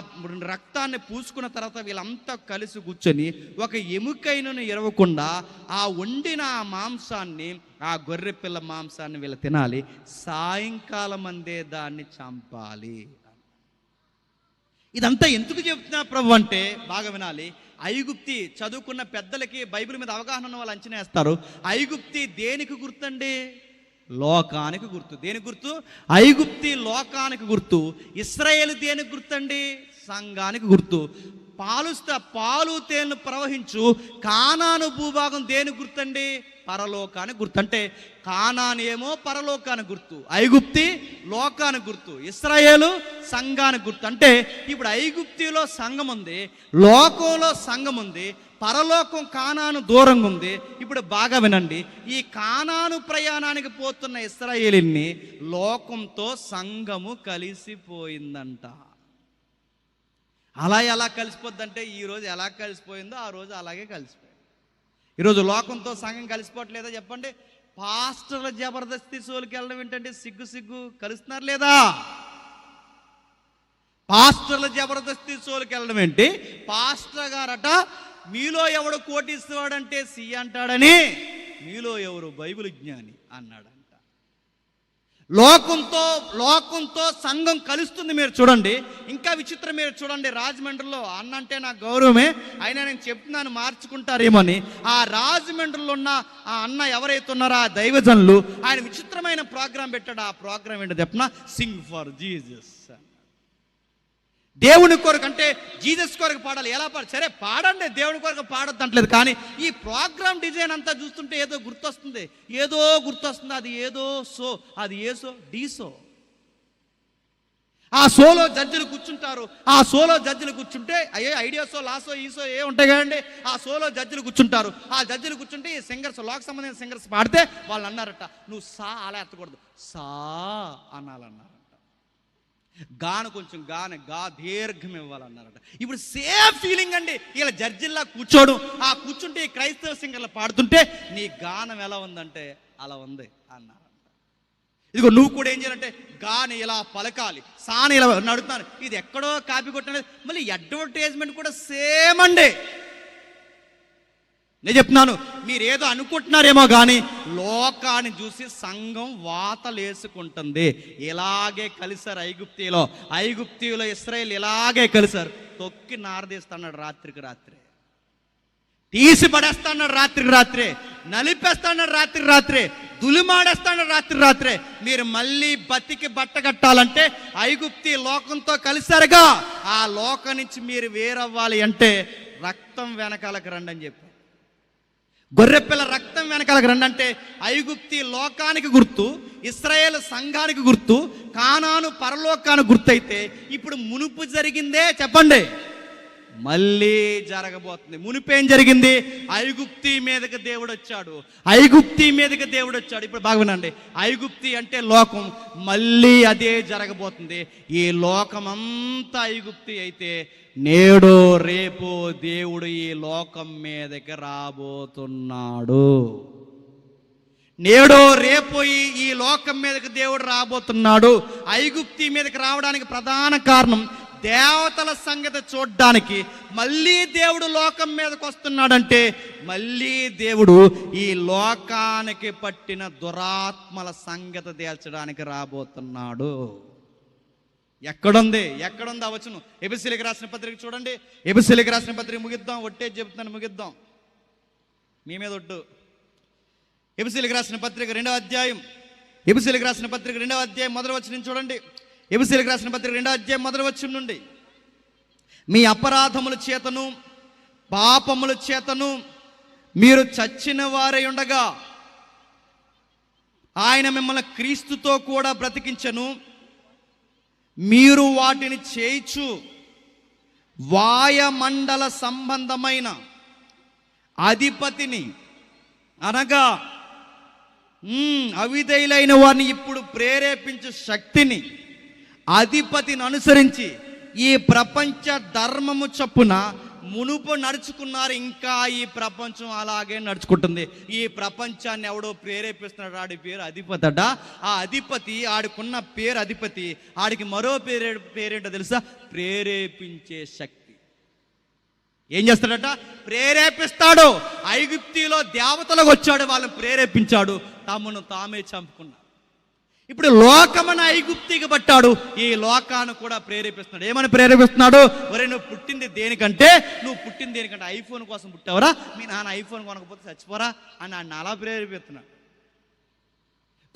రక్తాన్ని పూసుకున్న తర్వాత వీళ్ళంతా కలిసి కూర్చొని ఒక ఎముకైనను ఇరవకుండా ఆ వండిన ఆ మాంసాన్ని, ఆ గొర్రె పిల్ల మాంసాన్ని వీళ్ళు తినాలి. సాయంకాలం అందే దాన్ని చంపాలి. ఇదంతా ఎందుకు చెప్తున్నా ప్రభు అంటే బాగా వినాలి. ఐగుప్తి చదువుకున్న పెద్దలకి, బైబిల్ మీద అవగాహన ఉన్న వాళ్ళు అంచనా వేస్తారు. ఐగుప్తి దేనికి గుర్తండి? లోకానికి గుర్తు. దేనికి గుర్తు? ఐగుప్తి లోకానికి గుర్తు. ఇశ్రాయేలు దేనికి గుర్తండి? సంఘానికి గుర్తు. పాలు తేనెలు ప్రవహించు కానాను భూభాగం దేనికి గుర్తండి? పరలోకానికి గుర్తు. అంటే కానాను ఏమో పరలోకానికి గుర్తు, ఐగుప్తి లోకానికి గుర్తు, ఇశ్రాయేలు సంఘానికి గుర్తు. అంటే ఇప్పుడు ఐగుప్తిలో సంఘం ఉంది, లోకంలో సంఘం ఉంది, పరలోకం కానాను దూరంగా ఉంది. ఇప్పుడు బాగా వినండి, ఈ కానాను ప్రయాణానికి పోతున్న ఇశ్రాయేలుని లోకంతో సంఘము కలిసిపోయిందంట. అలా ఎలా కలిసిపోద్దంటే ఈరోజు ఎలా కలిసిపోయిందో ఆ రోజు అలాగే కలిసిపోయింది. ఈరోజు లోకంతో సంఘం కలిసిపోవట్లేదా చెప్పండి? పాస్టర్ల జబర్దస్తి సోలికి వెళ్ళడం ఏంటంటే సిగ్గు కలుస్తున్నారు లేదా? పాస్టర్ల జబర్దస్తి సోలికి వెళ్ళడం ఏంటి? పాస్టర్ గారట మీలో ఎవడు కోటీశ్వరుడంటే సి అంటాడని, మీలో ఎవరు బైబిల్ జ్ఞాని అన్నాడంట. లోకంతో సంఘం కలుస్తుంది. మీరు చూడండి, ఇంకా విచిత్రం మీరు చూడండి. రాజమండ్రిలో అన్న అంటే నాకు గౌరవమే, అయినా నేను చెప్తున్నాను మార్చుకుంటారేమని. ఆ రాజమండ్రిలో ఉన్న ఆ అన్న ఎవరైతే ఉన్నారో ఆ దైవజనులు, ఆయన విచిత్రమైన ప్రోగ్రాం పెట్టాడు. ఆ ప్రోగ్రాం ఏంటో చెప్పనా? Sing for Jesus. దేవుని కొరకు అంటే జీసస్ కొరకు పాడాలి. ఎలా పాడాలి? సరే పాడండి, దేవుని కొరకు పాడొద్దు అంటలేదు. కానీ ఈ ప్రోగ్రామ్ డిజైన్ అంతా చూస్తుంటే ఏదో గుర్తొస్తుంది. అది ఏసో డీసో. ఆ షోలో జడ్జిలు కూర్చుంటారు. ఆ షోలో జడ్జిలు కూర్చుంటే ఐడియాసో లాసో ఈసో ఏ ఉంటాయి కదండి. ఆ షోలో జడ్జిలు కూర్చుంటారు. ఆ జడ్జిలు కూర్చుంటే ఈ సింగర్స్, లోక్ సంబంధించిన సింగర్స్ పాడితే వాళ్ళు అన్నారట, నువ్వు సా అలా ఎత్తకూడదు, సా అనాలన్నారట. గాను కొంచెం గా దీర్ఘం ఇవ్వాలన్నారట. ఇప్పుడు సేమ్ ఫీలింగ్ అండి. ఇలా జడ్జిల్లా కూర్చోడు, ఆ కూర్చుంటే ఈ క్రైస్తవ సింగర్లు పాడుతుంటే నీ గానం ఎలా ఉందంటే అలా ఉంది అన్నారంట. ఇదిగో నువ్వు కూడా ఏం చేయాలంటే గాని ఇలా పలకాలి, సాని ఇలా నడుతున్నాను. ఇది ఎక్కడో కాపీ కొట్టినది. మళ్ళీ అడ్వర్టైజ్మెంట్ కూడా సేమ్ అండి. నేను చెప్తున్నాను, మీరేదో అనుకుంటున్నారేమో కానీ లోకాన్ని చూసి సంఘం వాతలేసుకుంటుంది. ఇలాగే కలిసారు ఐగుప్తిలో ఇశ్రాయేలు ఇలాగే కలిసారు. తొక్కి నారదీస్తున్నాడు రాత్రికి రాత్రే, తీసి పడేస్తాడు రాత్రికి రాత్రే, నలిపేస్తాడు రాత్రికి రాత్రే, దులిమాడేస్తాడు రాత్రికి రాత్రే. మీరు మళ్ళీ బతికి బట్ట కట్టాలంటే ఐగుప్తి లోకంతో కలిసారుగా, ఆ లోకం నుంచి మీరు వేరవ్వాలి అంటే రక్తం వెనకాలకు రండి అని చెప్పి, గొర్రెపిల్ల రక్తం వెనకాలకు రండి అంటే ఐగుప్తి లోకానికి గుర్తు, ఇశ్రాయేలు సంఘానికి గుర్తు, కానాను పరలోకానికి గుర్తయితే ఇప్పుడు మునుపు జరిగిందే చెప్పండి మళ్ళీ జరగబోతుంది. మునిపేం జరిగింది? ఐగుప్తి మీదకి దేవుడు వచ్చాడు. ఇప్పుడు బాగా వినండి, ఐగుప్తి అంటే లోకం, మళ్ళీ అదే జరగబోతుంది. ఈ లోకమంతా ఐగుప్తి అయితే నేడు రేపు దేవుడు ఈ లోకం మీదకి రాబోతున్నాడు. నేడు రేపు ఈ లోకం మీదకి దేవుడు రాబోతున్నాడు. ఐగుప్తి మీదకి రావడానికి ప్రధాన కారణం దేవతల సంగతి చూడ్డానికి మళ్ళీ దేవుడు లోకం మీదకి వస్తున్నాడంటే మళ్ళీ దేవుడు ఈ లోకానికి పట్టిన దురాత్మల సంగతి తేల్చడానికి రాబోతున్నాడు. ఎక్కడుంది ఆ వచనం? ఎబెసీయులకు రాసిన పత్రిక చూడండి. ఎబెసీయులకు రాసిన పత్రిక ముగిద్దాం, ఒట్టేది చెప్తున్నాను, ముగిద్దాం, మీ మీద ఒట్టు. ఎబెసీయులకు రాసిన పత్రిక 2వ అధ్యాయం, ఎబెసీయులకు రాసిన పత్రిక 2వ అధ్యాయం మొదటి వచనం చూడండి. ఎబెసీయులకు రాసిన పత్రిక 2వ అధ్యాయం మొదటి వచనం నుండి, మీ అపరాధముల చేతను పాపముల చేతను మీరు చచ్చిన వారై ఉండగా ఆయన మిమ్మల్ని క్రీస్తుతో కూడా బ్రతికించెను. మీరు వాటిని చేయిచు వాయుమండల సంబంధమైన అధిపతిని అనగా అవిధేయులైన వారిని ఇప్పుడు ప్రేరేపించే శక్తిని, అధిపతిని అనుసరించి ఈ ప్రపంచ ధర్మము చొప్పున మునుపు నడుచుకున్నారు, ఇంకా ఈ ప్రపంచం అలాగే నడుచుకుంటుంది. ఈ ప్రపంచాన్ని ఎవడో ప్రేరేపిస్తున్నాడు, ఆడి పేరు అధిపతి అట. ఆ అధిపతి, ఆడికున్న పేరు అధిపతి, ఆడికి మరో పేరేంటో తెలుసా? ప్రేరేపించే శక్తి. ఏం చేస్తాడట? ప్రేరేపిస్తాడు. ఐగుప్తిలో దేవతలకు వచ్చాడు, వాళ్ళని ప్రేరేపించాడు, తమను తామే చంపుకున్నారు. ఇప్పుడు లోకమని ఐగుప్తికి పట్టాడు, ఈ లోకాన్ని కూడా ప్రేరేపిస్తున్నాడు. ఏమని ప్రేరేపిస్తున్నాడు? ఒరే, నువ్వు పుట్టింది దేనికంటే, ఐఫోన్ కోసం పుట్టావరా, మీ నాన్న ఐఫోన్ కొనకపోతే చచ్చిపోరా అని ఆయన అలా ప్రేరేపిస్తున్నాడు.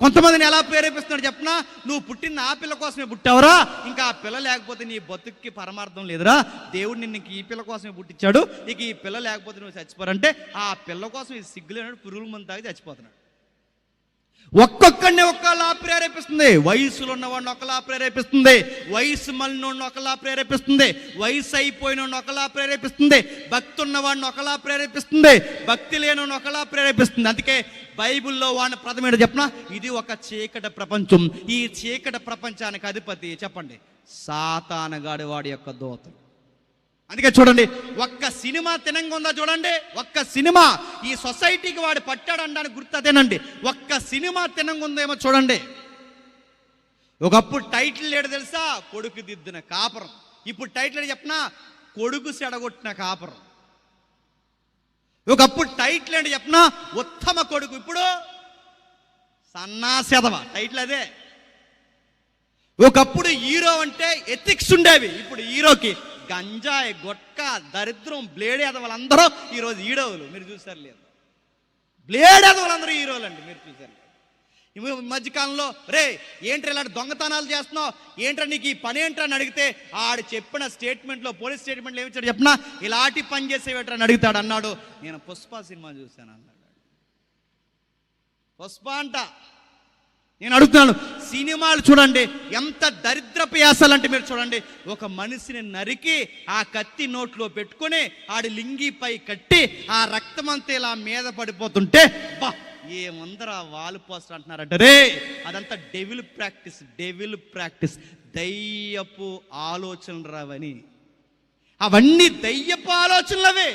కొంతమందిని ఎలా ప్రేరేపిస్తున్నాడు చెప్పనా? నువ్వు పుట్టింది ఆ పిల్ల కోసమే పుట్టావరా, ఇంకా ఆ పిల్ల లేకపోతే నీ బతుక్కి పరమార్థం లేదురా, దేవుడు నిన్ను ఈ పిల్ల కోసమే పుట్టించాడు, ఇక ఈ పిల్ల లేకపోతే నువ్వు చచ్చిపోరంటే ఆ పిల్ల కోసం ఈ సిగ్గులేనాడు పురుగుల మందు తాగి చచ్చిపోతున్నాడు. ఒక్కొక్కడిని ఒక్కలా ప్రేరేపిస్తుంది. వయసులో ఉన్నవాడిని ఒకలా ప్రేరేపిస్తుంది, వయసు మళ్ళీ ఒకలా ప్రేరేపిస్తుంది, వయసు అయిపోయిన ఒకలా ప్రేరేపిస్తుంది, భక్తి ఉన్నవాడిని ఒకలా ప్రేరేపిస్తుంది, భక్తి లేని ఒకలా ప్రేరేపిస్తుంది. అందుకే బైబిల్లో వాడిని ప్రథమేంటో చెప్పనా? ఇది ఒక చీకటి ప్రపంచం. ఈ చీకటి ప్రపంచానికి అధిపతి చెప్పండి, సాతానుగాడి వాడి యొక్క దూతలు. అందుకే చూడండి, ఒక్క సినిమా తినంగా ఉందా చూడండి, ఒక్క సినిమా ఈ సొసైటీకి వాడు పట్టాడు అనడానికి గుర్తు అదేనండి. ఒక్క సినిమా తినంగా ఉందేమో చూడండి. ఒకప్పుడు టైటిల్ ఏడు తెలుసా? కొడుకు దిద్దిన కాపురం. ఇప్పుడు టైటిల్ ఏడు చెప్పనా? కొడుకు సెడగొట్టిన కాపురం. ఒకప్పుడు టైటిల్ ఏంటి చెప్పనా? ఉత్తమ కొడుకు. ఇప్పుడు సన్నాసెదవ. టైటిల్ అదే. ఒకప్పుడు హీరో అంటే ఎథిక్స్ ఉండేవి, ఇప్పుడు హీరోకి గంజాయి, గొట్క, దరిద్రం, బ్లేడ్ ఎదవలందరూ ఈరోజు హీరోలు. మీరు చూసారు లేదు? బ్లేడ్ ఎదవలందరూ హీరోలు అండి, మీరు చూసారు. ఈ మధ్యకాలంలో రే ఏంట్రా ఇలాంటి దొంగతనాలు చేస్తున్నావు, ఏంట్రా నీకు ఈ పని ఏంట్రా అని అడిగితే ఆడు చెప్పిన స్టేట్మెంట్లో, పోలీస్ స్టేట్మెంట్లో ఏమిచ్చాడు చెప్పినా? ఇలాంటి పని చేసేవేట్రా అని అడుగుతాడు. అన్నాడు, నేను పుష్ప సినిమా చూశాను అన్నాడు. పుష్ప అంట. నేను అడుగుతున్నాను, సినిమాలు చూడండి ఎంత దరిద్రపు యాసలంటే మీరు చూడండి. ఒక మనిషిని నరికి ఆ కత్తి నోట్లో పెట్టుకొని ఆడి లింగిపై కట్టి ఆ రక్తమంతా ఇలా మీద పడిపోతుంటే బా ఏమందరూ వాలు పోస్టర్ అంటున్నారంట. రే అదంతా డెవిల్ ప్రాక్టీస్, దయ్యపు ఆలోచనలు రావని. అవన్నీ దయ్యపు ఆలోచనలవే.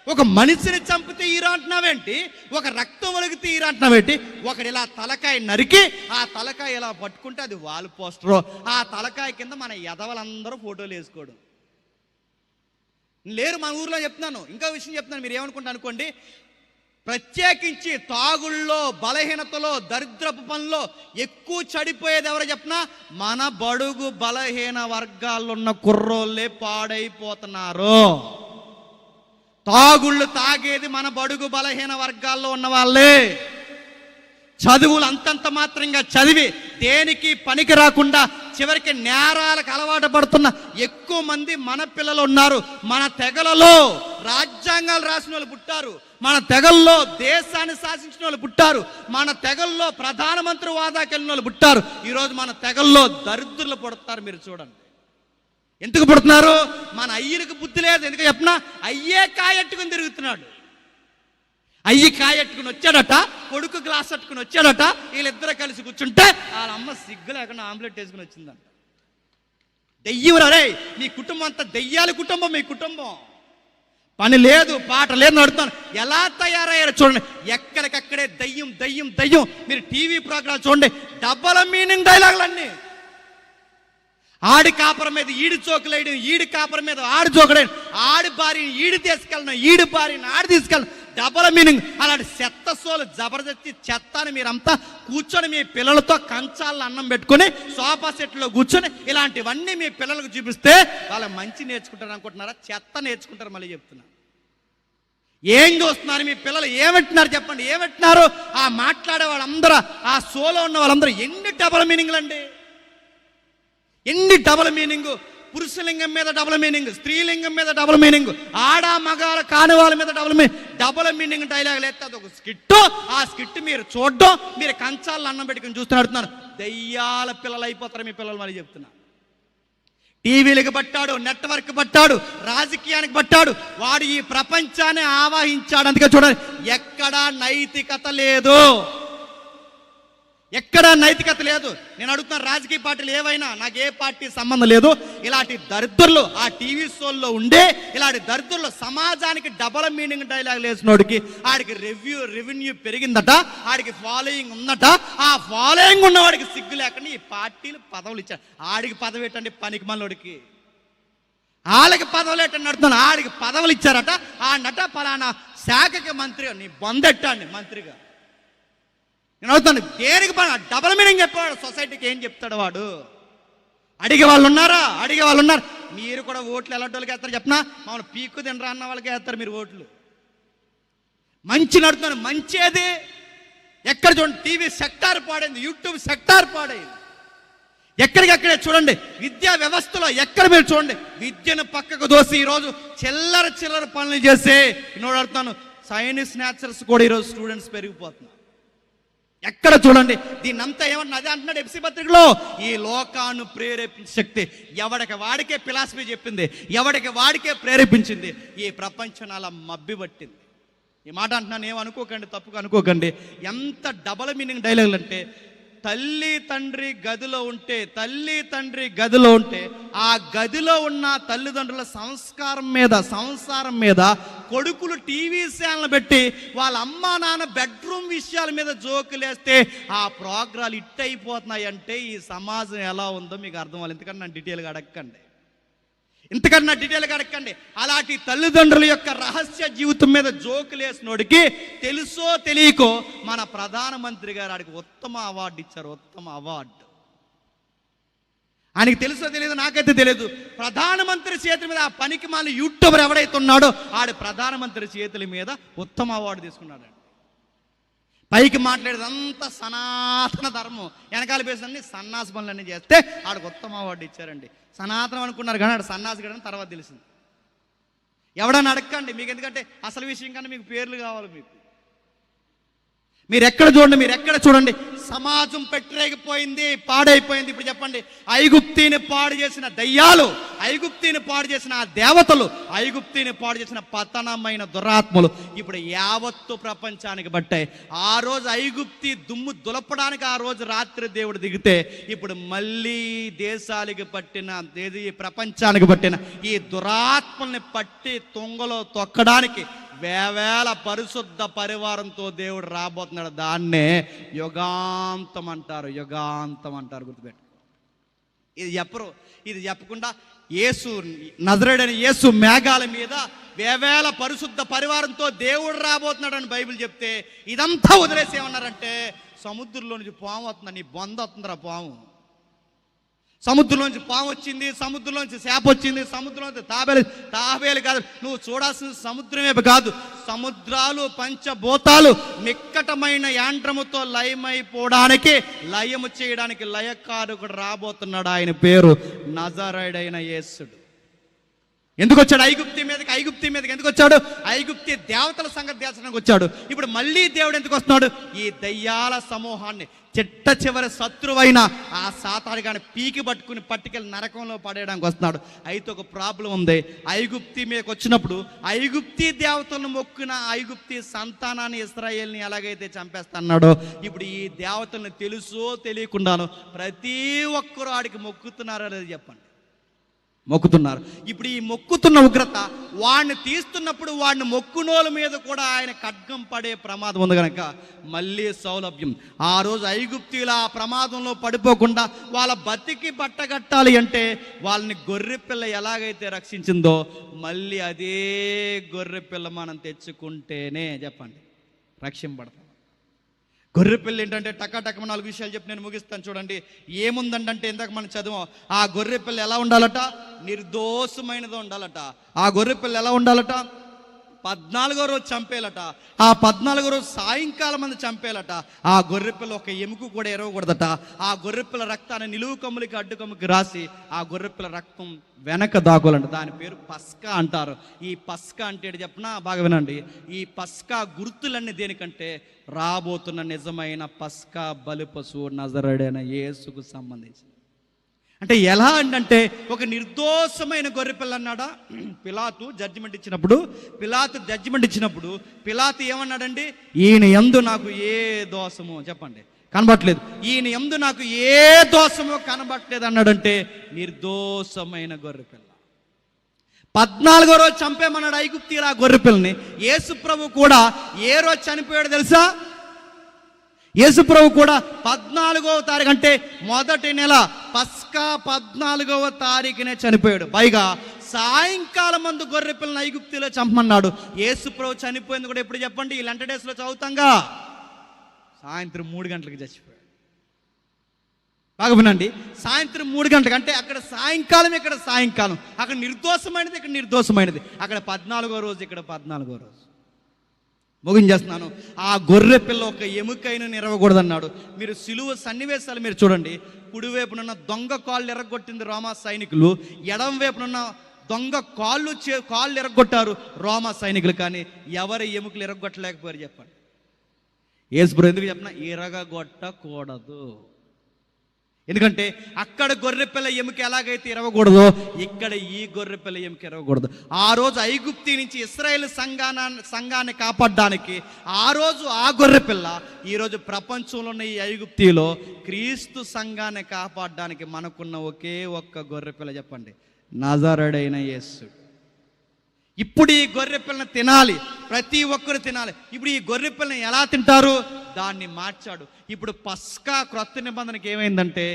ఒక మనిషిని చంపితే హీరో అంటున్నావేంటి? ఒక రక్తం ఒలిగితే హీరో అంటున్నావేంటి? ఒకడు ఇలా తలకాయ నరికి ఆ తలకాయ ఇలా పట్టుకుంటే అది వాల్ పోస్టరు, ఆ తలకాయ కింద మన ఎదవలందరూ ఫోటోలు వేసుకోవడం లేరు. మన ఊర్లో చెప్తున్నాను, ఇంకో విషయం చెప్తున్నాను, మీరు ఏమనుకుంటా అనుకోండి. ప్రత్యేకించి తాగుళ్ళలో, బలహీనతలో, దరిద్రపు పనుల్లో ఎక్కువ చెడిపోయేది ఎవరో చెప్పినా? మన బడుగు బలహీన వర్గాల్లో ఉన్న కుర్రోళ్ళే పాడైపోతున్నారు. తాగుళ్ళు తాగేది మన బడుగు బలహీన వర్గాల్లో ఉన్న వాళ్ళే. చదువులు అంతంత మాత్రంగా చదివి దేనికి పనికి రాకుండా చివరికి నేరాలకు అలవాటు పడుతున్న ఎక్కువ మంది మన పిల్లలు ఉన్నారు. మన తెగలలో రాజ్యాంగాలు రాసిన వాళ్ళు పుట్టారు, మన తెగల్లో దేశాన్ని శాసించిన వాళ్ళు పుట్టారు, మన తెగల్లో ప్రధానమంత్రి హోదాకి వెళ్ళిన వాళ్ళు పుట్టారు. ఈరోజు మన తెగల్లో దరిద్రులు పుడతారు. మీరు చూడండి ఎందుకు పుడుతున్నారు? మన అయ్యలకు బుద్ధి లేదు. ఎందుకు చెప్పినా? అయ్యే కాయెట్టుకుని తిరుగుతున్నాడు. అయ్యి కాయెట్టుకుని వచ్చాడట, కొడుకు గ్లాస్ అట్టుకుని వచ్చాడట, వీళ్ళిద్దరూ కలిసి కూర్చుంటే వాళ్ళ అమ్మ సిగ్గు లేకుండా ఆమ్లెట్ వేసుకుని వచ్చిందంట. దెయ్యం రే, మీ కుటుంబం అంతా దెయ్యాల కుటుంబం. మీ కుటుంబం పని లేదు, పాట లేదు నడుతాను. ఎలా తయారయ్యారో చూడండి. ఎక్కడికక్కడే దయ్యం దయ్యం దయ్యం. మీరు టీవీ ప్రోగ్రాం చూడండి, డబల్ మీనింగ్ డైలాగులన్నీ. ఆడి కాపర మీద ఈడి చోకులేయడం, ఈడి కాపర మీద ఆడి చోకులేయడం, ఆడి భార్యని ఈడి తీసుకెళ్ళడం, ఈడి భార్యని ఆడి తీసుకెళ్ళడం, డబల్ మీనింగ్. అలాంటి చెత్త సోలు జబర్దస్తి చెత్త అని మీరంతా కూర్చొని మీ పిల్లలతో కంచాల్లో అన్నం పెట్టుకొని సోఫా సెట్లో కూర్చొని ఇలాంటివన్నీ మీ పిల్లలకు చూపిస్తే వాళ్ళు మంచి నేర్చుకుంటారు అనుకుంటున్నారా? చెత్త నేర్చుకుంటారు. మళ్ళీ చెప్తున్నా, ఏం చూస్తున్నారు మీ పిల్లలు? ఏమంటున్నారు చెప్పండి, ఏమంటున్నారు? ఆ మాట్లాడే వాళ్ళందరూ, ఆ సోలో ఉన్న వాళ్ళందరూ ఎన్ని డబల్ మీనింగ్లు అండి, ఎన్ని డబల్ మీనింగ్. పురుషలింగం మీద డబల్ మీనింగ్, స్త్రీలింగం మీద డబల్ మీనింగ్, ఆడ మగాల కాని వాళ్ళ మీద డబల్ మీనింగ్ డైలాగులు ఎత్తే అదొక స్కిట్. ఆ స్కిట్ మీరు చూడడం, మీరు కంచాలను అన్నం పెట్టుకుని చూస్తున్నారు. దయ్యాల పిల్లలు అయిపోతారు మీ పిల్లలు. మళ్ళీ చెప్తున్నా, టీవీలకు పట్టాడు, నెట్వర్క్ పట్టాడు, రాజకీయానికి పట్టాడు, వాడు ఈ ప్రపంచాన్ని ఆవాహించాడు. అందుకే చూడండి, ఎక్కడా నైతికత లేదు, ఎక్కడ నైతికత లేదు. నేను అడుగుతున్న రాజకీయ పార్టీలు ఏవైనా, నాకు ఏ పార్టీ సంబంధం లేదు. ఇలాంటి దరిద్రులు ఆ టీవీ షోల్లో ఉండే ఇలాంటి దరిద్రులు సమాజానికి డబల్ మీనింగ్ డైలాగ్ వేసినోడికి ఆడికి రెవెన్యూ పెరిగిందట, ఆడికి ఫాలోయింగ్ ఉందట. ఆ ఫాలోయింగ్ ఉన్నవాడికి సిగ్గు లేకుండా ఈ పార్టీలు పదవులు ఇచ్చారు. ఆడికి పదవి ఏంటండి పనికి మనోడికి, వాళ్ళకి పదవులు ఏంటని నడుతున్నాను. ఆడికి పదవులు ఇచ్చారట. ఆ నట పలానా శాఖకి మంత్రిగా, నీ బొందెట్టండి మంత్రిగా. నేను అవుతాను దేనికి డబల్ మీనింగ్ చెప్పాడు. సొసైటీకి ఏం చెప్తాడు వాడు? అడిగే వాళ్ళు ఉన్నారా? అడిగే వాళ్ళు ఉన్నారు. మీరు కూడా ఓట్లు ఎలాంటి వాళ్ళకి వేస్తారు చెప్పినా, మమ్మల్ని పీక్కు తినరా అన్న వాళ్ళకి వేస్తారు మీరు ఓట్లు. మంచి నడుతున్నాను, మంచిది. ఎక్కడ చూడండి టీవీ సెక్టార్ పాడైంది, యూట్యూబ్ సెక్టార్ పాడైంది. ఎక్కడికక్కడే చూడండి విద్యా వ్యవస్థలో ఎక్కడ మీరు చూడండి విద్యను పక్కకు దోసి ఈరోజు చిల్లర పనులు చేసే నేను అడుగుతాను. సైన్స్ న్యాచురల్స్ కూడా ఈరోజు స్టూడెంట్స్ పెరిగిపోతున్నారు. ఎక్కడ చూడండి దీన్నంతా ఏమన్నా అదే అంటున్నాడు ఎఫ్సి పత్రికలో. ఈ లోకాన్ని ప్రేరేపించే శక్తి ఎవడికి వాడికే ఫిలాసఫీ చెప్పింది, ఎవడికి వాడికే ప్రేరేపించింది. ఈ ప్రపంచం అలా మబ్బి పట్టింది. ఈ మాట అంటున్నాను, ఏమనుకోకండి, తప్పుగా అనుకోకండి. ఎంత డబల్ మీనింగ్ డైలాగులు అంటే, తల్లి తండ్రి గదిలో ఉంటే ఆ గదిలో ఉన్న తల్లిదండ్రుల సంసారం మీద కొడుకులు టీవీ ఛానల్ పెట్టి వాళ్ళ అమ్మా నాన్న బెడ్రూమ్ విషయాల మీద జోకులేస్తే ఆ ప్రోగ్రాలు హిట్ అయిపోతున్నాయి. అంటే ఈ సమాజం ఎలా ఉందో మీకు అర్థం అవ్వాలి. ఇంతకన్నా డీటెయిల్గా అడగండి. అలాంటి తల్లిదండ్రుల యొక్క రహస్య జీవితం మీద జోకులేసినోడికి తెలుసో తెలియకో మన ప్రధానమంత్రి గారు ఆడికి ఉత్తమ అవార్డు ఇచ్చారు. ఉత్తమ అవార్డు ఆయనకి తెలుసో తెలియదు, నాకైతే తెలియదు. ప్రధానమంత్రి చేతుల మీద ఆ పనికి మాలి యూట్యూబర్ ఎవడైతే ఉన్నాడో ఆడు ప్రధానమంత్రి చేతుల మీద ఉత్తమ అవార్డు తీసుకున్నాడు. పైకి మాట్లాడేదంతా సనాతన ధర్మం, వెనకాల పేసన్ని సన్నాసి పనులన్నీ చేస్తే ఆడికి ఉత్తమ అవార్డు ఇచ్చారండి. సనాతనం అనుకున్నారు కానీ ఆడు సన్నాసి గడని తర్వాత తెలిసింది. ఎవడన్నా అడగండి మీకు, ఎందుకంటే అసలు విషయం కన్నా మీకు పేర్లు కావాలి. మీరు ఎక్కడ చూడండి సమాజం పెట్టలేకపోయింది, పాడైపోయింది. ఇప్పుడు చెప్పండి, ఐగుప్తిని పాడు చేసిన దయ్యాలు, ఐగుప్తిని పాడు చేసిన ఆ దేవతలు, ఐగుప్తిని పాడు చేసిన పతనమైన దురాత్మలు ఇప్పుడు యావత్తు ప్రపంచానికి పట్టాయి. ఆ రోజు ఐగుప్తి దుమ్ము దులపడానికి ఆ రోజు రాత్రి దేవుడు దిగితే ఇప్పుడు మళ్ళీ దేశాలకి పట్టిన ప్రపంచానికి పట్టిన ఈ దురాత్మల్ని పట్టి తొంగలో తొక్కడానికి వేవేల పరిశుద్ధ పరివారంతో దేవుడు రాబోతున్నాడు. దాన్నే యుగాంతం అంటారు. గుర్తుపెట్టు. ఇది చెప్పకుండా నజరేయుడైన యేసు మేఘాల మీద వేవేల పరిశుద్ధ పరివారంతో దేవుడు రాబోతున్నాడు అని బైబిల్ చెప్తే ఇదంతా వదిలేసి ఏమన్నారంటే, సముద్రంలో నుంచి పాము వస్తుందా, నీ బొంద వస్తుందిరా పాము. సముద్రంలోంచి పాము వచ్చింది, సముద్రంలోంచి చేప వచ్చింది, సముద్రంలోంచి తాబేలు కాదు. నువ్వు చూడాల్సిన సముద్రమే కాదు, సముద్రాలు పంచభూతాలు మిక్కటమైన యాంత్రముతో లయమైపోవడానికి, లయము చేయడానికి లయకారకుడు రాబోతున్నాడు. ఆయన పేరు నజరేయుడైన యేసుడు. ఎందుకు వచ్చాడు ఐగుప్తి మీదకి ఎందుకు వచ్చాడు? ఐగుప్తి దేవతల సంగతి దేశానికి వచ్చాడు. ఇప్పుడు మళ్ళీ దేవుడు ఎందుకు వస్తున్నాడు? ఈ దయ్యాల సమూహాన్ని, చిట్ట చివరి శత్రువైన ఆ సాతాను గాని పీకి పట్టుకెళ్ళి నరకంలో పడేయడానికి వస్తున్నాడు. అయితే ఒక ప్రాబ్లం ఉంది. ఐగుప్తి మీదకి వచ్చినప్పుడు ఐగుప్తి దేవతలను మొక్కిన ఐగుప్తి సంతానాన్ని, ఇశ్రాయేల్ని ఎలాగైతే చంపేస్తున్నాడో ఇప్పుడు ఈ దేవతలను తెలుసో తెలియకుండాను ప్రతి ఒక్కరూ ఆడికి మొక్కుతున్నారో లేదో చెప్పండి. మొక్కుతున్నారు. ఇప్పుడు ఈ మొక్కుతున్న ఉగ్రత వాడిని తీస్తున్నప్పుడు వాడిని మొక్కునోల మీద కూడా ఆయన ఖడ్గం పడే ప్రమాదం ఉంది కనుక మళ్ళీ సౌలభ్యం. ఆ రోజు ఐగుప్తీయుల ఆ ప్రమాదంలో పడిపోకుండా వాళ్ళ బతికి బట్టగట్టాలి అంటే వాళ్ళని గొర్రెపిల్ల ఎలాగైతే రక్షించిందో మళ్ళీ అదే గొర్రెపిల్ల మనం తెచ్చుకుంటేనే చెప్పండి రక్షింపడతాం. గొర్రెపిల్ల ఏంటంటే టక్క 4 విషయాలు చెప్పి నేను ముగిస్తాను. చూడండి ఏముందంటే ఇందాక మనం చదువు, ఆ గొర్రెపిల్ల ఎలా ఉండాలట? నిర్దోషమైనది ఉండాలట. ఆ గొర్రెపిల్ల ఎలా ఉండాలట? 14వ రోజు చంపేలట. ఆ 14వ రోజు సాయంకాలం మంది చంపేలట. ఆ గొర్రెపిల్ల ఒక ఎముక కూడా ఎరవకూడదట. ఆ గొర్రెపిల్ల రక్తాన్ని నిలువు కొమ్ములకి అడ్డు కొమ్ముకి రాసి ఆ గొర్రెపిల్ల రక్తం వెనక దాకోలంట. దాని పేరు పస్కా అంటారు. ఈ పస్కా అంటే చెప్పినా బాగా వినండి. ఈ పస్కా గుర్తులన్నీ దేనికంటే రాబోతున్న నిజమైన పస్కా బలి పశువు నజరేయుడైన యేసుకు సంబంధించి. అంటే ఎలా అంటే ఒక నిర్దోషమైన గొర్రెపిల్ల అన్నాడా? పిలాతు జడ్జిమెంట్ ఇచ్చినప్పుడు పిలాతు ఏమన్నాడండి? ఈయన యందు నాకు ఏ దోషము చెప్పండి కనబట్టలేదు. ఈయన యందు నాకు ఏ దోషమో కనబట్టలేదు అన్నాడంటే నిర్దోషమైన గొర్రెపిల్ల. 14వ రోజు చంపేమన్నాడు ఐగుప్తీయులు ఆ గొర్రెపిల్లని. యేసుప్రభు కూడా ఏ రోజు చనిపోయాడు తెలుసా? యేసుప్రభు కూడా 14వ తారీఖు, అంటే మొదటి నెల పస్కా 14వ తారీఖునే చనిపోయాడు. పైగా సాయంకాలం మందు గొర్రెపిల్లని ఐగుప్తిలో చంపమన్నాడు. యేసుప్రభు చనిపోయింది కూడా ఎప్పుడు చెప్పండి? ఈ లెంట డేస్లో చదువుతాంగా, సాయంత్రం 3 గంటలకు చచ్చిపోయాడు. బాగా వినండి, సాయంత్రం 3 గంటలకు, అంటే అక్కడ సాయంకాలం, ఇక్కడ సాయంకాలం, అక్కడ నిర్దోషమైనది, ఇక్కడ నిర్దోషమైనది, అక్కడ 14వ రోజు, ఇక్కడ 14వ రోజు. ముగించేస్తున్నాను. ఆ గొర్రె పిల్ల ఒక ఎముకైనా నిరవకూడదన్నాడు. మీరు సిలువ సన్నివేశాలు మీరు చూడండి. కుడివైపునున్న దొంగ కాళ్ళు ఎరగొట్టింది రోమా సైనికులు, ఎడమ వైపునున్న దొంగ కాళ్ళు ఎరగొట్టారు రోమా సైనికులు. కానీ ఎవరి ఎముకలు ఎరగొట్టలేకపోయారు చెప్పండి? యేసుప్రభు ఎందుకు చెప్పినా ఎరగొట్టకూడదు. ఎందుకంటే అక్కడ గొర్రెపిల్ల ఎముక ఎలాగైతే ఇరవకూడదో, ఇక్కడ ఈ గొర్రెపిల్ల ఎముక ఇరవకూడదు. ఆ రోజు ఐగుప్తి నుంచి ఇశ్రాయేలు సంఘాన్ని కాపాడడానికి ఆ రోజు ఆ గొర్రెపిల్ల, ఈరోజు ప్రపంచంలో ఉన్న ఈ ఐగుప్తిలో క్రీస్తు సంఘాన్ని కాపాడడానికి మనకున్న ఒకే ఒక్క గొర్రెపిల్ల చెప్పండి? నజరేయుడైన యేసు. ఇప్పుడు ఈ గొర్రెపిల్లని తినాలి, ప్రతి ఒక్కరు తినాలి. ఇప్పుడు ఈ గొర్రెపిల్లని ఎలా తింటారు? దాన్ని మార్చాడు. ఇప్పుడు పస్కా క్రొత్త నిబంధనకి ఏమైందంటే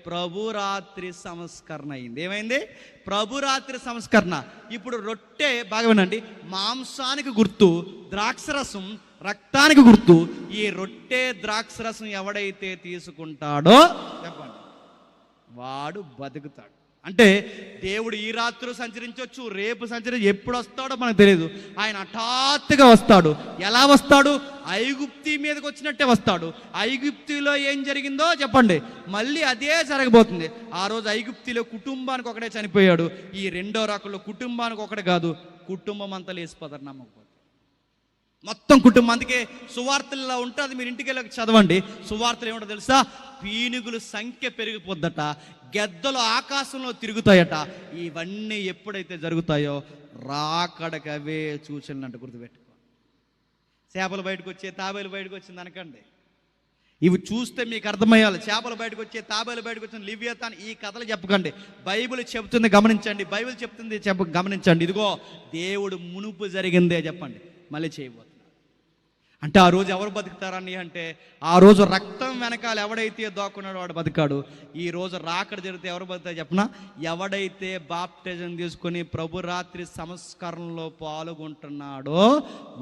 ప్రభురాత్రి సంస్కరణ అయింది. ఏమైంది? ప్రభురాత్రి సంస్కరణ. ఇప్పుడు రొట్టె, బాగా వినండి, మాంసానికి గుర్తు, ద్రాక్షరసం రక్తానికి గుర్తు. ఈ రొట్టె ద్రాక్షరసం ఎవడైతే తీసుకుంటాడో చెప్పండి, వాడు బతుకుతాడు. అంటే దేవుడు ఈ రాత్రి సంచరించవచ్చు, రేపు సంచరించి, ఎప్పుడు వస్తాడో మనకు తెలియదు. ఆయన హఠాత్తుగా వస్తాడు. ఎలా వస్తాడు? ఐగుప్తి మీదకి వచ్చినట్టే వస్తాడు. ఐగుప్తిలో ఏం జరిగిందో చెప్పండి, మళ్ళీ అదే జరగబోతుంది. ఆ రోజు ఐగుప్తిలో కుటుంబానికి ఒకడే చనిపోయాడు. ఈ రెండో రాకల్లో కుటుంబానికి ఒకటే కాదు, కుటుంబం అంతా లేచిపోతారు నమ్మకపోతే. మొత్తం కుటుంబం. అందుకే సువార్తల్లో ఉంటుంది, మీరు ఇంటికి వెళ్ళి చదవండి. సువార్తలు ఏమిటో తెలుసా? పీనుగుల సంఖ్య పెరిగిపోద్దట, గెద్దలు ఆకాశంలో తిరుగుతాయట. ఇవన్నీ ఎప్పుడైతే జరుగుతాయో రాకడకి అవే సూచనలు గుర్తుపెట్టుకో. చేపలు బయటకు వచ్చే, తాబేలు బయటకు వచ్చింది అనకండి. ఇవి చూస్తే మీకు అర్థమయ్యాలి. చేపలు బయటకు వచ్చే, తాబేలు బయటకు వచ్చింది, లివ్యతాన్, ఈ కథలు చెప్పకండి. బైబిల్ చెప్తుంది గమనించండి. బైబిల్ చెప్తుంది గమనించండి. ఇదిగో దేవుడు మునుపు జరిగిందే చెప్పండి, మళ్ళీ చేయబోతుంది. అంటే ఆ రోజు ఎవరు బతుకుతారని అంటే, ఆ రోజు రక్తం వెనకాల ఎవడైతే దోక్కున్నాడో వాడు బతికాడు. ఈ రోజు రాకడ జరిగితే ఎవరు బతుకుతారు చెప్పనా? ఎవడైతే బాప్టిజం తీసుకొని ప్రభు రాత్రి సంస్కరణలో పాల్గొంటున్నాడో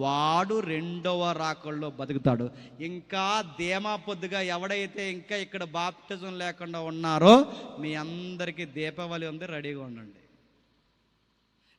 వాడు రెండవ రాకడలో బతుకుతాడు. ఇంకా ధీమా పొద్దుగా ఎవడైతే ఇంకా ఇక్కడ బాప్టిజం లేకుండా ఉన్నారో మీ అందరికీ దీపావళి ఉంది, రెడీగా ఉండండి.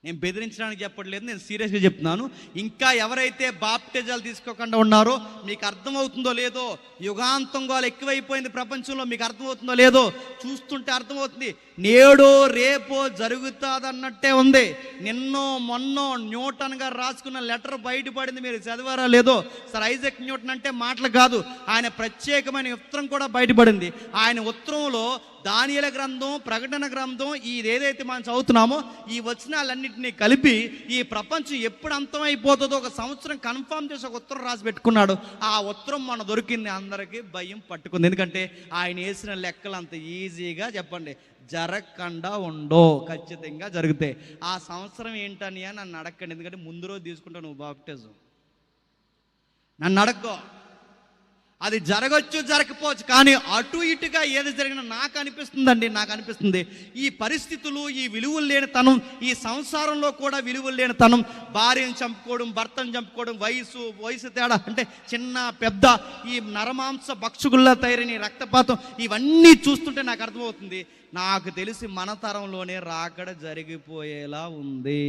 నేను బెదిరించడానికి చెప్పట్లేదు, నేను సీరియస్గా చెప్తున్నాను. ఇంకా ఎవరైతే బాప్టిజాలు తీసుకోకుండా ఉన్నారో మీకు అర్థమవుతుందో లేదో, యుగాంతం గోల ఎక్కువైపోయింది ప్రపంచంలో, మీకు అర్థమవుతుందో లేదో, చూస్తుంటే అర్థమవుతుంది. నేడో రేపో జరుగుతుందన్నట్టే ఉంది. నిన్నో మొన్నో న్యూటన్ గారు రాసుకున్న లెటర్ బయటపడింది, మీరు చదివారా లేదో? సర్ ఐజాక్ న్యూటన్ అంటే మాటలు కాదు, ఆయన ప్రత్యేకమైన ఉత్తరం కూడా బయటపడింది. ఆయన ఉత్తరంలో దానియేలు గ్రంథం, ప్రకటన గ్రంథం, ఇదేదైతే మనం చదువుతున్నామో ఈ వచనాలన్నింటినీ కలిపి ఈ ప్రపంచం ఎప్పుడు అంతమైపోతుందో ఒక సంవత్సరం కన్ఫర్మ్ చేసి ఒక ఉత్తరం రాసి పెట్టుకున్నాడు. ఆ ఉత్తరం మన దొరికింది, అందరికీ భయం పట్టుకుంది. ఎందుకంటే ఆయన వేసిన లెక్కలు అంత ఈజీగా చెప్పండి జరగకుండా ఉండో, ఖచ్చితంగా జరుగుతాయి. ఆ సంవత్సరం ఏంటని నన్ను అడగండి, ఎందుకంటే ముందు రోజు తీసుకుంటావు నువ్వు బాప్టిజం. నన్ను అడక్కో, అది జరగచ్చు జరగకపోవచ్చు, కానీ అటు ఇటుగా ఏది జరిగినా నాకు అనిపిస్తుంది ఈ పరిస్థితులు, ఈ విలువలు లేని తనం, ఈ సంసారంలో కూడా విలువలు లేని తనం, భార్యను చంపుకోవడం, భర్తను చంపుకోవడం, వయసు తేడా, అంటే చిన్న పెద్ద, ఈ నరమాంస భక్షకుల్లా తయారైన రక్తపాతం, ఇవన్నీ చూస్తుంటే నాకు అర్థమవుతుంది, నాకు తెలిసి మన తరంలోనే రాకడ జరిగిపోయేలా ఉంది.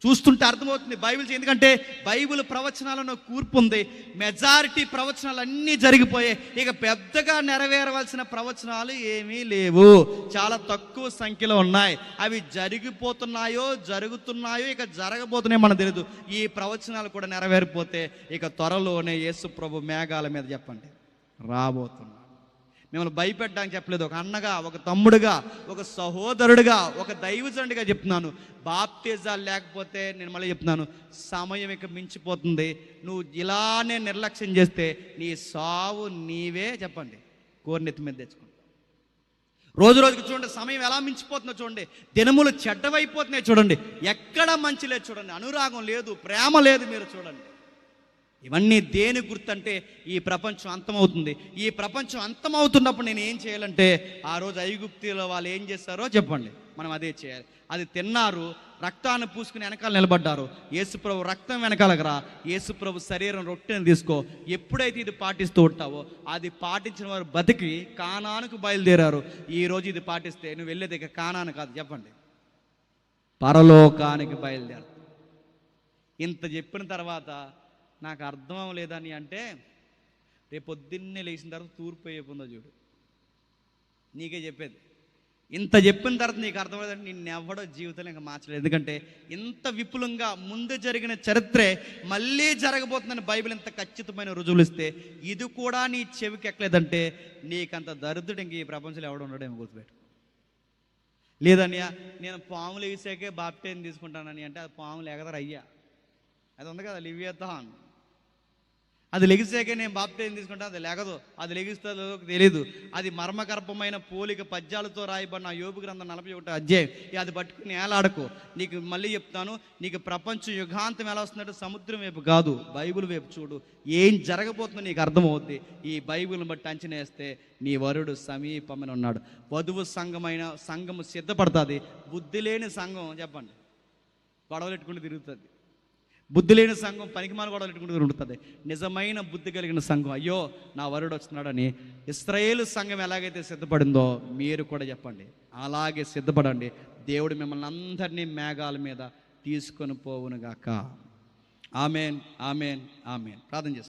చూస్తుంటే అర్థమవుతుంది బైబిల్. ఎందుకంటే బైబిల్ ప్రవచనాలను కూర్పు ఉంది. మెజారిటీ ప్రవచనాలు అన్నీ జరిగిపోయాయి. ఇక పెద్దగా నెరవేరవలసిన ప్రవచనాలు ఏమీ లేవు, చాలా తక్కువ సంఖ్యలో ఉన్నాయి. అవి జరుగుతున్నాయో ఇక జరగబోతున్నాయో మనకు తెలియదు. ఈ ప్రవచనాలు కూడా నెరవేరిపోతే ఇక త్వరలోనే యేసు ప్రభు మేఘాల మీద చెప్పండి రాబోతున్నాడు. మిమ్మల్ని భయపెట్టడానికి చెప్పలేదు. ఒక అన్నగా, ఒక తమ్ముడుగా, ఒక సహోదరుడిగా, ఒక దైవజనుడిగా చెప్తున్నాను. బాప్తిజాలు లేకపోతే నేను మళ్ళీ చెప్తున్నాను, సమయం ఇక మించిపోతుంది. నువ్వు ఇలానే నిర్లక్ష్యం చేస్తే నీ సావు నీవే చెప్పండి కోరినెత్తి మీద తెచ్చుకుంటావు. రోజు రోజుకి చూడండి, సమయం ఎలా మించిపోతుందో చూడండి. దినములు చెడ్డవైపోతున్నాయి చూడండి. ఎక్కడ మంచి లేదు చూడండి. అనురాగం లేదు, ప్రేమ లేదు. మీరు చూడండి, ఇవన్నీ దేని గుర్తంటే ఈ ప్రపంచం అంతమవుతుంది. ఈ ప్రపంచం అంతమవుతున్నప్పుడు నేను ఏం చేయాలంటే, ఆ రోజు ఐగుప్తులో వాళ్ళు ఏం చేస్తారో చెప్పండి, మనం అదే చేయాలి. అది తిన్నారు, రక్తాన్ని పూసుకుని వెనకాల నిలబడ్డారు. యేసుప్రభు రక్తం వెనకాలకరా, యేసుప్రభు శరీరం రొట్టెని తీసుకో. ఎప్పుడైతే ఇది పాటిస్తూ ఉంటావో, అది పాటించిన వారు బతికి కానానుకు బయలుదేరారు. ఈరోజు ఇది పాటిస్తే నువ్వు వెళ్ళేది ఇక కానాను కాదు చెప్పండి, పరలోకానికి బయలుదేరు. ఇంత చెప్పిన తర్వాత నాకు అర్థం అవ్వలేదని అంటే, రేపు పొద్దున్నే లేచిన తర్వాత తూర్పు అయిపోయిందో చూడు, నీకే చెప్పేది. ఇంత చెప్పిన తర్వాత నీకు అర్థమవుతుందంటే నిన్నెవ్వడో జీవితంలో ఇంకా మార్చలేదు. ఎందుకంటే ఇంత విపులంగా ముందు జరిగిన చరిత్రే మళ్ళీ జరగబోతుందని బైబిల్ ఇంత ఖచ్చితమైన రుజువులు ఇస్తే, ఇది కూడా నీ చెవికి ఎక్కలేదంటే నీకంత దరిద్రుడు ఇంక ఈ ప్రపంచంలో ఎవడు ఉండడేమో గుర్తుపెట్టు. లేదన్నయ్య నేను పాములు వేసాకే బాప్టిజం తీసుకుంటానని అంటే, అది పాములు ఎగదరు అయ్యా, అది ఉంది కదా లివియథాన్, అది లెగిసాకే నేను బాప్టిజం తీసుకుంటాను. అది లెగదు, అది లెగిస్తుందో తెలీదు. అది మర్మగర్భమైన పోలిక పద్యాలతో రాయబడిన యోబు గ్రంథం 41 అధ్యాయం. అది పట్టుకుని ఏలాడకు. నీకు మళ్ళీ చెప్తాను, నీకు ప్రపంచం యుగాంతం ఎలా వస్తుందంటే సముద్రం వైపు కాదు, బైబిల్ వైపు చూడు. ఏం జరగబోతుందో నీకు అర్థమవుద్ది. ఈ బైబిల్ని బట్టి అంచనా వేస్తే నీ వరుడు సమీపమని ఉన్నాడు. వధువు సంఘము సిద్ధపడుతుంది. బుద్ధి లేని సంఘం చెప్పండి గొడవలెట్టుకుంటూ తిరుగుతుంది. బుద్ధి లేని సంఘం పనికిమాల గొడవలు పెట్టుకుంటూ తిరుగుతుంది. నిజమైన బుద్ధి కలిగిన సంఘం, అయ్యో నా వరుడు వస్తున్నాడని ఇశ్రాయేలు సంఘం ఎలాగైతే సిద్ధపడిందో మీరు కూడా చెప్పండి, అలాగే సిద్ధపడండి. దేవుడు మిమ్మల్ని అందరినీ మేఘాల మీద తీసుకొని పోవునుగాక. Amen, amen, amen. ప్రార్థన చేస్తాం.